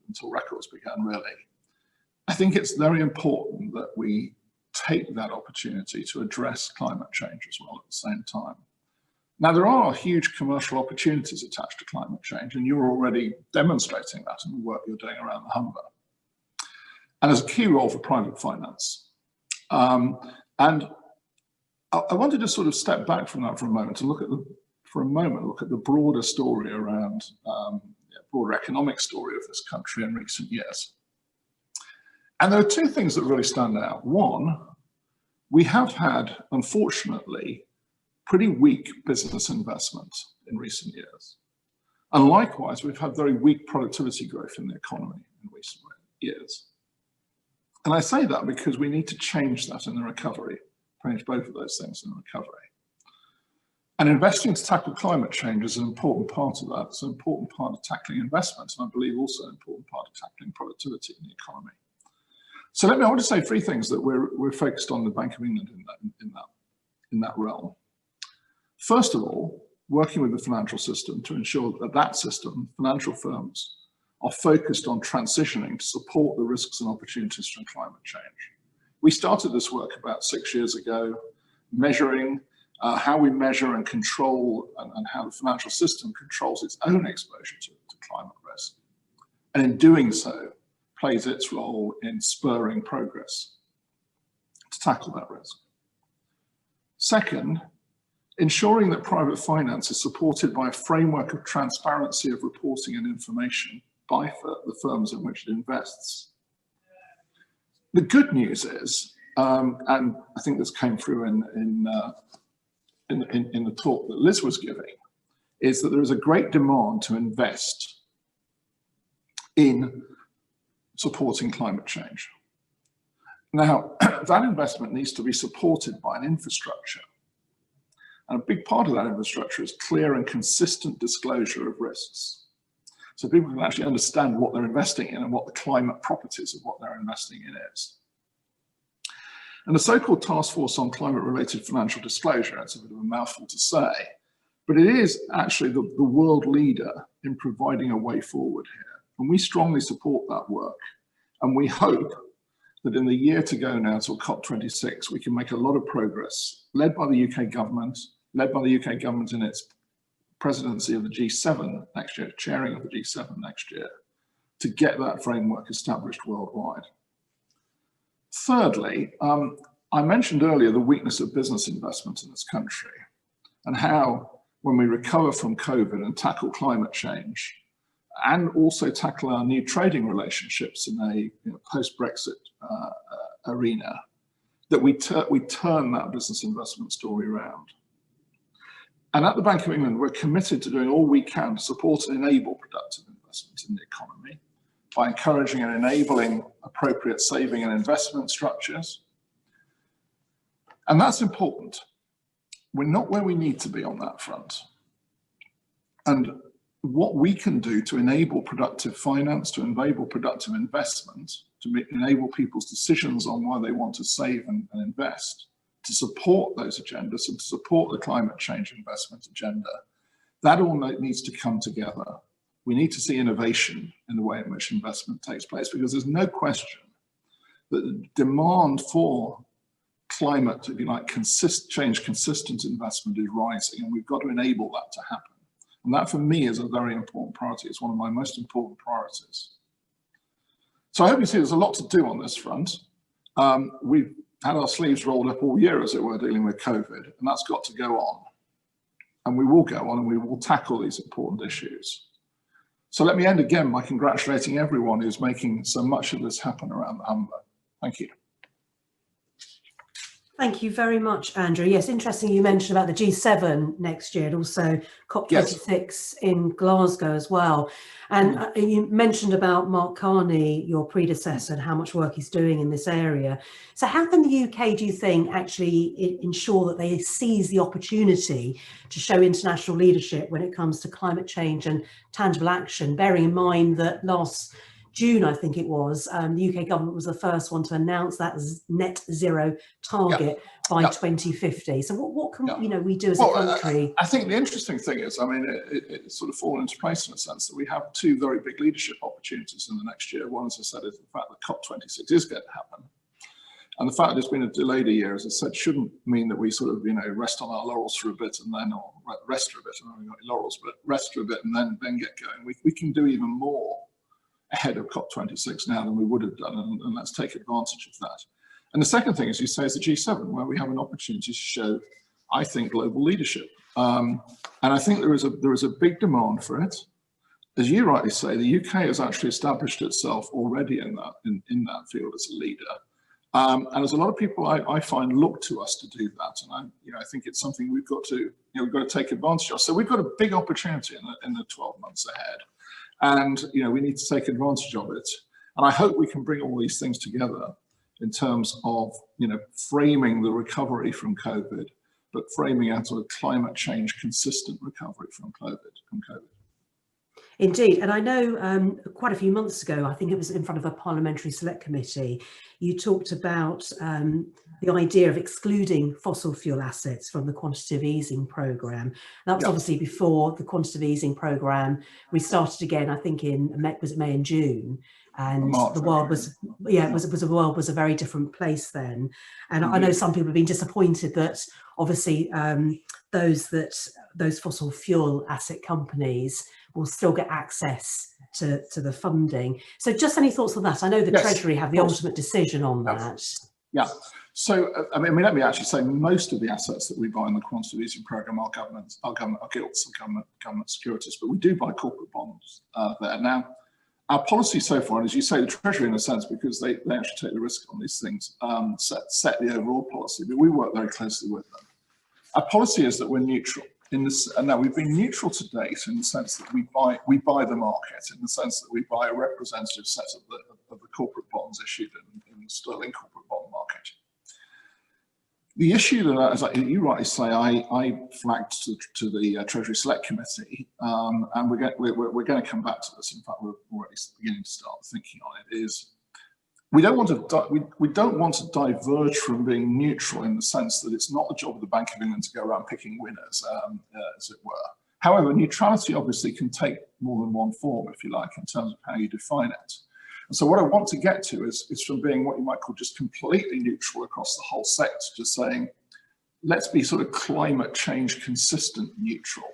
until records began, really. I think it's very important that we take that opportunity to address climate change as well at the same time. Now, there are huge commercial opportunities attached to climate change, and you're already demonstrating that in the work you're doing around the Humber. And there's a key role for private finance. And I wanted to sort of step back from that for a moment and look at the broader story around, broader economic story of this country in recent years. And there are two things that really stand out. One, we have had, unfortunately, pretty weak business investment in recent years. And likewise, we've had very weak productivity growth in the economy in recent years. And I say that because we need to change that in the recovery, change both of those things in the recovery. And investing to tackle climate change is an important part of that. It's an important part of tackling investment, and I believe also an important part of tackling productivity in the economy. So I want to say three things that we're focused on the Bank of England in that realm. First of all, working with the financial system to ensure that that system, financial firms, are focused on transitioning to support the risks and opportunities from climate change. We started this work about 6 years ago, measuring how we measure and control and how the financial system controls its own exposure to climate risk. And in doing so, plays its role in spurring progress to tackle that risk. Second, ensuring that private finance is supported by a framework of transparency of reporting and information by the firms in which it invests. The good news is, and I think this came through in the talk that Liz was giving, is that there is a great demand to invest in supporting climate change. Now, that investment needs to be supported by an infrastructure. And a big part of that infrastructure is clear and consistent disclosure of risks. So people can actually understand what they're investing in and what the climate properties of what they're investing in is. And the so-called Task Force on Climate-Related Financial Disclosure, it's a bit of a mouthful to say, but it is actually the world leader in providing a way forward here. And we strongly support that work. And we hope that in the year to go now till COP26, we can make a lot of progress, led by the UK government in its presidency of the G7 next year, chairing of the G7 next year, to get that framework established worldwide. Thirdly, I mentioned earlier the weakness of business investment in this country and how when we recover from COVID and tackle climate change and also tackle our new trading relationships in a post-Brexit arena, that we turn that business investment story around. And at the Bank of England, we're committed to doing all we can to support and enable productive investment in the economy by encouraging and enabling appropriate saving and investment structures. And that's important. We're not where we need to be on that front. And what we can do to enable productive finance, to enable productive investment, to enable people's decisions on where they want to save and invest, to support those agendas and to support the climate change investment agenda, that all needs to come together. We need to see innovation in the way in which investment takes place, because there's no question the demand for climate, if you like, change consistent investment is rising, and we've got to enable that to happen. And that for me is a very important priority. It's one of my most important priorities. So I hope you see there's a lot to do on this front. We've had our sleeves rolled up all year, as it were, dealing with COVID, and that's got to go on. And we will go on, and we will tackle these important issues. So let me end again by congratulating everyone who's making so much of this happen around the Humber. Thank you. Thank you very much, Andrew. Yes, interesting you mentioned about the G7 next year and also COP26 in Glasgow as well. And you mentioned about Mark Carney, your predecessor, and how much work he's doing in this area. So how can the UK, do you think, actually ensure that they seize the opportunity to show international leadership when it comes to climate change and tangible action, bearing in mind that last June, I think it was, the UK government was the first one to announce that net zero target by 2050. So what can we do as a country? I think the interesting thing is, I mean, it's sort of fallen into place in a sense that we have two very big leadership opportunities in the next year. One, as I said, is the fact that COP26 is going to happen. And the fact that it's been a delayed a year, as I said, shouldn't mean that we sort of, rest on our laurels for a bit and then, or rest for a bit, I don't know if we've got any laurels, but rest for a bit and then get going. We can do even more ahead of COP26 now than we would have done, and let's take advantage of that. And the second thing, as you say, is the G7, where we have an opportunity to show, I think, global leadership. And I think there is a big demand for it. As you rightly say, the UK has actually established itself already in that field as a leader. And there's a lot of people I find look to us to do that, and I think it's something we've got to take advantage of. So we've got a big opportunity in the 12 months ahead. And we need to take advantage of it. And I hope we can bring all these things together in terms of framing the recovery from COVID, but framing a sort of climate change consistent recovery from COVID. Indeed, and I know quite a few months ago, I think it was in front of a parliamentary select committee, you talked about the idea of excluding fossil fuel assets from the quantitative easing programme. That was obviously before the quantitative easing programme restarted again, I think in May and June. And the world was, the world was a very different place then. And I know some people have been disappointed that obviously those fossil fuel asset companies will still get access to the funding. So just any thoughts on that? I know the Treasury have the ultimate decision on that. Yeah. So, I mean, let me actually say most of the assets that we buy in the quantitative easing programme are government gilts and government securities, but we do buy corporate bonds there. Now, our policy so far, and as you say, the Treasury in a sense, because they actually take the risk on these things, set the overall policy, but we work very closely with them. Our policy is that we're neutral in this, and now we've been neutral to date in the sense that we buy the market, in the sense that we buy a representative set of the corporate bonds issued in the sterling corporate bond market. The issue that, as you rightly say, I flagged to the Treasury Select Committee, and we're going to come back to this. In fact, we're already beginning to start thinking on it. Is we don't want to diverge from being neutral in the sense that it's not the job of the Bank of England to go around picking winners, as it were. However, neutrality obviously can take more than one form, if you like, in terms of how you define it. And so what I want to get to is from being what you might call just completely neutral across the whole sector, just saying, let's be sort of climate change consistent neutral.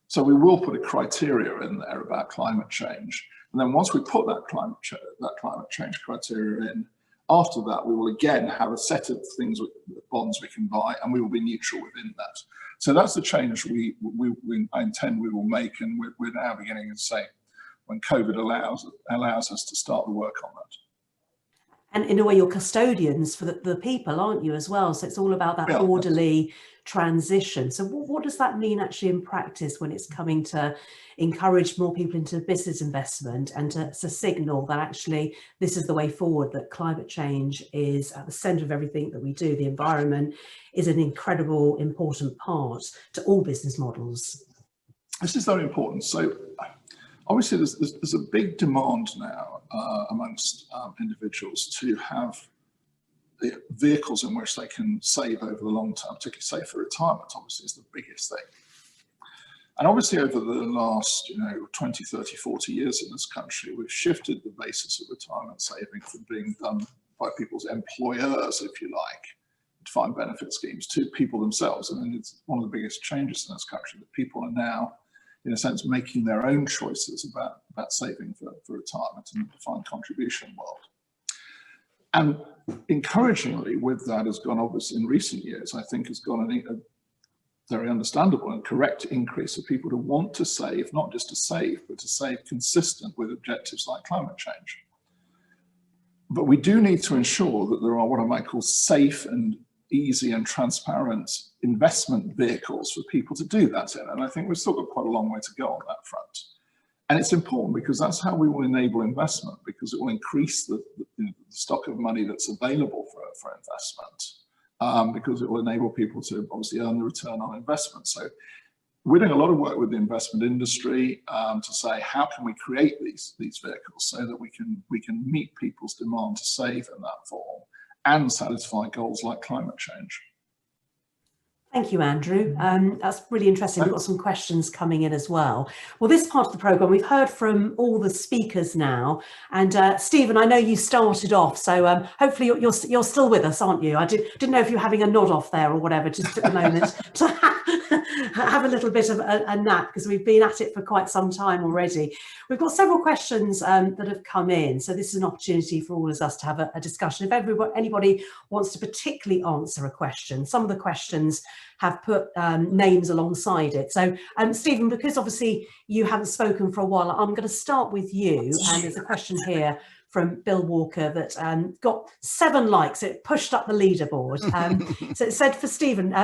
So we will put a criteria in there about climate change. And then once we put that climate change criteria in, after that, we will again have a set of things, bonds we can buy, and we will be neutral within that. So that's the change I intend we will make, and we're now beginning to say, when COVID allows us to start the work on that. And in a way, you're custodians for the people, aren't you, as well? So it's all about that orderly transition. So what does that mean actually in practice when it's coming to encourage more people into business investment and to signal that actually this is the way forward, that climate change is at the centre of everything that we do? The environment is an incredible, important part to all business models. This is very important. So obviously there's a big demand now amongst individuals to have the vehicles in which they can save over the long term, particularly save for retirement, obviously is the biggest thing. And obviously over the last 20, 30, 40 years in this country, we've shifted the basis of retirement saving from being done by people's employers, if you like, defined benefit schemes, to people themselves. I mean, it's one of the biggest changes in this country, that people are now, in a sense, making their own choices about saving for retirement in the defined contribution world. And encouragingly, with that has gone, obviously, in recent years, I think has gone a very understandable and correct increase of people who want to save, not just to save, but to save consistent with objectives like climate change. But we do need to ensure that there are what I might call safe and easy and transparent investment vehicles for people to do that in. And I think we've still got quite a long way to go on that front. And it's important because that's how we will enable investment, because it will increase the stock of money that's available for investment, because it will enable people to obviously earn the return on investment. So we're doing a lot of work with the investment industry to say, how can we create these vehicles so that we can meet people's demand to save in that form and satisfy goals like climate change. Thank you, Andrew. That's really interesting. We've got some questions coming in as well. Well, this part of the programme, we've heard from all the speakers now. And Stephen, I know you started off, so hopefully you're still with us, aren't you? I didn't know if you were having a nod off there or whatever, just at the moment, to have a little bit of a nap, because we've been at it for quite some time already. We've got several questions that have come in, so this is an opportunity for all of us to have a discussion. If anybody wants to particularly answer a question, some of the questions have put names alongside it. So Stephen, because obviously you haven't spoken for a while, I'm going to start with you. And there's a question here from Bill Walker that got 7 likes. It pushed up the leaderboard. So it said for Stephen,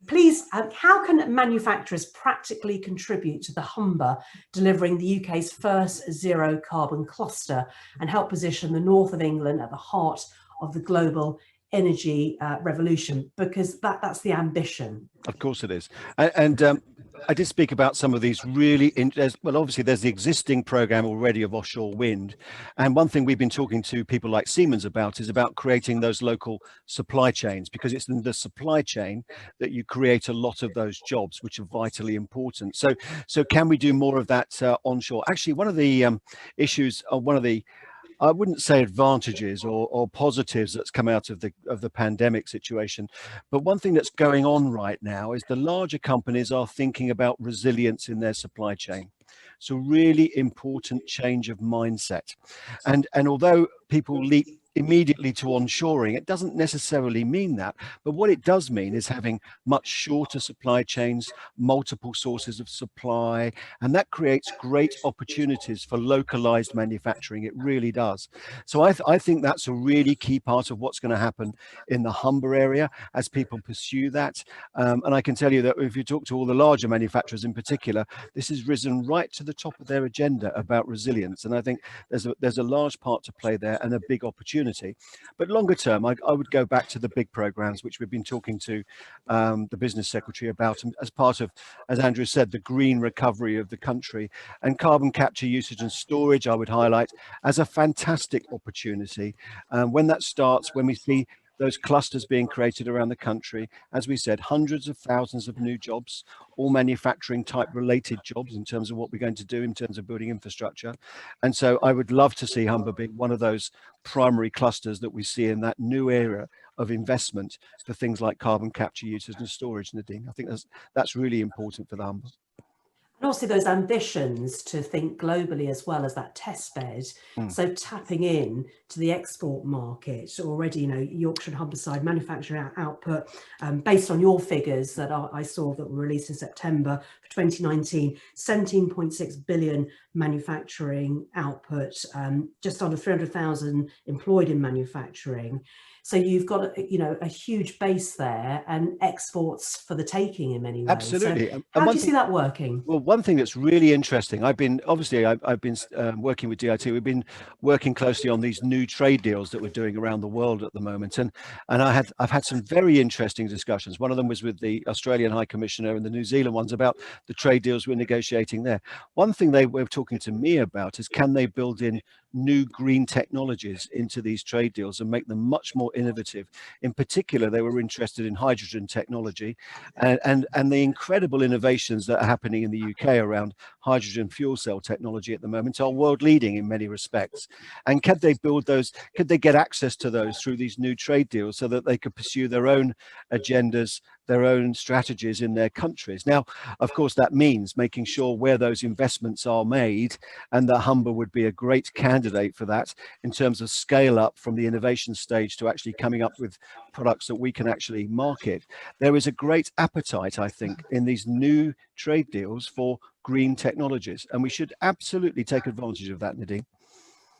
please, how can manufacturers practically contribute to the Humber delivering the UK's first zero carbon cluster and help position the north of England at the heart of the global energy revolution? Because that's the ambition. Of course it is. And I did speak about some of these really, well, obviously there's the existing program already of offshore wind. And one thing we've been talking to people like Simmonds about is about creating those local supply chains, because it's in the supply chain that you create a lot of those jobs, which are vitally important. So can we do more of that onshore? Actually, one of the issues, one of the, I wouldn't say advantages or positives that's come out of the pandemic situation, but one thing that's going on right now is the larger companies are thinking about resilience in their supply chain. So really important change of mindset. And although people leap immediately to onshoring, it doesn't necessarily mean that, but what it does mean is having much shorter supply chains, multiple sources of supply, and that creates great opportunities for localized manufacturing. It really does. So I think that's a really key part of what's going to happen in the Humber area as people pursue that. And I can tell you that if you talk to all the larger manufacturers in particular, this has risen right to the top of their agenda about resilience. And I think there's a large part to play there and a big opportunity. But longer term, I would go back to the big programs, which we've been talking to the business secretary about, as part of, as Andrew said, the green recovery of the country. And carbon capture, usage and storage, I would highlight as a fantastic opportunity. When that starts, when we see those clusters being created around the country, as we said, hundreds of thousands of new jobs, all manufacturing type related jobs in terms of what we're going to do in terms of building infrastructure. And so I would love to see Humber being one of those primary clusters that we see in that new era of investment for things like carbon capture, usage and storage, Nadine. I think that's really important for the Humber. And also those ambitions to think globally as well as that test bed. So tapping in to the export market already, you know, Yorkshire and Humberside manufacturing output, based on your figures that I saw that were released in September for 2019, 17.6 billion manufacturing output, just under 300,000 employed in manufacturing. So you've got, you know, a huge base there and exports for the taking in many ways. Absolutely. So how do you see that working? Well, one thing that's really interesting, I've been working with DIT. We've been working closely on these new trade deals that we're doing around the world at the moment. And I've had some very interesting discussions. One of them was with the Australian High Commissioner and the New Zealand ones about the trade deals we're negotiating there. One thing they were talking to me about is, can they build in new green technologies into these trade deals and make them much more innovative. In particular, they were interested in hydrogen technology and the incredible innovations that are happening in the UK around hydrogen fuel cell technology at the moment are world leading in many respects. And could they build those, could they get access to those through these new trade deals so that they could pursue their own agendas, their own strategies in their countries? Now, of course, that means making sure where those investments are made, and that Humber would be a great candidate for that in terms of scale up from the innovation stage to actually coming up with products that we can actually market. There is a great appetite, I think, in these new trade deals for green technologies, and we should absolutely take advantage of that, Nadine.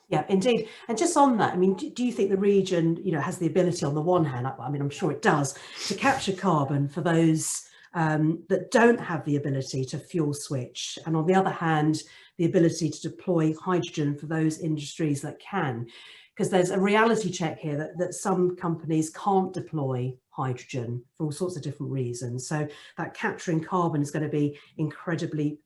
Yeah, indeed. And just on that, I mean, do you think the region, you know, has the ability on the one hand, I mean, I'm sure it does, to capture carbon for those that don't have the ability to fuel switch, and on the other hand, the ability to deploy hydrogen for those industries that can? Because there's a reality check here that some companies can't deploy hydrogen for all sorts of different reasons. So that capturing carbon is going to be incredibly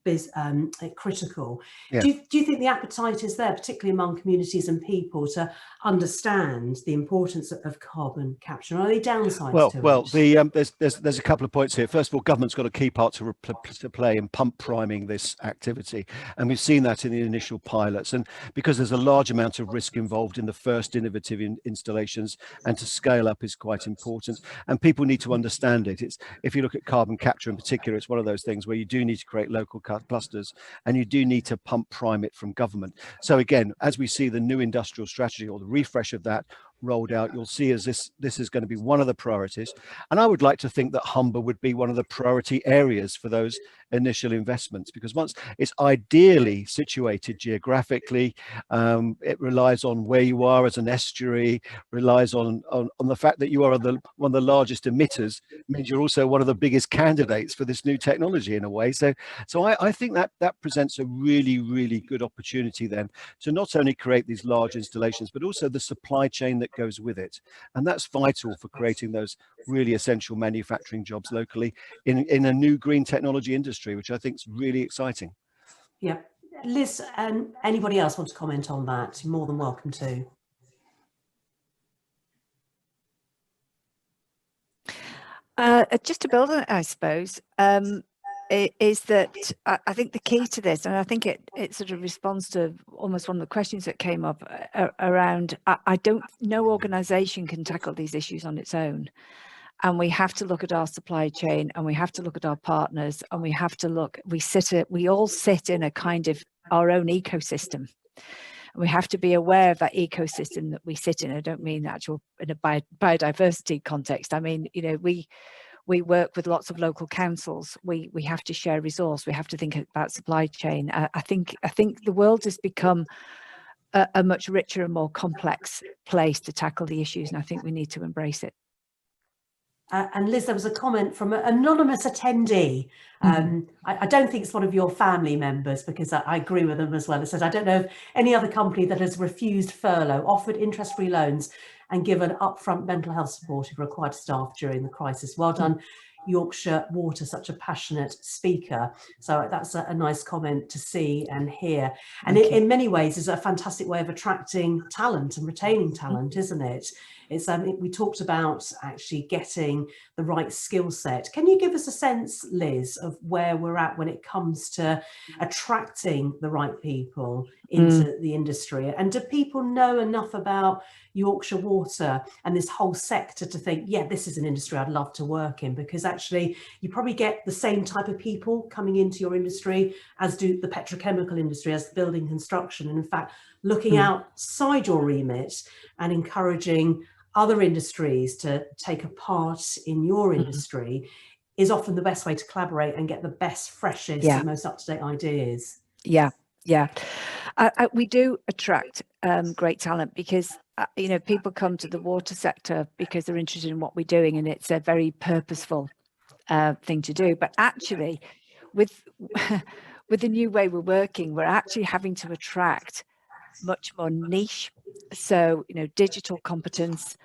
critical. Yeah. Do you think the appetite is there, particularly among communities and people, to understand the importance of carbon capture? Are there downsides to it? There's a couple of points here. First of all, government's got a key part to play in pump priming this activity, and we've seen that in the initial pilots. And because there's a large amount of risk involved in the first innovative installations, and to scale up is quite important. And people need to understand it. It's, if you look at carbon capture in particular, it's one of those things where you do need to create local clusters, and you do need to pump prime it from government. So again, as we see the new industrial strategy or the refresh of that rolled out, you'll see as this is going to be one of the priorities. And I would like to think that Humber would be one of the priority areas for those initial investments, because once it's ideally situated geographically, it relies on where you are as an estuary, relies on the fact that you are one of the largest emitters, means you're also one of the biggest candidates for this new technology in a way. So I think that presents a really, really good opportunity then to not only create these large installations, but also the supply chain that goes with it. And that's vital for creating those really essential manufacturing jobs locally in a new green technology industry, which I think is really exciting. Yeah. Liz, and anybody else want to comment on that? You're more than welcome to. Just to build on it, I suppose, is that I think the key to this, and I think it sort of responds to almost one of the questions that came up around, no organisation can tackle these issues on its own. And we have to look at our supply chain, and we have to look at our partners, and we have to look, we all sit in a kind of our own ecosystem. And we have to be aware of that ecosystem that we sit in. I don't mean actual in a biodiversity context. I mean, you know, we work with lots of local councils. We have to share resource. We have to think about supply chain. I think the world has become a much richer and more complex place to tackle the issues, and I think we need to embrace it. And Liz, there was a comment from an anonymous attendee. I don't think it's one of your family members, because I agree with them as well. It says, I don't know of any other company that has refused furlough, offered interest-free loans, and given upfront mental health support if required staff during the crisis. Well done, Yorkshire Water, such a passionate speaker. So that's a nice comment to see and hear. And in many ways is a fantastic way of attracting talent and retaining talent, isn't it? It's we talked about actually getting the right skill set. Can you give us a sense, Liz, of where we're at when it comes to attracting the right people into the industry? And do people know enough about Yorkshire Water and this whole sector to think, yeah, this is an industry I'd love to work in? Because actually you probably get the same type of people coming into your industry as do the petrochemical industry, as the building construction. And in fact, looking outside your remit and encouraging other industries to take a part in your industry is often the best way to collaborate and get the best, freshest and most up-to-date ideas. Yeah. We do attract great talent, because you know, people come to the water sector because they're interested in what we're doing, and it's a very purposeful thing to do. But actually, with the new way we're working, we're actually having to attract much more niche, so you know, digital competence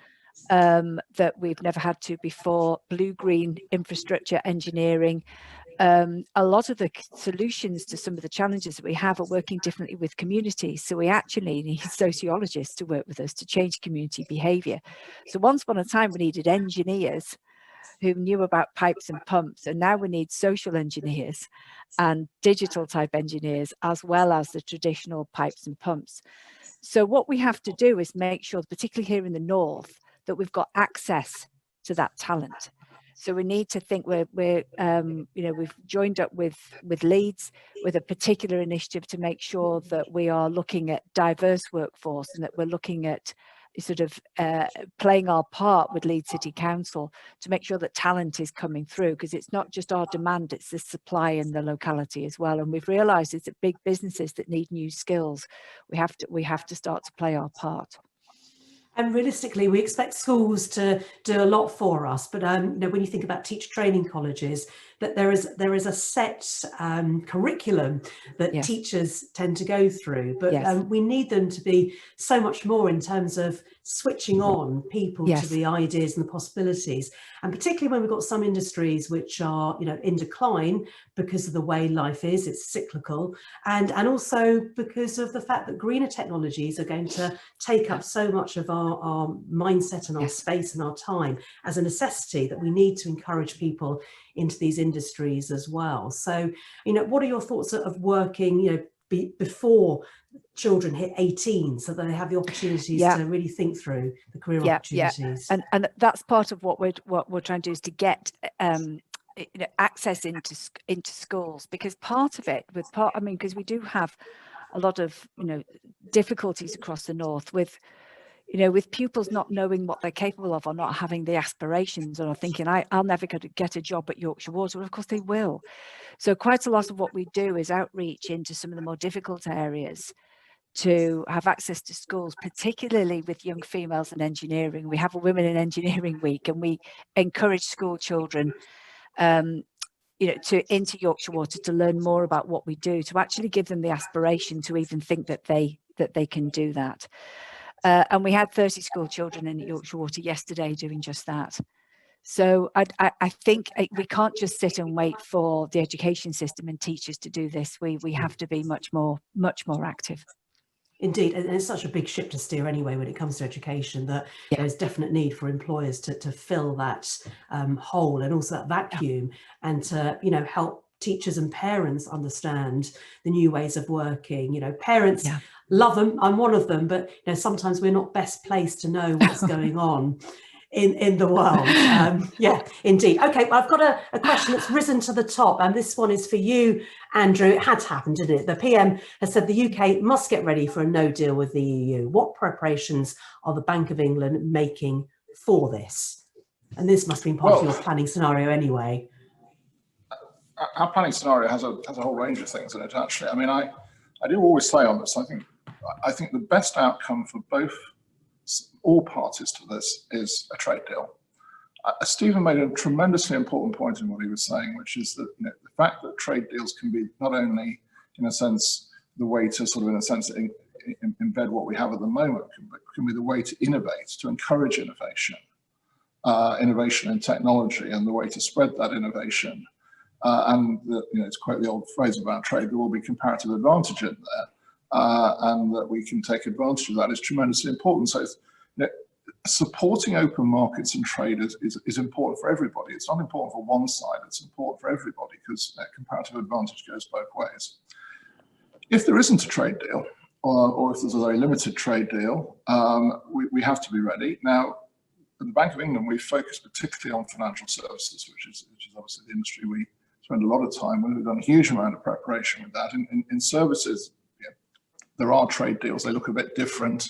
that we've never had to before, blue-green infrastructure engineering, a lot of the solutions to some of the challenges that we have are working differently with communities. So we actually need sociologists to work with us to change community behaviour. So once upon a time, we needed engineers who knew about pipes and pumps, and now we need social engineers and digital type engineers, as well as the traditional pipes and pumps. So what we have to do is make sure, particularly here in the north, that we've got access to that talent. So we need to think we've joined up with Leeds with a particular initiative to make sure that we are looking at diverse workforce, and that we're looking at sort of playing our part with Leeds City Council to make sure that talent is coming through, because it's not just our demand, it's the supply in the locality as well. And we've realised it's that big businesses that need new skills. We have to start to play our part. And realistically, we expect schools to do a lot for us. But when you think about teacher training colleges, that there is a set curriculum that Yes. teachers tend to go through. But Yes. we need them to be so much more in terms of switching on people Yes. to the ideas and the possibilities. And particularly when we've got some industries which are, in decline because of the way life is, it's cyclical, and also because of the fact that greener technologies are going to take up so much of our mindset and our Yes. space and our time as a necessity, that we need to encourage people into these industries as well. So, what are your thoughts of working, before children hit 18, so that they have the opportunities to really think through the career opportunities? Yeah. And that's part of what we're trying to do, is to get access into schools, because part of it because we do have a lot of difficulties across the north with pupils not knowing what they're capable of, or not having the aspirations, or thinking I'll never get a job at Yorkshire Water. Well, of course they will. So quite a lot of what we do is outreach into some of the more difficult areas to have access to schools, particularly with young females in engineering. We have a Women in Engineering Week, and we encourage school children into Yorkshire Water to learn more about what we do, to actually give them the aspiration to even think that they can do that. And we had 30 school children in Yorkshire Water yesterday doing just that. So I think we can't just sit and wait for the education system and teachers to do this. We have to be much more active. Indeed, and it's such a big ship to steer anyway when it comes to education, that there's definite need for employers to fill that hole, and also that vacuum, and to help teachers and parents understand the new ways of working. Parents love them, I'm one of them, but sometimes we're not best placed to know what's going on in the world. Indeed. Okay, well, I've got a question that's risen to the top, and this one is for you, Andrew. It had happened, didn't it? The PM has said the UK must get ready for a no deal with the EU. What preparations are the Bank of England making for this? And this must have been part of your planning scenario anyway. Our planning scenario has a whole range of things in it, actually. I mean, I do always say on this, I think the best outcome for all parties to this is a trade deal. Stephen made a tremendously important point in what he was saying, which is that the fact that trade deals can be not only, in a sense, the way to sort of, in a sense, embed what we have at the moment, can be the way to innovate, to encourage innovation in technology, and the way to spread that innovation. To quote the old phrase about trade, there will be comparative advantage in there, and that we can take advantage of that is tremendously important. So supporting open markets and trade is important for everybody. It's not important for one side, it's important for everybody, because comparative advantage goes both ways. If there isn't a trade deal, or if there's a very limited trade deal, we have to be ready. Now, at the Bank of England, we focus particularly on financial services, which is obviously the industry we spend a lot of time with. We've done a huge amount of preparation with that. In services, there are trade deals. They look a bit different.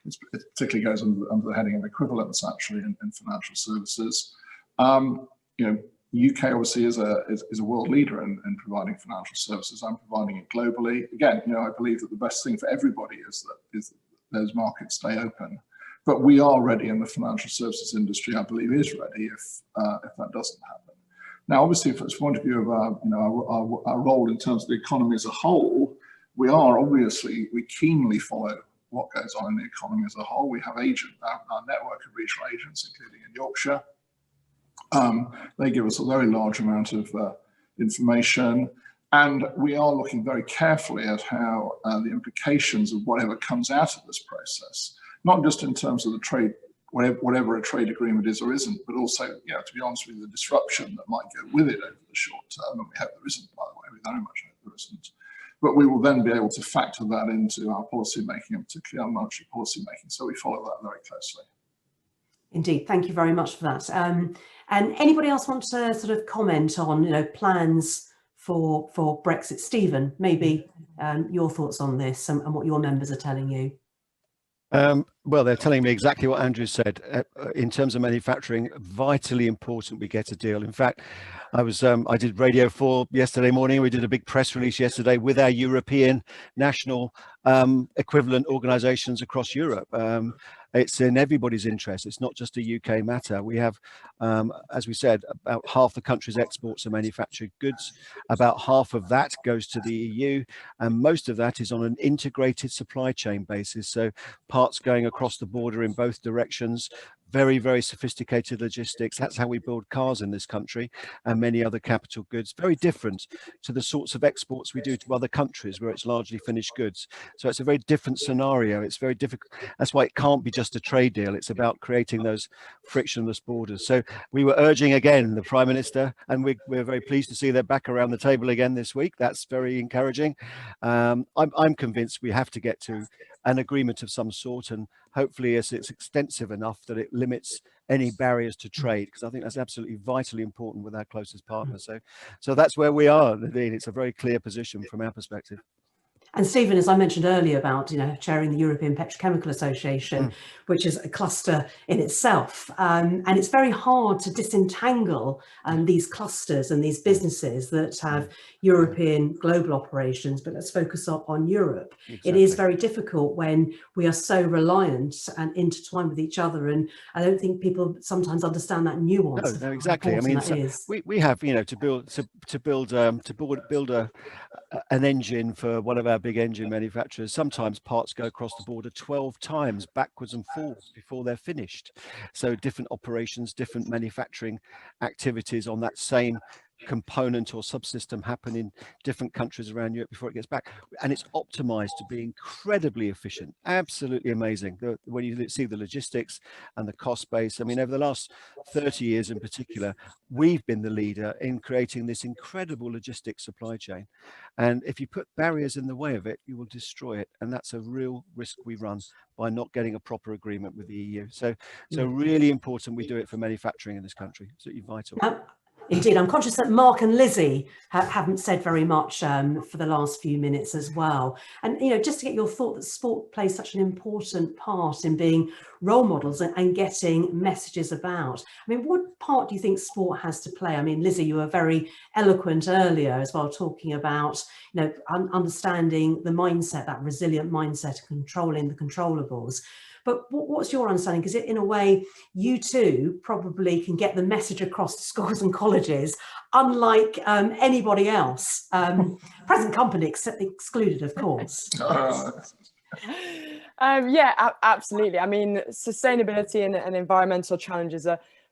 It particularly goes under the heading of equivalence, actually, in financial services. The UK obviously is a world leader in providing financial services. I'm providing it globally. Again, I believe that the best thing for everybody is that those markets stay open. But we are ready, in the financial services industry, I believe, is ready if that doesn't happen. Now, obviously, from the point of view of our role in terms of the economy as a whole, we keenly follow what goes on in the economy as a whole. We have our network of regional agents, including in Yorkshire. They give us a very large amount of information. And we are looking very carefully at how the implications of whatever comes out of this process, not just in terms of the trade, whatever a trade agreement is or isn't, but also, to be honest with you, the disruption that might go with it over the short term. And we hope there isn't, by the way, we very much hope there isn't. But we will then be able to factor that into our policy making, and particularly our monetary policy making. So we follow that very closely. Indeed, thank you very much for that. And anybody else want to sort of comment on, plans for Brexit? Stephen, maybe your thoughts on this and what your members are telling you. Well, they're telling me exactly what Andrew said. In terms of manufacturing, vitally important we get a deal. In fact, I did Radio 4 yesterday morning. We did a big press release yesterday with our European national equivalent organisations across Europe. It's in everybody's interest. It's not just a UK matter. We have, as we said, about half the country's exports are manufactured goods. About half of that goes to the EU, and most of that is on an integrated supply chain basis. So parts going across the border in both directions. Very, very sophisticated logistics. That's how we build cars in this country and many other capital goods. Very different to the sorts of exports we do to other countries where it's largely finished goods. So it's a very different scenario. It's very difficult. That's why it can't be just a trade deal. It's about creating those frictionless borders. So we were urging again the Prime Minister, and we're very pleased to see they're back around the table again this week. That's very encouraging. I'm convinced we have to get to an agreement of some sort, and hopefully it's extensive enough that it limits any barriers to trade, because I think that's absolutely vitally important with our closest partner. So that's where we are, Nadine. It's a very clear position from our perspective. And Stephen, as I mentioned earlier about, chairing the European Petrochemical Association, which is a cluster in itself. And it's very hard to disentangle these clusters and these businesses that have European global operations, but let's focus on Europe. Exactly. It is very difficult when we are so reliant and intertwined with each other. And I don't think people sometimes understand that nuance. No, exactly. I mean, we have, to build an engine for one of our big engine manufacturers. Sometimes parts go across the border 12 times backwards and forwards before they're finished. So different operations, different manufacturing activities on that same component or subsystem happen in different countries around Europe before it gets back, and it's optimized to be incredibly efficient. Absolutely amazing when you see the logistics and the cost base. I mean, over the last 30 years in particular, we've been the leader in creating this incredible logistics supply chain, and if you put barriers in the way of it, you will destroy it, and that's a real risk we run by not getting a proper agreement with the EU. So really important we do it for manufacturing in this country. Absolutely vital. Indeed, I'm conscious that Mark and Lizzie haven't said very much for the last few minutes as well. And, just to get your thought that sport plays such an important part in being role models and getting messages about. I mean, what part do you think sport has to play? I mean, Lizzie, you were very eloquent earlier as well, talking about, understanding the mindset, that resilient mindset, controlling the controllables. But what's your understanding? Because in a way, you too probably can get the message across to schools and colleges, unlike anybody else. Present company excluded, of course. Yeah, absolutely. I mean, sustainability and environmental challenges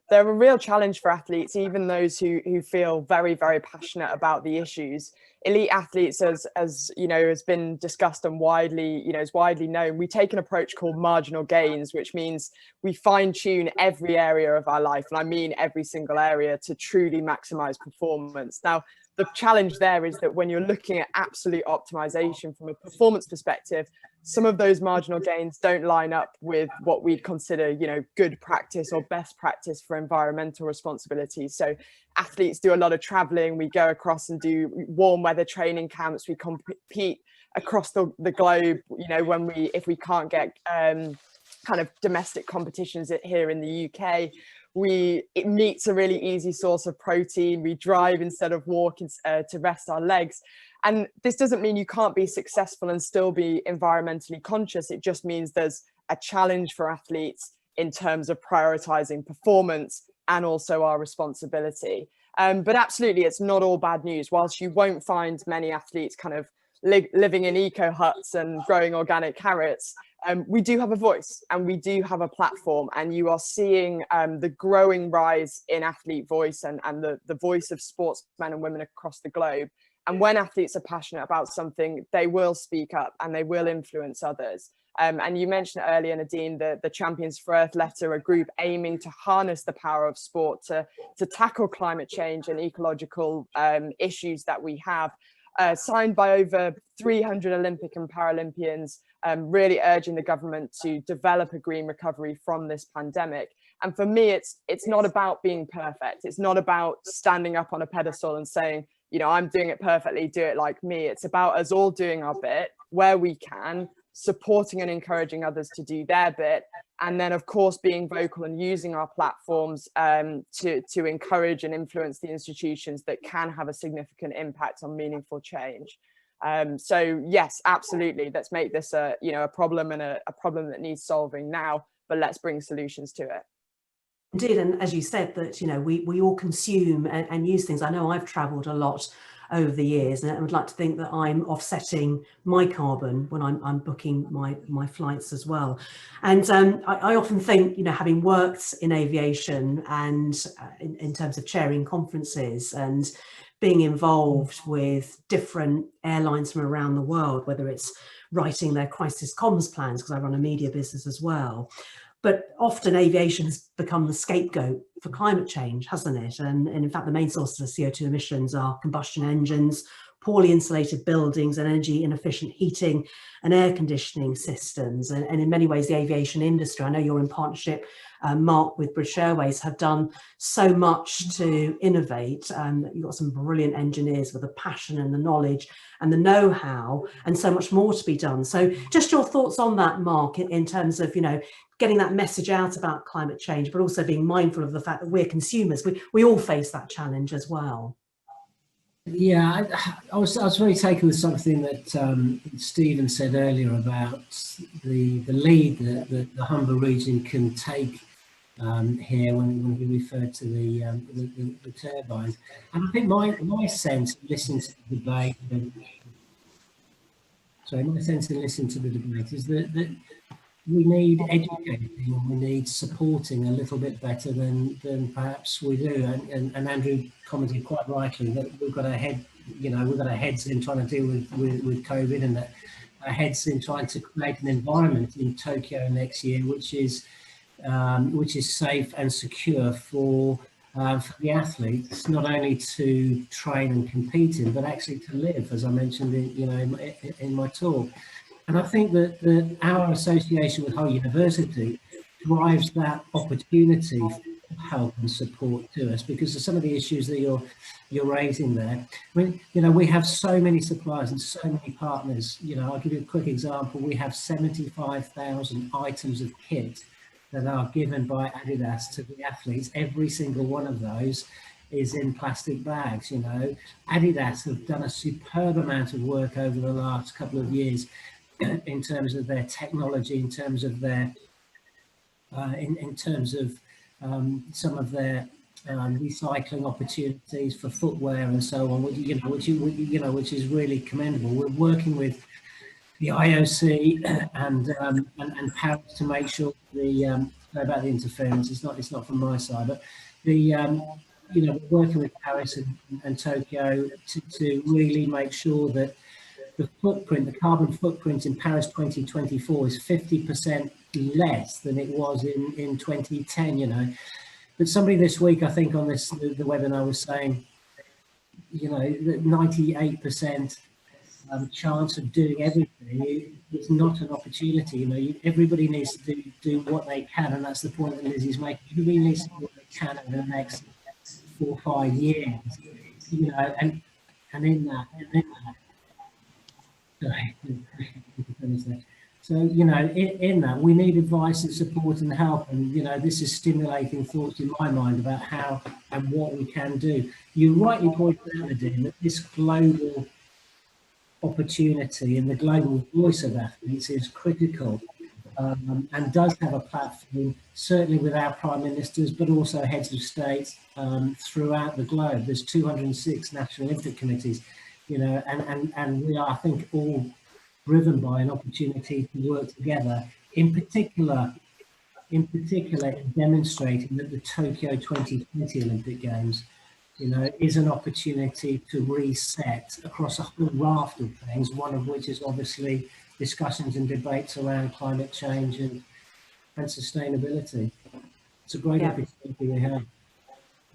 they're a real challenge for athletes, even those who feel very, very passionate about the issues. Elite athletes, as has been discussed and is widely known, we take an approach called marginal gains, which means we fine tune every area of our life, and I mean every single area, to truly maximize performance. Now, the challenge there is that when you're looking at absolute optimization from a performance perspective, some of those marginal gains don't line up with what we'd consider, good practice or best practice for environmental responsibility. So athletes do a lot of traveling. We go across and do warm weather training camps. We compete across the globe, if we can't get kind of domestic competitions here in the UK. It meat's a really easy source of protein. We drive instead of walk to rest our legs. And this doesn't mean you can't be successful and still be environmentally conscious. It just means there's a challenge for athletes in terms of prioritizing performance and also our responsibility. But absolutely, it's not all bad news. Whilst you won't find many athletes kind of living in eco huts and growing organic carrots, we do have a voice and we do have a platform, and you are seeing the growing rise in athlete voice and the voice of sportsmen and women across the globe. And when athletes are passionate about something, they will speak up and they will influence others. And you mentioned earlier, Nadine, the Champions for Earth letter, a group aiming to harness the power of sport to tackle climate change and ecological issues that we have, signed by over 300 Olympic and Paralympians, really urging the government to develop a green recovery from this pandemic. And for me, it's not about being perfect. It's not about standing up on a pedestal and saying, you know, I'm doing it perfectly, do it like me. It's about us all doing our bit where we can, supporting and encouraging others to do their bit, and then of course being vocal and using our platforms to encourage and influence the institutions that can have a significant impact on meaningful change. So yes, absolutely, let's make this a problem, and a problem that needs solving now, but let's bring solutions to it. Indeed, and as you said, that we all consume and use things. I know I've travelled a lot over the years, and I would like to think that I'm offsetting my carbon when I'm booking my flights as well. And I often think, having worked in aviation and in terms of chairing conferences and being involved with different airlines from around the world, whether it's writing their crisis comms plans, because I run a media business as well. But often aviation has become the scapegoat for climate change, hasn't it? And in fact, the main sources of CO2 emissions are combustion engines, poorly insulated buildings, and energy inefficient heating and air conditioning systems. And in many ways, the aviation industry, I know you're in partnership, Mark, with British Airways, have done so much to innovate. You've got some brilliant engineers with the passion and the knowledge and the know-how, and so much more to be done. So just your thoughts on that, Mark, in terms of, getting that message out about climate change, but also being mindful of the fact that we're consumers. We all face that challenge as well. Yeah, I was very taken with something that Stephen said earlier about the lead that the Humber region can take here when he referred to the turbines. And I think my sense in listening to the debate, is that we need educating, and we need supporting a little bit better than perhaps we do. And Andrew commented quite rightly that we've got our heads in trying to deal with COVID, and that our heads in trying to create an environment in Tokyo next year which is safe and secure for the athletes, not only to train and compete in, but actually to live, as I mentioned in my talk. And I think that our association with Hull University drives that opportunity for help and support to us, because of some of the issues that you're raising there. I mean, we have so many suppliers and so many partners. I'll give you a quick example. We have 75,000 items of kit that are given by Adidas to the athletes. Every single one of those is in plastic bags. Adidas have done a superb amount of work over the last couple of years in terms of their technology, in terms of their some of their recycling opportunities for footwear and so on, which is really commendable. We're working with the IOC and Paris to make sure about the interference. It's not from my side, but we're working with Paris and Tokyo to really make sure that the carbon footprint in Paris 2024 is 50% less than it was in 2010, But somebody this week, I think on the webinar, was saying, that 98% chance of doing everything is not an opportunity. Everybody needs to do what they can, and that's the point that Lizzie's making. Everybody needs to do what they can over the next 4 or 5 years, and in that. So, in that, we need advice and support and help. And, this is stimulating thoughts in my mind about how and what we can do. You rightly pointed out, Nadine, that this global opportunity and the global voice of athletes is critical, and does have a platform, certainly with our prime ministers, but also heads of state throughout the globe. There's 206 national Olympic committees. And we are, I think, all driven by an opportunity to work together, in particular in demonstrating that the Tokyo 2020 Olympic Games, is an opportunity to reset across a whole raft of things, one of which is obviously discussions and debates around climate change and sustainability. It's a great opportunity we have.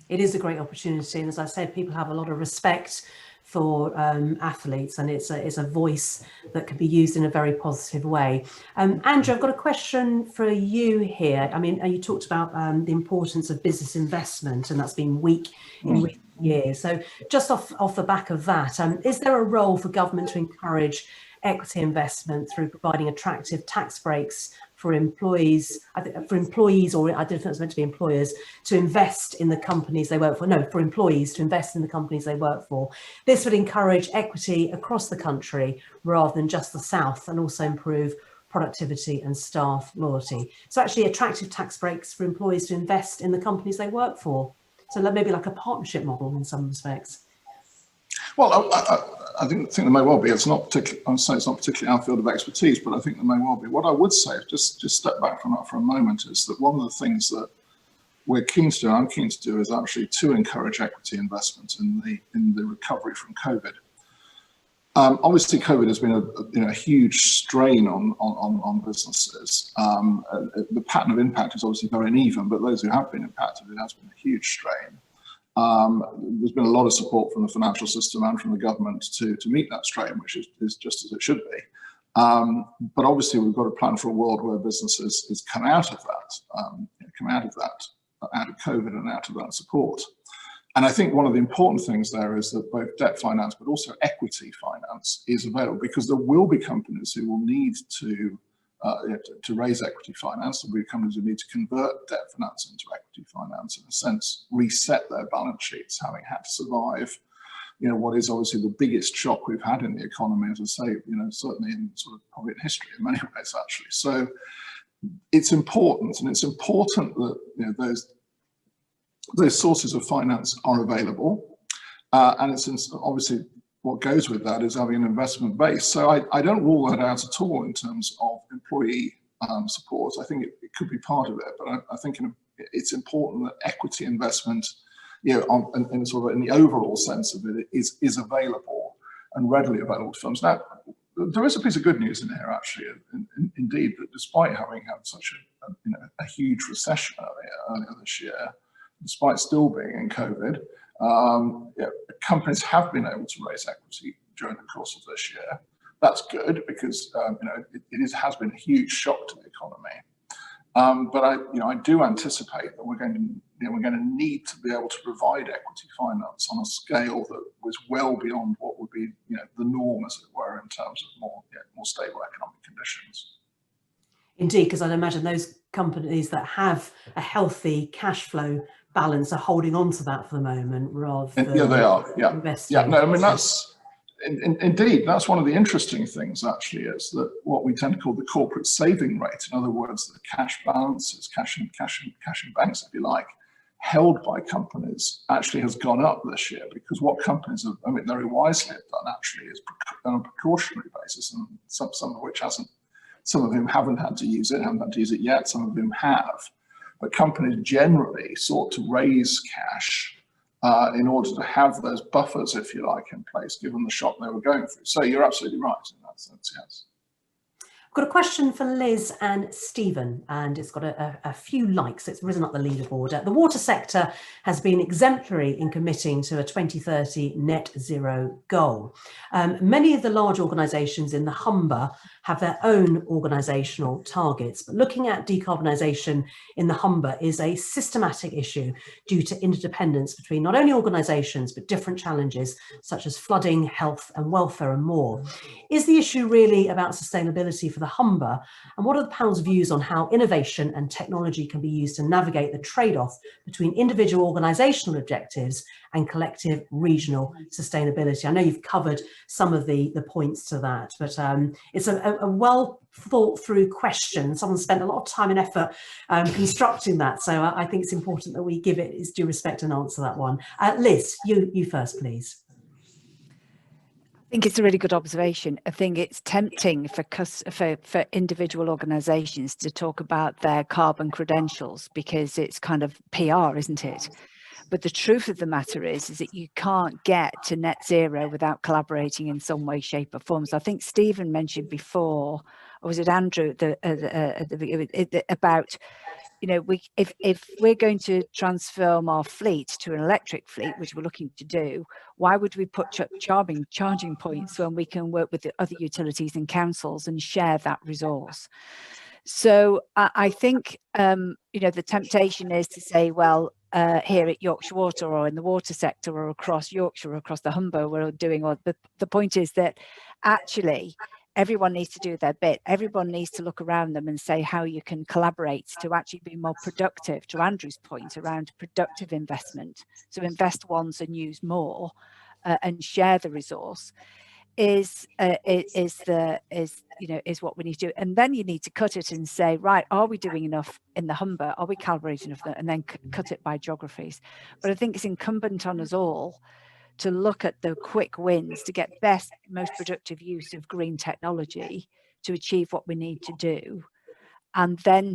It is a great opportunity, and as I said, people have a lot of respect for athletes, and it's a voice that can be used in a very positive way. Andrew, I've got a question for you here. I mean, you talked about the importance of business investment, and that's been weak in recent years. So just off the back of that, is there a role for government to encourage equity investment through providing attractive tax breaks for employees, or I don't know if it's meant to be employers, to invest in the companies they work for? No, for employees to invest in the companies they work for. This would encourage equity across the country rather than just the South, and also improve productivity and staff loyalty. So actually attractive tax breaks for employees to invest in the companies they work for. So maybe like a partnership model in some respects. Well, I think there may well be. It's not particularly, I would say it's not particularly our field of expertise, but I think there may well be. What I would say, just step back from that for a moment, is that one of the things that we're keen to do, I'm keen to do, is actually to encourage equity investment in the recovery from COVID. Obviously, COVID has been a huge strain on businesses. The pattern of impact is obviously very uneven, but those who have been impacted, it has been a huge strain. There's been a lot of support from the financial system and from the government to meet that strain, which is just as it should be. But obviously, we've got to plan for a world where businesses come out of that, out of COVID and out of that support. And I think one of the important things there is that both debt finance, but also equity finance is available, because there will be companies who will need to raise equity finance. There'll be companies who need to convert debt finance into equity finance, in a sense, reset their balance sheets, having had to survive, what is obviously the biggest shock we've had in the economy, as I say, certainly in sort of probably in history in many ways, actually. So it's important, and it's important that those sources of finance are available, and it's obviously what goes with that is having an investment base. So I don't rule that out at all in terms of employee support. I think it could be part of it, but I think it's important that equity investment, in the overall sense of it, is available and readily available to firms. Now, there is a piece of good news in here, actually, indeed, that despite having had such a huge recession earlier this year, despite still being in COVID, companies have been able to raise equity during the course of this year. That's good, because it has been a huge shock to the economy. But I do anticipate that we're going to need to be able to provide equity finance on a scale that was well beyond what would be the norm, as it were, in terms of more stable economic conditions. Indeed, because I'd imagine those companies that have a healthy cash flow balance are holding on to that for the moment, rather than they are. Investing. Yeah. No, I mean, indeed, that's one of the interesting things, actually, is that what we tend to call the corporate saving rate, in other words, the cash balances, cash in banks, if you like, held by companies, actually has gone up this year, because what companies have, very wisely have done, actually, is on a precautionary basis, and some of which hasn't. Some of whom haven't had to use it yet, some of whom have. But companies generally sought to raise cash in order to have those buffers, if you like, in place, given the shock they were going through. So you're absolutely right in that sense, yes. I've got a question for Liz and Stephen, and it's got a few likes. It's risen up the leaderboard. The water sector has been exemplary in committing to a 2030 net zero goal. Many of the large organisations in the Humber have their own organisational targets, but looking at decarbonisation in the Humber is a systematic issue due to interdependence between not only organisations but different challenges such as flooding, health and welfare and more. Is the issue really about sustainability for the Humber, and what are the panel's views on how innovation and technology can be used to navigate the trade-off between individual organisational objectives and collective regional sustainability? I know you've covered some of the points to that, but it's a well thought through question. Someone spent a lot of time and effort constructing that, so I think it's important that we give it its due respect and answer that one. Liz, you first, please. I think it's a really good observation. I think it's tempting for individual organisations to talk about their carbon credentials because it's kind of PR, isn't it? But the truth of the matter is that you can't get to net zero without collaborating in some way, shape or form. So I think Stephen mentioned before, or was it Andrew, about, you know, if we're going to transform our fleet to an electric fleet, which we're looking to do, why would we put charging points when we can work with the other utilities and councils and share that resource? So I think, you know, the temptation is to say, well, here at Yorkshire Water or in the water sector or across Yorkshire or across the Humber, we're doing all, but the point is that actually everyone needs to do their bit. Everyone needs to look around them and say how you can collaborate to actually be more productive, to Andrew's point around productive investment. So invest once and use more and share the resource is what we need to do. And then you need to cut it and say, right, are we doing enough in the Humber? Are we calibrating enough? And then cut it by geographies. But I think it's incumbent on us all to look at the quick wins to get best, most productive use of green technology to achieve what we need to do, and then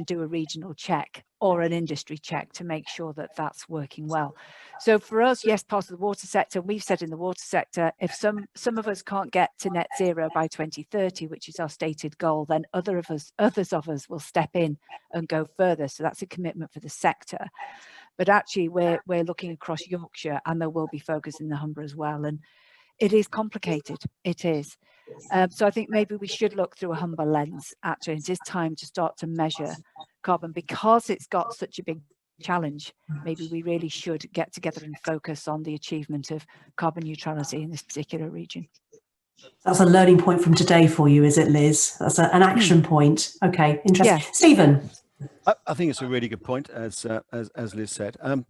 do a regional check or an industry check to make sure that that's working well. So for us, yes, part of the water sector, we've said in the water sector, if some of us can't get to net zero by 2030, which is our stated goal, then others of us will step in and go further. So that's a commitment for the sector. But actually, we're looking across Yorkshire, and there will be focus in the Humber as well. And it is complicated. It is. So I think maybe we should look through a Humber lens. Actually, it is time to start to measure carbon because it's got such a big challenge. Maybe we really should get together and focus on the achievement of carbon neutrality in this particular region. That's a learning point from today for you, is it, Liz? That's an action point. Okay, interesting. Yeah. Stephen. I think it's a really good point, as Liz said, and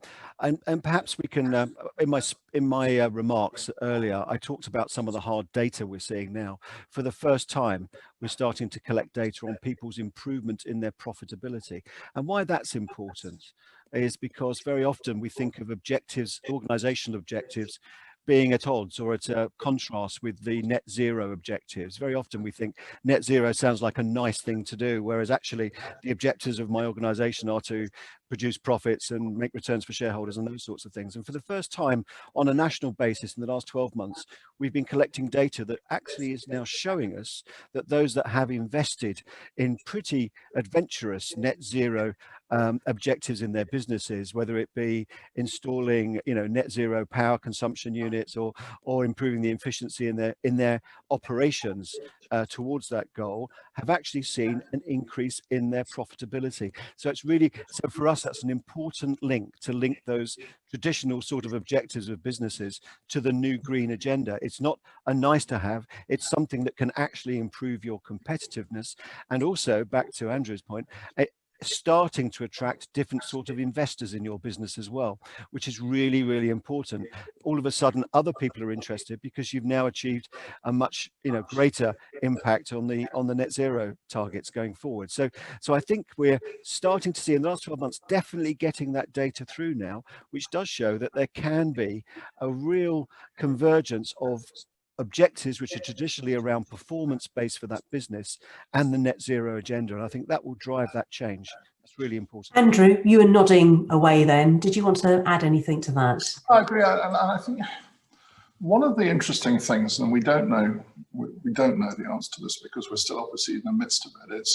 perhaps we can. In my remarks earlier, I talked about some of the hard data we're seeing now. For the first time, we're starting to collect data on people's improvement in their profitability, and why that's important is because very often we think of objectives, organisational objectives, being at odds or at a contrast with the net zero objectives. Very often we think net zero sounds like a nice thing to do, whereas actually the objectives of my organization are to produce profits and make returns for shareholders and those sorts of things. And for the first time on a national basis in the last 12 months, we've been collecting data that actually is now showing us that those that have invested in pretty adventurous net zero objectives in their businesses, whether it be installing, net zero power consumption units or improving the efficiency in their operations towards that goal, have actually seen an increase in their profitability. So it's really, so for us, that's an important link to link those traditional sort of objectives of businesses to the new green agenda. It's not a nice to have, it's something that can actually improve your competitiveness. And also, back to Andrew's point, starting to attract different sort of investors in your business as well, which is really, really important. All of a sudden, other people are interested because you've now achieved a much, greater impact on the net zero targets going forward. So I think we're starting to see in the last 12 months, definitely getting that data through now, which does show that there can be a real convergence of objectives which are traditionally around performance based for that business and the net zero agenda. And I think that will drive that change. That's really important. Andrew, you were nodding away then. Did you want to add anything to that? I agree. And I think one of the interesting things, and we don't know the answer to this because we're still obviously in the midst of it,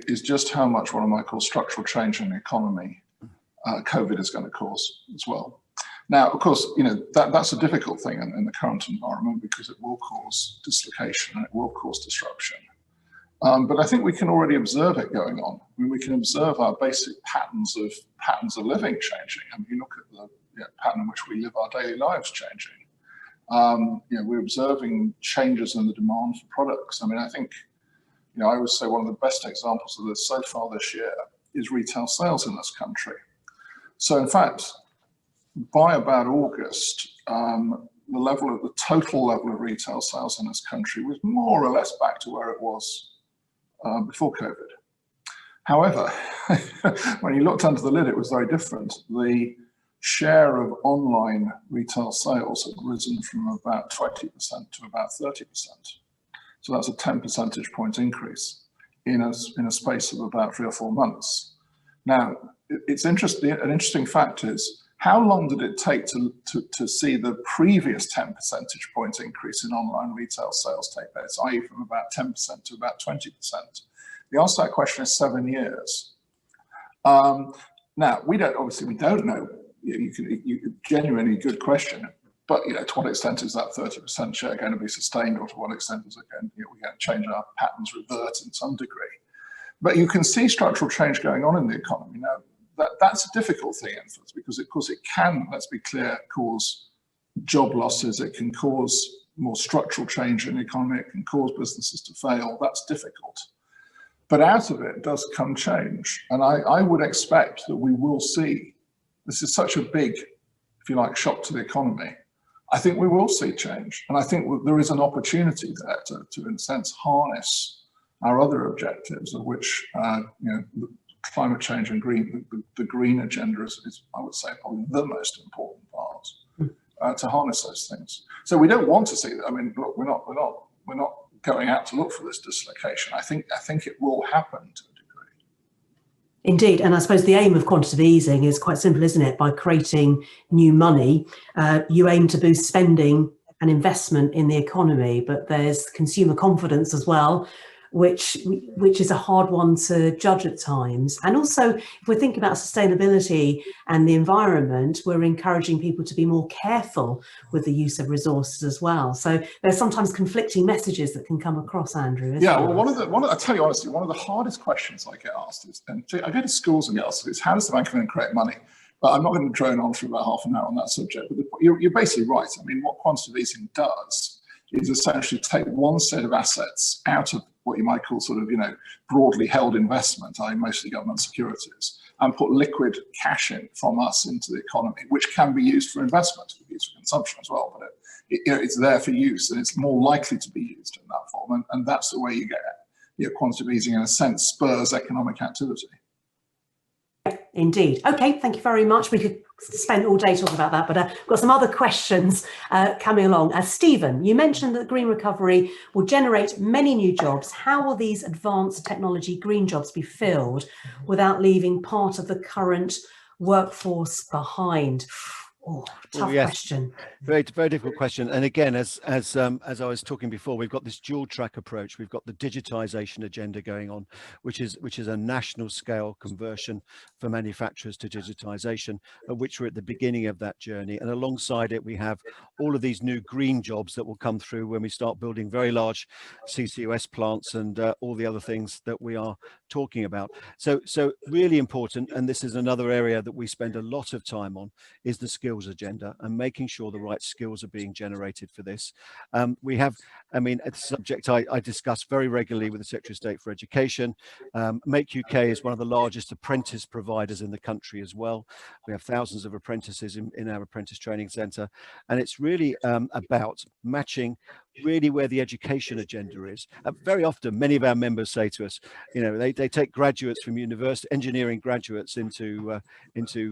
is just how much what I might call structural change in the economy COVID is going to cause as well. Now, of course, that's a difficult thing in the current environment because it will cause dislocation and it will cause disruption. But I think we can already observe it going on. I mean, we can observe our basic patterns of living changing. I mean, you look at the pattern in which we live our daily lives changing. We're observing changes in the demand for products. I mean, I think, I always say one of the best examples of this so far this year is retail sales in this country. So in fact, by about August, the total level of retail sales in this country was more or less back to where it was before COVID. However, when you looked under the lid, it was very different. The share of online retail sales had risen from about 20% to about 30%. So that's a 10 percentage point increase in a space of about 3 or 4 months. Now, it's interesting. An interesting fact is, how long did it take to see the previous 10 percentage point increase in online retail sales take place, i.e. from about 10% to about 20%? The answer to that question is 7 years. Now, we don't know. Genuinely good question, but to what extent is that 30% share going to be sustained, or to what extent is it going, we're going to change our patterns, revert in some degree? But you can see structural change going on in the economy now. That's a difficult thing, because of course it can, let's be clear, cause job losses. It can cause more structural change in the economy. It can cause businesses to fail. That's difficult. But out of it does come change, and I would expect that we will see. This is such a big, if you like, shock to the economy. I think we will see change, and I think there is an opportunity there to in a sense, harness our other objectives, of which climate change and the green agenda is, I would say, probably the most important part, to harness those things. So we don't want to see that. I mean, look, we're not going out to look for this dislocation. I think it will happen to a degree. Indeed, and I suppose the aim of quantitative easing is quite simple, isn't it? By creating new money, you aim to boost spending and investment in the economy, but there's consumer confidence as well, which is a hard one to judge at times. And also, if we're thinking about sustainability and the environment, we're encouraging people to be more careful with the use of resources as well. So there's sometimes conflicting messages that can come across, Andrew. Yeah, well, I tell you honestly, one of the hardest questions I get asked is, and I go to schools and get asked, is how does the Bank of England create money? But I'm not going to drone on for about half an hour on that subject. But you're basically right. I mean, what quantitative easing does is essentially take one set of assets out of what you might call sort of, broadly held investment, i.e. mostly government securities, and put liquid cash in from us into the economy, which can be used for investment, can be used for consumption as well, but it's there for use, and it's more likely to be used in that form, and that's the way you get quantitative easing, in a sense, spurs economic activity. Indeed. Okay, thank you very much. We could spend all day talking about that, but I've got some other questions coming along. Stephen, you mentioned that green recovery will generate many new jobs. How will these advanced technology green jobs be filled without leaving part of the current workforce behind? Oh, tough question. Very, very difficult question. And again, as I was talking before, we've got this dual track approach. We've got the digitization agenda going on, which is a national scale conversion for manufacturers to digitization, of which we're at the beginning of that journey. And alongside it, we have all of these new green jobs that will come through when we start building very large CCUS plants and all the other things that we are talking about. So really important, and this is another area that we spend a lot of time on, is the skills agenda and making sure the right skills are being generated for this. We have, it's a subject I discuss very regularly with the Secretary of State for Education. Make UK is one of the largest apprentice providers in the country as well. We have thousands of apprentices in our apprentice training centre, and it's really about matching really where the education agenda is. Very often, many of our members say to us, they take graduates from university, engineering graduates into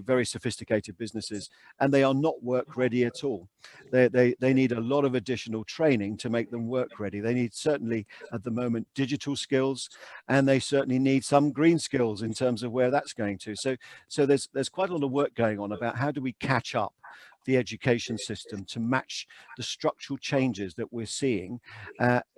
very sophisticated businesses, and they are not work ready at all. They need a lot of additional training to make them work ready. They need, certainly at the moment, digital skills, and they certainly need some green skills in terms of where that's going to. So there's quite a lot of work going on about how do we catch up the education system to match the structural changes that we're seeing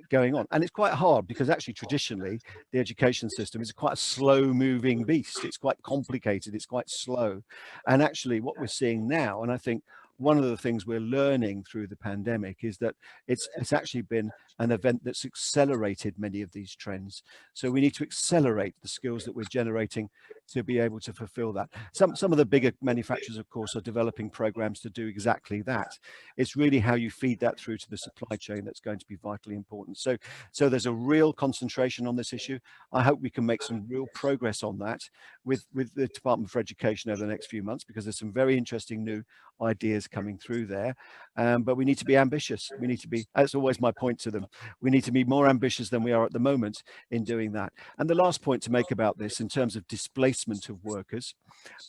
going on. And it's quite hard because actually traditionally the education system is quite a slow moving beast. It's quite complicated, it's quite slow. And actually what we're seeing now, and I think one of the things we're learning through the pandemic is that it's actually been an event that's accelerated many of these trends. So we need to accelerate the skills that we're generating to be able to fulfill that. Some of the bigger manufacturers, of course, are developing programs to do exactly that. It's really how you feed that through to the supply chain that's going to be vitally important. So there's a real concentration on this issue. I hope we can make some real progress on that. with the Department for Education over the next few months, because there's some very interesting new ideas coming through there. But we need to be ambitious. We need to be, that's always my point to them, we need to be more ambitious than we are at the moment in doing that. And the last point to make about this in terms of displacement of workers,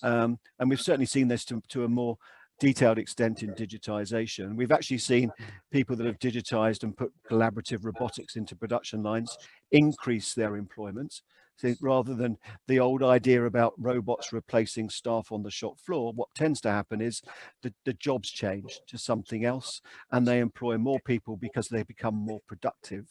and we've certainly seen this to a more detailed extent in digitization. We've actually seen people that have digitized and put collaborative robotics into production lines increase their employment. So rather than the old idea about robots replacing staff on the shop floor, what tends to happen is the jobs change to something else, and they employ more people because they become more productive.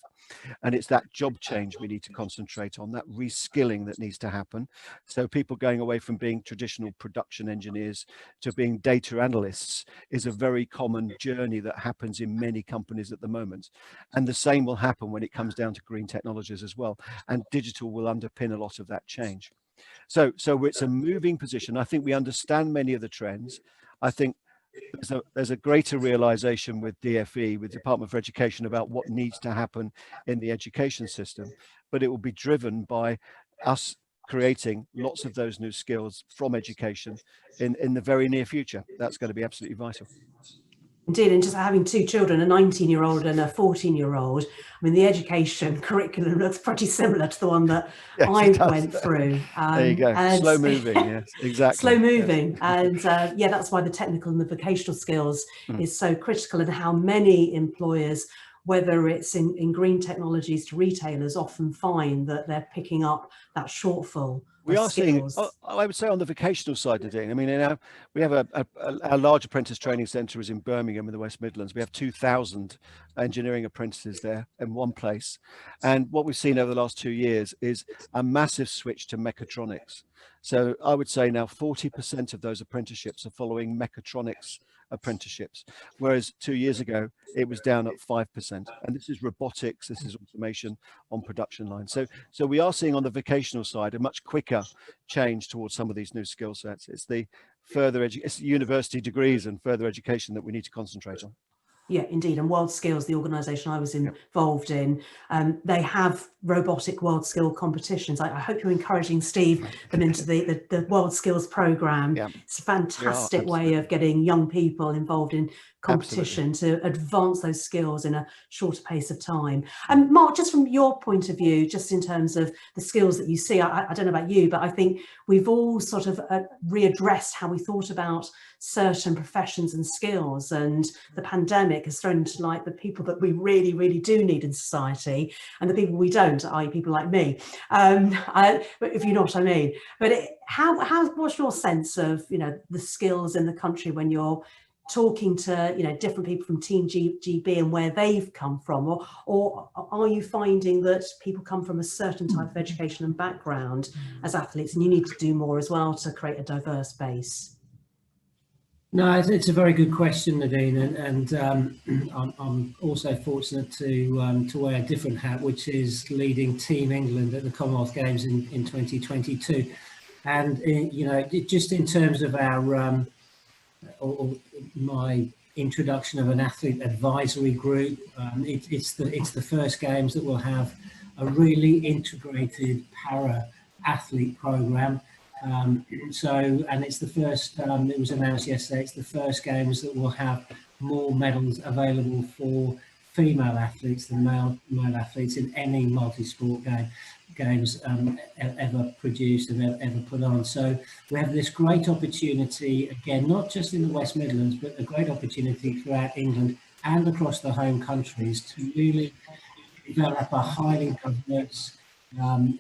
And it's that job change we need to concentrate on, that reskilling that needs to happen. So people going away from being traditional production engineers to being data analysts is a very common journey that happens in many companies at the moment. And the same will happen when it comes down to green technologies as well. And digital will underpin a lot of that change. So it's a moving position. I think we understand many of the trends. I think there's a greater realization with DFE, with Department for Education, about what needs to happen in the education system, but it will be driven by us creating lots of those new skills from education in the very near future. That's going to be absolutely vital. Indeed, and just having two children, a 19-year-old and a 14-year-old, I mean, the education curriculum looks pretty similar to the one that I went through. There you go. Slow moving, yes, exactly. Slow moving. Yes. And yeah, that's why the technical and the vocational skills is so critical, and how many employers, whether it's in green technologies to retailers, often find that they're picking up that shortfall. We are seeing, I would say, on the vocational side, Nadine. I mean, we have a large apprentice training centre is in Birmingham in the West Midlands. We have 2,000 engineering apprentices there in one place. And what we've seen over the last 2 years is a massive switch to mechatronics. So I would say now 40% of those apprenticeships are following mechatronics apprenticeships, whereas 2 years ago it was down at 5%. And this is robotics, this is automation on production lines. So we are seeing on the vocational side a much quicker change towards some of these new skill sets. It's the it's university degrees and further education that we need to concentrate on. Yeah, indeed. And World Skills, the organisation I was involved in, they have robotic world skill competitions. I hope you're encouraging Steve them into the World Skills programme. Yeah. It's a fantastic way of getting young people involved in competition to advance those skills in a shorter pace of time. And Mark, just from your point of view, just in terms of the skills that you see, I don't know about you, but I think we've all sort of readdressed how we thought about certain professions and skills, and the pandemic has thrown into light the people that we really, really do need in society, and the people we don't, i.e. people like me, if you know what I mean. But what's your sense of, you know, the skills in the country when you're talking to, you know, different people from Team GB and where they've come from, or are you finding that people come from a certain type of education and background as athletes, and you need to do more as well to create a diverse base? No, it's a very good question, Nadine, and I'm also fortunate to wear a different hat, which is leading Team England at the Commonwealth Games in 2022. And you know, just in terms of our or my introduction of an athlete advisory group, it's the first games that will have a really integrated para athlete program. And it's the first, it was announced yesterday, it's the first games that will have more medals available for female athletes than male athletes in any multi-sport games ever produced and ever put on. So we have this great opportunity, again, not just in the West Midlands, but a great opportunity throughout England and across the home countries to really develop a highly diverse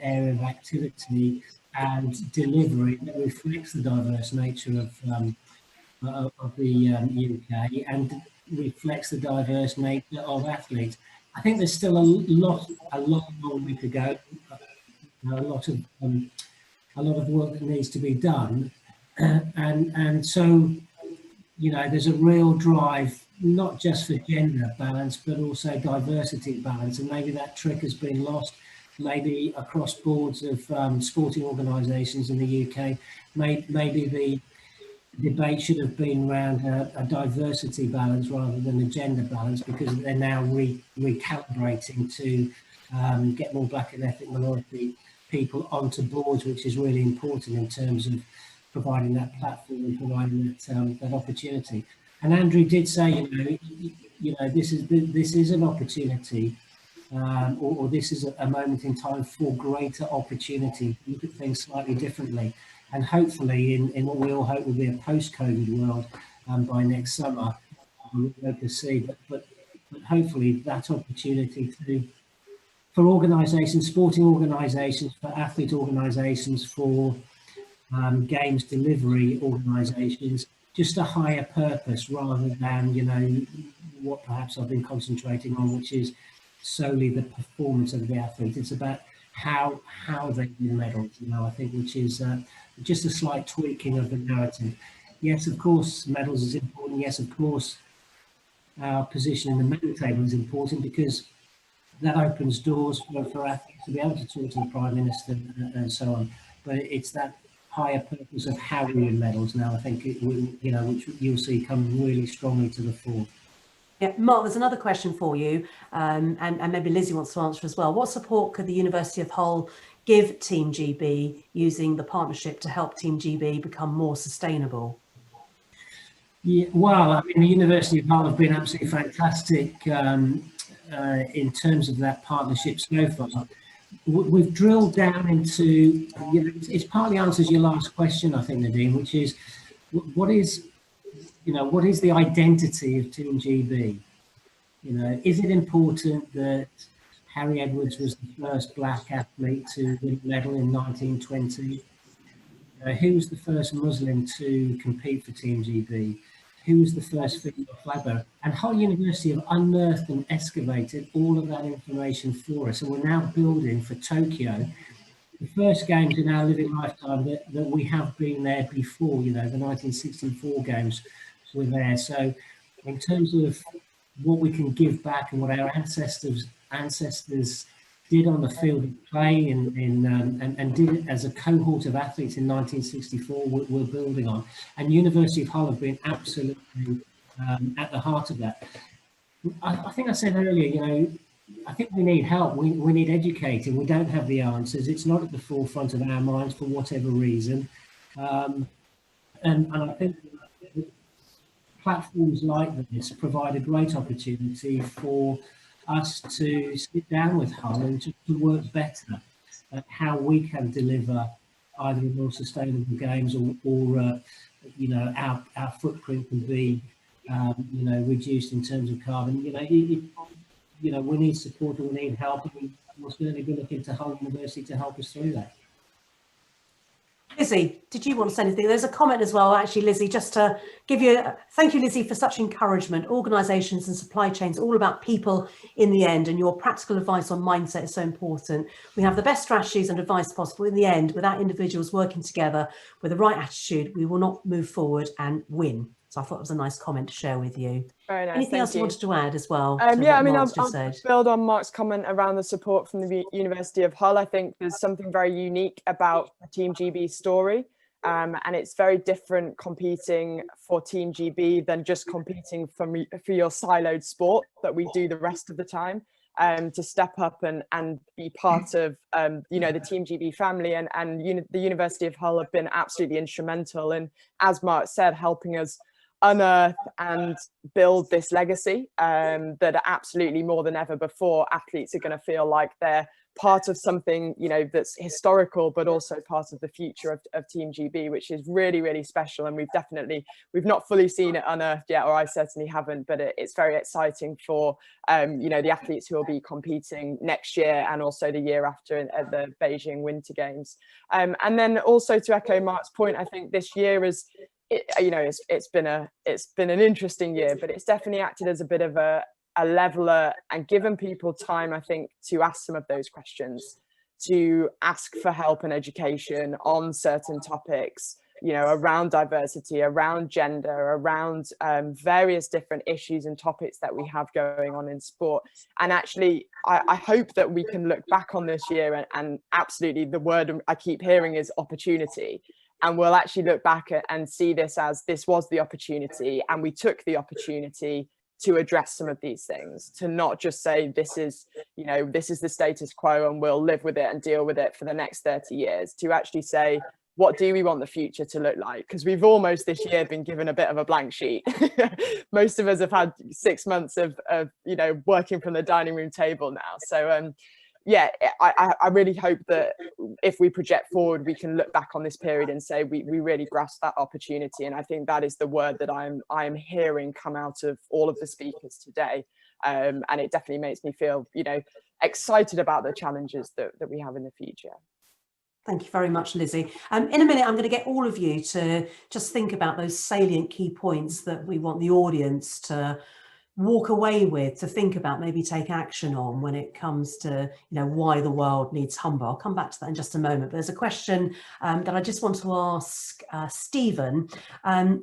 area of activity and delivery that reflects the diverse nature of the UK and reflects the diverse nature of athletes. I think there's still a lot more we could go. A lot of work that needs to be done, and so, you know, there's a real drive not just for gender balance but also diversity balance, and maybe that trick has been lost. Maybe across boards of sporting organisations in the UK, maybe the debate should have been around a diversity balance rather than a gender balance, because they're now recalibrating to get more black and ethnic minority people onto boards, which is really important in terms of providing that platform and providing that opportunity. And Andrew did say, this is an opportunity, or this is a moment in time for greater opportunity. Look at things slightly differently, and hopefully in what we all hope will be a post-COVID world by next summer, we'll be able to see. But hopefully that opportunity for organisations, sporting organisations, for athlete organisations, for games delivery organisations, just a higher purpose rather than, what perhaps I've been concentrating on, which is solely the performance of the athlete. It's about how they win medals, I think, which is just a slight tweaking of the narrative. Yes, of course, medals is important. Yes, of course, our position in the medal table is important, because that opens doors for athletes to be able to talk to the Prime Minister and so on. But it's that higher purpose of how we win medals now, I think, which you'll see come really strongly to the fore. Yeah, Mark, there's another question for you, and maybe Lizzie wants to answer as well. What support could the University of Hull give Team GB using the partnership to help Team GB become more sustainable? Yeah, well, I mean, the University of Hull have been absolutely fantastic in terms of that partnership so far. We've drilled down into, it's partly answers your last question, I think, Nadine, which is, what is the identity of Team GB? Is it important that Harry Edwards was the first black athlete to win a medal in 1920? Who was the first Muslim to compete for Team GB? Who was the first female flag bearer? And Hull University have unearthed and excavated all of that information for us. And we're now building for Tokyo the first games in our living lifetime that we have been there before. The 1964 games were there. So in terms of what we can give back and what our ancestors did on the field of play and did it as a cohort of athletes in 1964, we're building on. And University of Hull have been absolutely at the heart of that. I think I said earlier, I think we need help. We need educating. We don't have the answers. It's not at the forefront of our minds for whatever reason. And I think platforms like this provide a great opportunity for us to sit down with Hull and to work better at how we can deliver either more sustainable games or our footprint can be reduced in terms of carbon. We need support and we need help, and we'll certainly be looking to Hull University to help us through that. Lizzie, did you want to say anything? There's a comment as well, actually, Lizzie, just to give you, thank you, Lizzie, for such encouragement. Organisations and supply chains, all about people in the end, and your practical advice on mindset is so important. We have the best strategies and advice possible. In the end, without individuals working together with the right attitude, we will not move forward and win. So I thought it was a nice comment to share with you. Very nice. Anything else you wanted to add as well? Yeah, I mean, I'll build on Mark's comment around the support from the University of Hull. I think there's something very unique about the Team GB story, and it's very different competing for Team GB than just competing for your siloed sport that we do the rest of the time. To step up and be part of the Team GB family, and the University of Hull have been absolutely instrumental in, as Mark said, helping us unearth and build this legacy that absolutely more than ever before athletes are going to feel like they're part of something that's historical, but also part of the future of Team GB, which is really, really special. And we've not fully seen it unearthed yet, or I certainly haven't, but it's very exciting for the athletes who will be competing next year and also the year after at the Beijing Winter Games. And then also to echo Mark's point, I think this year it's been an interesting year, but it's definitely acted as a bit of a leveler and given people time, I think, to ask some of those questions, to ask for help and education on certain topics, around diversity, around gender, around various different issues and topics that we have going on in sport. And actually, I hope that we can look back on this year and absolutely the word I keep hearing is opportunity. And we'll actually look back and see this as this was the opportunity, and we took the opportunity to address some of these things, to not just say this is, you know, this is the status quo and we'll live with it and deal with it for the next 30 years, to actually say, what do we want the future to look like? Because we've almost this year been given a bit of a blank sheet. Most of us have had 6 months of you know, working from the dining room table now. So yeah, I really hope that if we project forward, we can look back on this period and say we really grasped that opportunity. And I think that is the word that I'm hearing come out of all of the speakers today. And it definitely makes me feel, you know, excited about the challenges that we have in the future. Thank you very much, Lizzie. In a minute, I'm going to get all of you to just think about those salient key points that we want the audience to walk away with, to think about, maybe take action on when it comes to, you know, why the world needs Humber. I'll come back to that in just a moment. But there's a question that I just want to ask Stephen.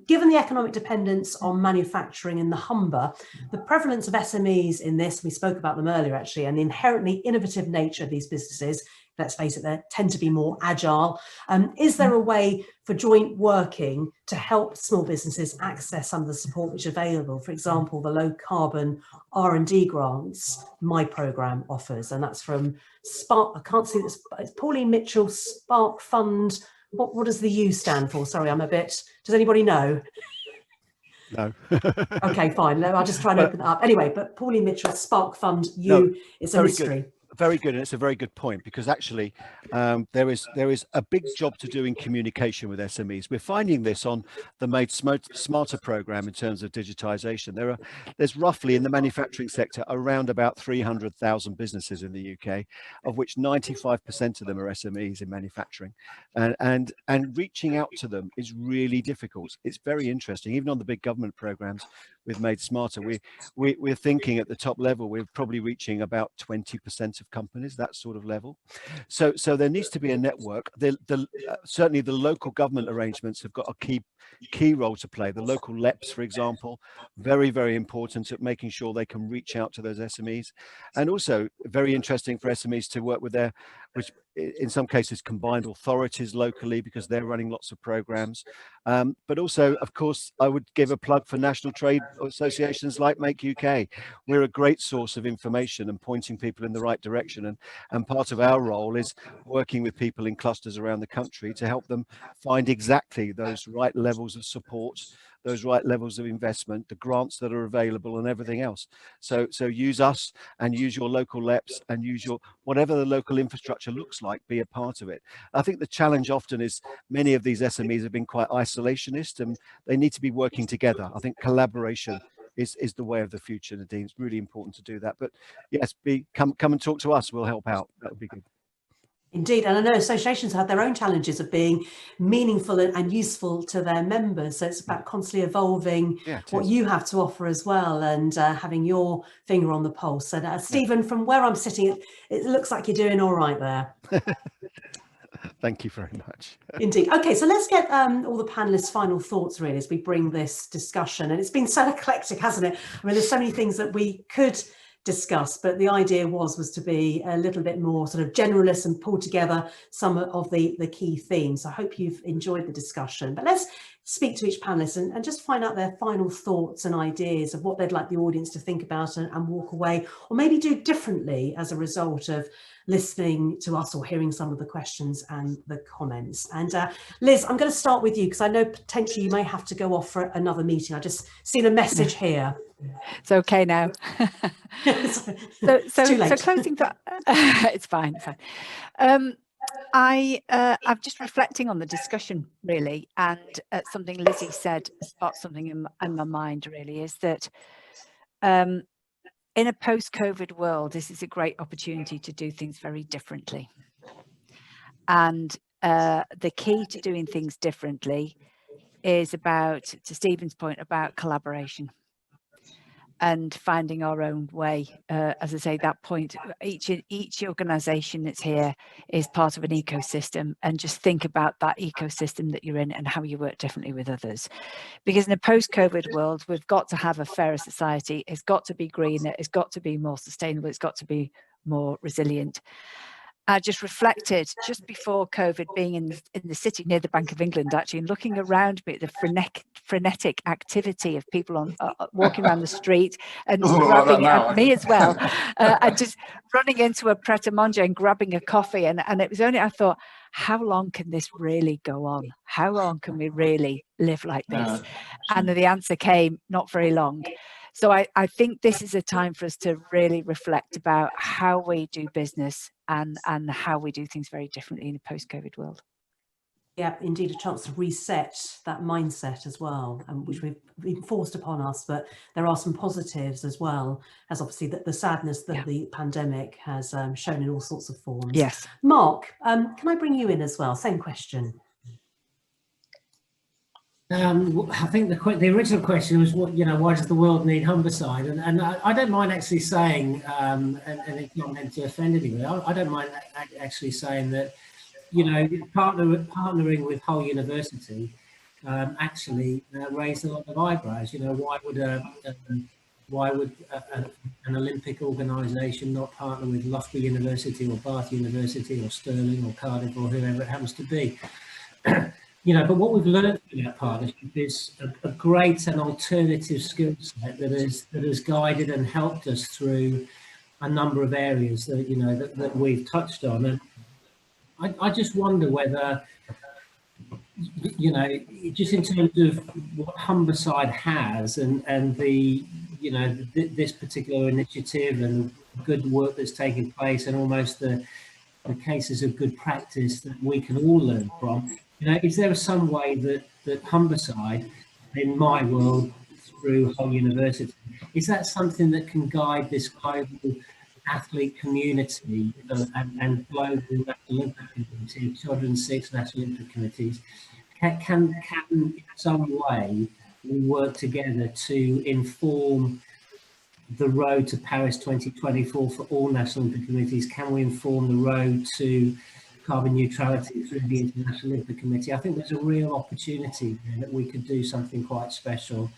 Given the economic dependence on manufacturing in the Humber, the prevalence of SMEs in this, we spoke about them earlier actually, and the inherently innovative nature of these businesses, let's face it, they tend to be more agile. Is there a way for joint working to help small businesses access some of the support which is available? For example, the low carbon R&D grants my programme offers, and that's from Spark, I can't see this, it's Pauline Mitchell Spark Fund. What does the U stand for? Sorry, I'm a bit, does anybody know? No. Okay, fine. I'll just try and open it up. Anyway, but Pauline Mitchell Spark Fund U, it's a mystery. Good. Very good, and it's a very good point, because actually there is a big job to do in communication with SMEs. We're finding this on the Made Smarter program in terms of digitization. There's roughly in the manufacturing sector around about 300,000 businesses in the UK, of which 95% of them are SMEs in manufacturing, and reaching out to them is really difficult. It's very interesting. Even on the big government programs with Made Smarter, we're thinking at the top level we're probably reaching about 20% of companies, that sort of level. So there needs to be a network. Certainly the local government arrangements have got a key role to play. The local LEPs, for example, very, very important at making sure they can reach out to those SMEs, and also very interesting for SMEs to work with which in some cases combined authorities locally, because they're running lots of programs. But also, of course, I would give a plug for national trade associations like Make UK. We're a great source of information and pointing people in the right direction. And part of our role is working with people in clusters around the country to help them find exactly those right levels of support, those right levels of investment, the grants that are available and everything else. So use us and use your local LEPs and use your, whatever the local infrastructure looks like, be a part of it. I think the challenge often is many of these SMEs have been quite isolationist, and they need to be working together. I think collaboration is the way of the future, Nadine. It's really important to do that. But yes, come and talk to us. We'll help out. That would be good. Indeed, and I know associations have their own challenges of being meaningful and useful to their members. So it's about constantly evolving what you have to offer as well, and having your finger on the pulse. And Stephen, from where I'm sitting, it looks like you're doing all right there. Thank you very much. Indeed. Okay, so let's get all the panelists' final thoughts really as we bring this discussion. And it's been so eclectic, hasn't it? I mean, there's so many things that we could discuss, but the idea was to be a little bit more sort of generalist and pull together some of the key themes. I hope you've enjoyed the discussion, but let's speak to each panelist and just find out their final thoughts and ideas of what they'd like the audience to think about and walk away, or maybe do differently as a result of listening to us or hearing some of the questions and the comments. And Liz, I'm going to start with you because I know potentially you may have to go off for another meeting. I just seen a message here. It's okay now. so closing thought. It's fine. I'm just reflecting on the discussion really, and something Lizzie said sparked something in my mind really, is that in a post-COVID world, this is a great opportunity to do things very differently. And the key to doing things differently is about, to Stephen's point, about collaboration and finding our own way. As I say, that point, each organisation that's here is part of an ecosystem, and just think about that ecosystem that you're in and how you work differently with others. Because in a post-COVID world, we've got to have a fairer society. It's got to be greener. It's got to be more sustainable. It's got to be more resilient. I just reflected just before COVID, being in the city near the Bank of England, actually, and looking around me at the frenetic activity of people on walking around the street and Doesn't look like that grabbing now, me as well, and just running into a pret-a-manger and grabbing a coffee. And it was only, I thought, how long can this really go on? How long can we really live like this? And the answer came, not very long. So I think this is a time for us to really reflect about how we do business and how we do things very differently in a post-COVID world. Yeah, indeed, a chance to reset that mindset as well, which we've been forced upon us, but there are some positives as well, as obviously the sadness that the pandemic has shown in all sorts of forms. Yes. Mark, can I bring you in as well? Same question. I think the original question was, why does the world need Humberside? And I don't mind actually saying, and it's not meant to offend anybody, I don't mind actually saying that, partnering with Hull University actually raised a lot of eyebrows. Why would an Olympic organisation not partner with Loughborough University or Bath University or Stirling or Cardiff or whoever it happens to be? But what we've learned from that partnership is a great and alternative skill set that has guided and helped us through a number of areas that that we've touched on. And I just wonder whether, just in terms of what Humberside has and the, this particular initiative and the good work that's taking place and almost the cases of good practice that we can all learn from, is there some way that Humberside, in my world, through Hull University, is that something that can guide this global athlete community and global National Olympic Committee, 206 National Olympic Committees, can in some way we work together to inform the road to Paris 2024 for all National Olympic Committees? Can we inform the road to carbon neutrality through the International Olympic Committee? I think there's a real opportunity there that we could do something quite special.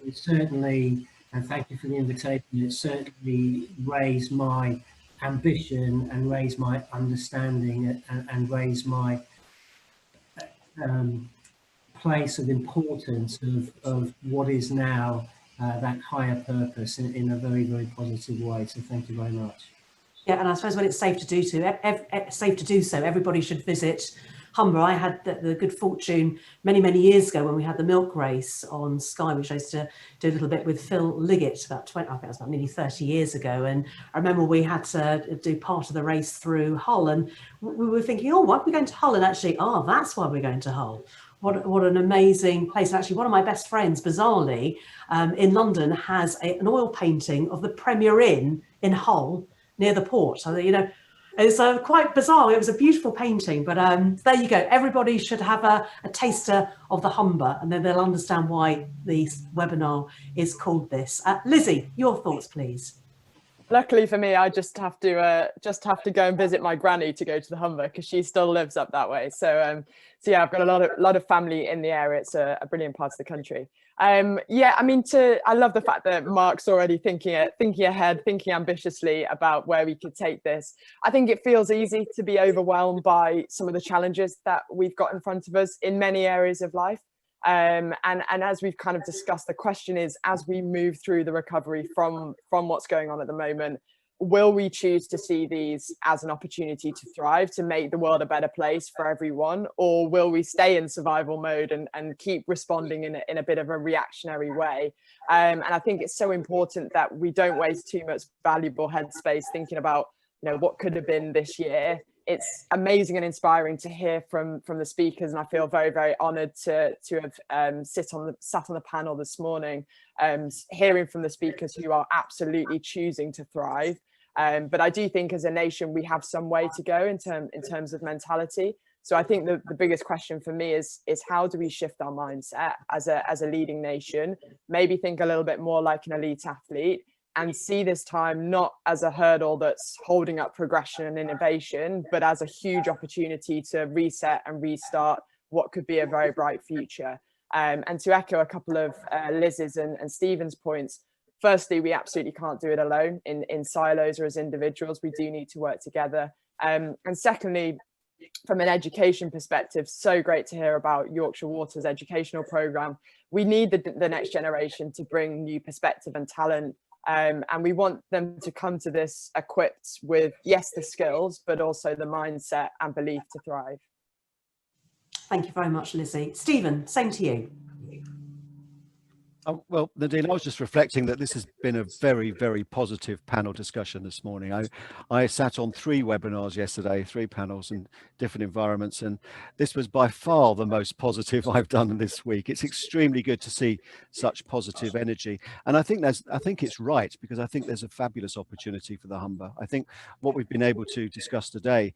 It certainly, and thank you for the invitation, it certainly raised my ambition and raised my understanding and raised my place of importance of what is now that higher purpose in a very, very positive way. So thank you very much. Yeah, and I suppose when it's safe to do so, everybody should visit Humber. I had the good fortune many, many years ago when we had the milk race on Sky, which I used to do a little bit with Phil Liggett I think it was about nearly 30 years ago. And I remember we had to do part of the race through Hull, and we were thinking, oh, why are we going to Hull? And actually, that's why we're going to Hull. What an amazing place. And actually, one of my best friends, bizarrely, in London, has an oil painting of the Premier Inn in Hull near the port. So, it's quite bizarre. It was a beautiful painting, but there you go. Everybody should have a taster of the Humber, and then they'll understand why this webinar is called this. Lizzie, your thoughts, please. Luckily for me, I just have to go and visit my granny to go to the Humber because she still lives up that way. So yeah, I've got a lot of family in the area. It's a brilliant part of the country. Yeah, I mean, I love the fact that Mark's already thinking ahead, thinking ambitiously about where we could take this. I think it feels easy to be overwhelmed by some of the challenges that we've got in front of us in many areas of life. And as we've kind of discussed, the question is, as we move through the recovery from what's going on at the moment, will we choose to see these as an opportunity to thrive, to make the world a better place for everyone, or will we stay in survival mode and keep responding in a bit of a reactionary way? And I think it's so important that we don't waste too much valuable headspace thinking about, what could have been this year. It's amazing and inspiring to hear from the speakers, and I feel very, very honoured to have sat on the panel this morning, hearing from the speakers who are absolutely choosing to thrive. But I do think as a nation we have some way to go in terms of mentality. So I think the biggest question for me is how do we shift our mindset as a leading nation, maybe think a little bit more like an elite athlete, and see this time not as a hurdle that's holding up progression and innovation, but as a huge opportunity to reset and restart what could be a very bright future. And to echo a couple of Liz's and Stephen's points, firstly, we absolutely can't do it alone in silos or as individuals. We do need to work together. And secondly, from an education perspective, so great to hear about Yorkshire Water's educational programme. We need the next generation to bring new perspective and talent, and we want them to come to this equipped with, yes, the skills, but also the mindset and belief to thrive. Thank you very much, Lizzie. Stephen, same to you. Well, Nadine, I was just reflecting that this has been a very, very positive panel discussion this morning. I sat on 3 webinars yesterday, 3 panels in different environments, and this was by far the most positive I've done this week. It's extremely good to see such positive energy, and I think it's right, because I think there's a fabulous opportunity for the Humber. I think what we've been able to discuss today,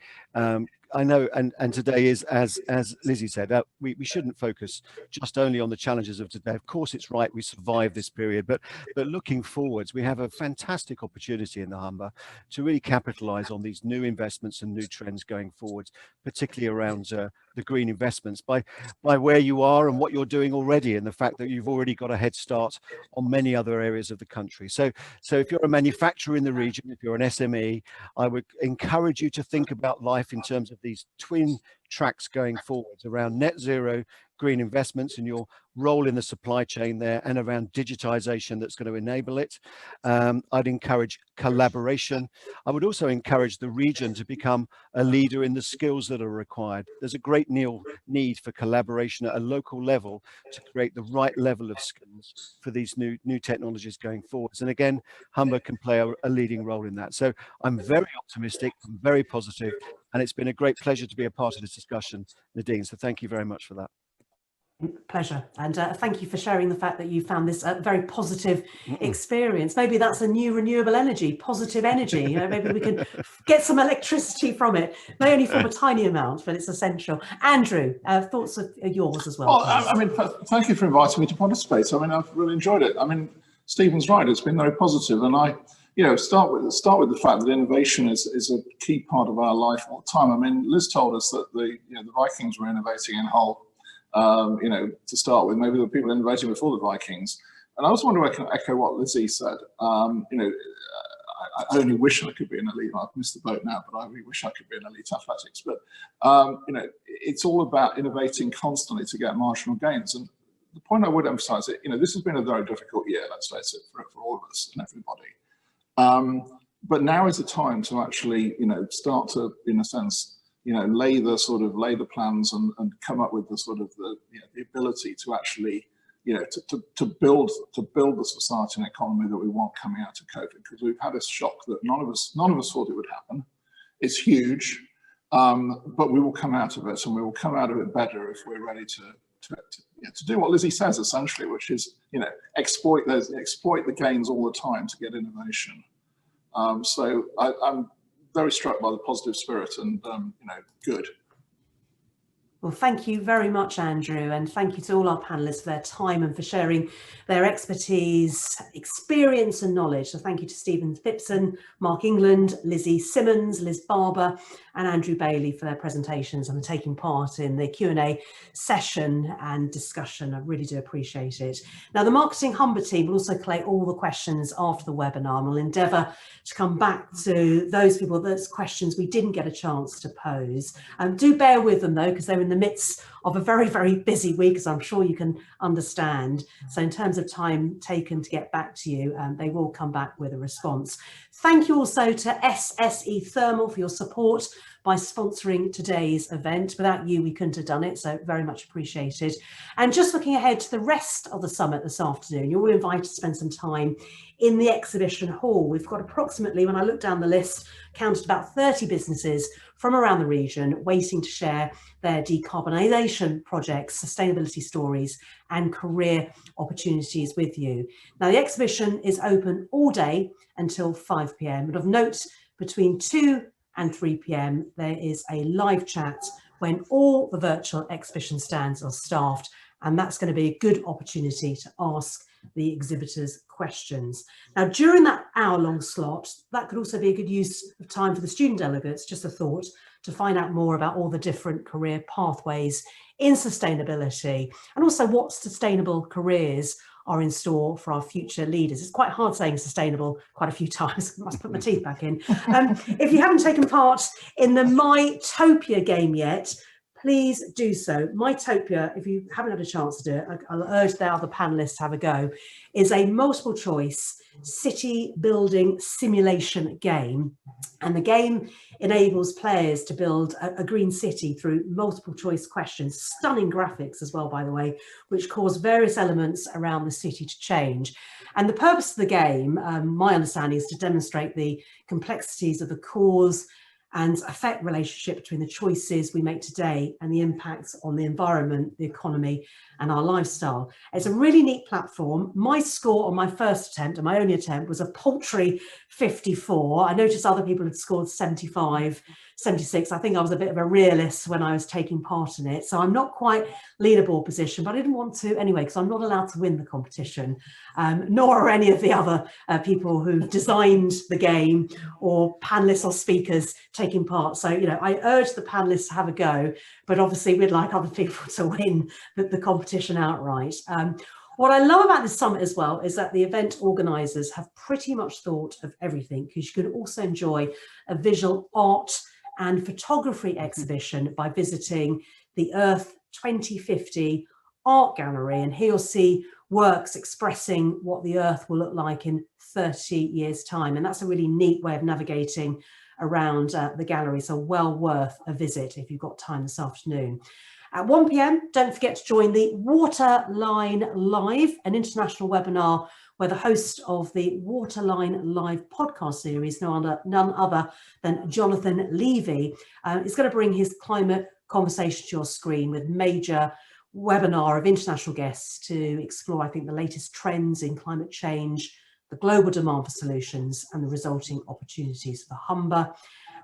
I know, and today is, as Lizzie said, we shouldn't focus just only on the challenges of today. Of course, it's right we survived this period, but looking forwards, we have a fantastic opportunity in the Humber to really capitalise on these new investments and new trends going forwards, particularly around the green investments, by where you are and what you're doing already, and the fact that you've already got a head start on many other areas of the country. So if you're a manufacturer in the region, if you're an SME, I would encourage you to think about life in terms of these twin tracks going forwards around net zero green investments and your role in the supply chain there, and around digitization that's going to enable it. I'd encourage collaboration. I would also encourage the region to become a leader in the skills that are required. There's a great need for collaboration at a local level to create the right level of skills for these new technologies going forwards. And again, Humber can play a leading role in that. So I'm very optimistic, I'm very positive, and it's been a great pleasure to be a part of this discussion, Nadine. So thank you very much for that. Pleasure, and thank you for sharing the fact that you found this a very positive experience. Maybe that's a new renewable energy, positive energy. You know, maybe we can get some electricity from it. May only from a tiny amount, but it's essential. Andrew, thoughts of yours as well. Well, I mean, thank you for inviting me to participate. I mean, I've really enjoyed it. I mean, Stephen's right; it's been very positive, and I, start with the fact that innovation is a key part of our life all the time. I mean, Liz told us that the Vikings were innovating in Hull. To start with, maybe the people innovating before the Vikings. And I also want to echo what Lizzie said. I only wish I could be an elite. I've missed the boat now, but I really wish I could be an elite athletics. But, it's all about innovating constantly to get marginal gains. And the point I would emphasize is, this has been a very difficult year, let's face it, for all of us and everybody. But now is the time to actually, start to, in a sense, lay the plans and come up with the ability to actually, to build the society and economy that we want coming out of COVID, because we've had a shock that none of us thought it would happen. It's huge, but we will come out of it, and we will come out of it better if we're ready to do what Lizzie says, essentially, which is, exploit the gains all the time to get innovation. So I'm very struck by the positive spirit and, good. Well, thank you very much, Andrew, and thank you to all our panellists for their time and for sharing their expertise, experience and knowledge. So thank you to Stephen Phipson, Mark England, Lizzie Simmonds, Liz Barber and Andrew Bailey for their presentations and for taking part in the Q&A session and discussion. I really do appreciate it. Now, the Marketing Humber team will also collate all the questions after the webinar, and we'll endeavour to come back to those people, those questions we didn't get a chance to pose. Do bear with them though, because they're in the midst of a very, very busy week, as I'm sure you can understand. So in terms of time taken to get back to you, they will come back with a response. Thank you also to SSE Thermal for your support by sponsoring today's event. Without you, we couldn't have done it, so very much appreciated. And just looking ahead to the rest of the summit this afternoon, you're all invited to spend some time in the exhibition hall. We've got approximately, when I look down the list, counted about 30 businesses from around the region waiting to share their decarbonisation projects, sustainability stories and career opportunities with you. Now, the exhibition is open all day until 5 p.m, but of note, between 2 and 3 p.m, there is a live chat when all the virtual exhibition stands are staffed, and that's going to be a good opportunity to ask the exhibitors questions. Now, during that hour-long slot, that could also be a good use of time for the student delegates, just a thought, to find out more about all the different career pathways in sustainability, and also what sustainable careers are in store for our future leaders. It's quite hard saying sustainable quite a few times. I must put my teeth back in. If you haven't taken part in the Mytopia game yet, please do so. Mytopia, if you haven't had a chance to do it, I'll urge the other panelists to have a go, is a multiple choice city building simulation game. And the game enables players to build a green city through multiple choice questions, stunning graphics as well, by the way, which cause various elements around the city to change. And the purpose of the game, my understanding, is to demonstrate the complexities of the cause and effect relationship between the choices we make today and the impacts on the environment, the economy, and our lifestyle. It's a really neat platform. My score on my first attempt, and my only attempt, was a paltry 54. I noticed other people had scored 75, 76. I think I was a bit of a realist when I was taking part in it. So I'm not quite leaderboard position, but I didn't want to anyway, because I'm not allowed to win the competition, nor are any of the other people who designed the game or panelists or speakers taking part. So, you know, I urge the panelists to have a go, but obviously we'd like other people to win the competition outright. What I love about this summit as well is that the event organisers have pretty much thought of everything, because you can also enjoy a visual art and photography exhibition by visiting the Earth 2050 art gallery, and here you'll see works expressing what the Earth will look like in 30 years' time. And that's a really neat way of navigating around the gallery, so well worth a visit if you've got time this afternoon. At 1 p.m, don't forget to join the Waterline Live, an international webinar where the host of the Waterline Live podcast series, none other than Jonathan Levy, is going to bring his climate conversation to your screen with major webinar of international guests to explore, I think, the latest trends in climate change, the global demand for solutions, and the resulting opportunities for Humber.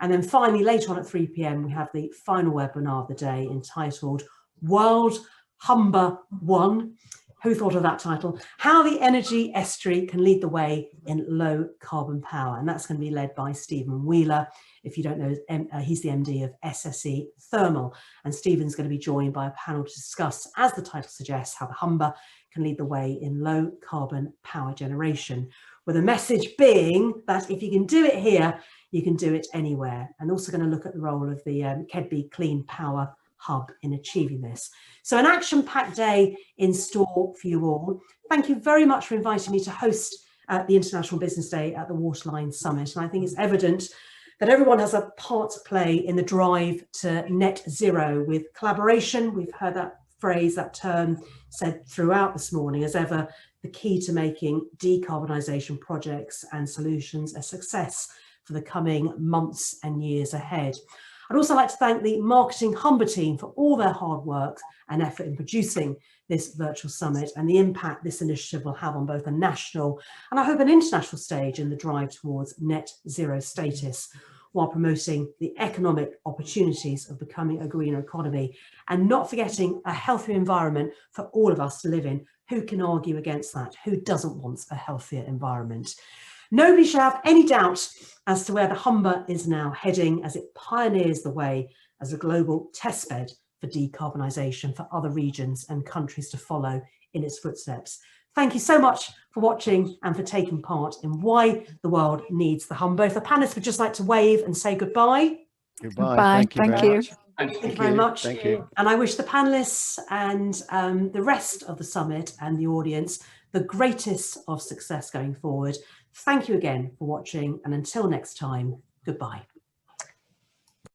And then finally, later on at 3 p.m, we have the final webinar of the day entitled World Humber 1. Who thought of that title? How the energy estuary can lead the way in low carbon power. And that's going to be led by Stephen Wheeler. If you don't know, he's the MD of SSE Thermal. And Stephen's going to be joined by a panel to discuss, as the title suggests, how the Humber can lead the way in low carbon power generation, with a message being that if you can do it here, you can do it anywhere. And also going to look at the role of the Kedby Clean Power Hub in achieving this. So an action-packed day in store for you all. Thank you very much for inviting me to host the International Business Day at the Waterline Summit. And I think it's evident that everyone has a part to play in the drive to net zero with collaboration. We've heard that phrase, that term said throughout this morning, as ever, the key to making decarbonisation projects and solutions a success for the coming months and years ahead. I'd also like to thank the Marketing Humber team for all their hard work and effort in producing this virtual summit and the impact this initiative will have on both a national and I hope an international stage in the drive towards net zero status, while promoting the economic opportunities of becoming a greener economy and not forgetting a healthier environment for all of us to live in. Who can argue against that? Who doesn't want a healthier environment? Nobody should have any doubt as to where the Humber is now heading as it pioneers the way as a global testbed for decarbonisation for other regions and countries to follow in its footsteps. Thank you so much for watching and for taking part in Why the World Needs the Humber. If the panelists would just like to wave and say goodbye. Goodbye. Thank you. Thank you very much. Thank you. And I wish the panelists and the rest of the summit and the audience the greatest of success going forward. Thank you again for watching, and until next time, goodbye.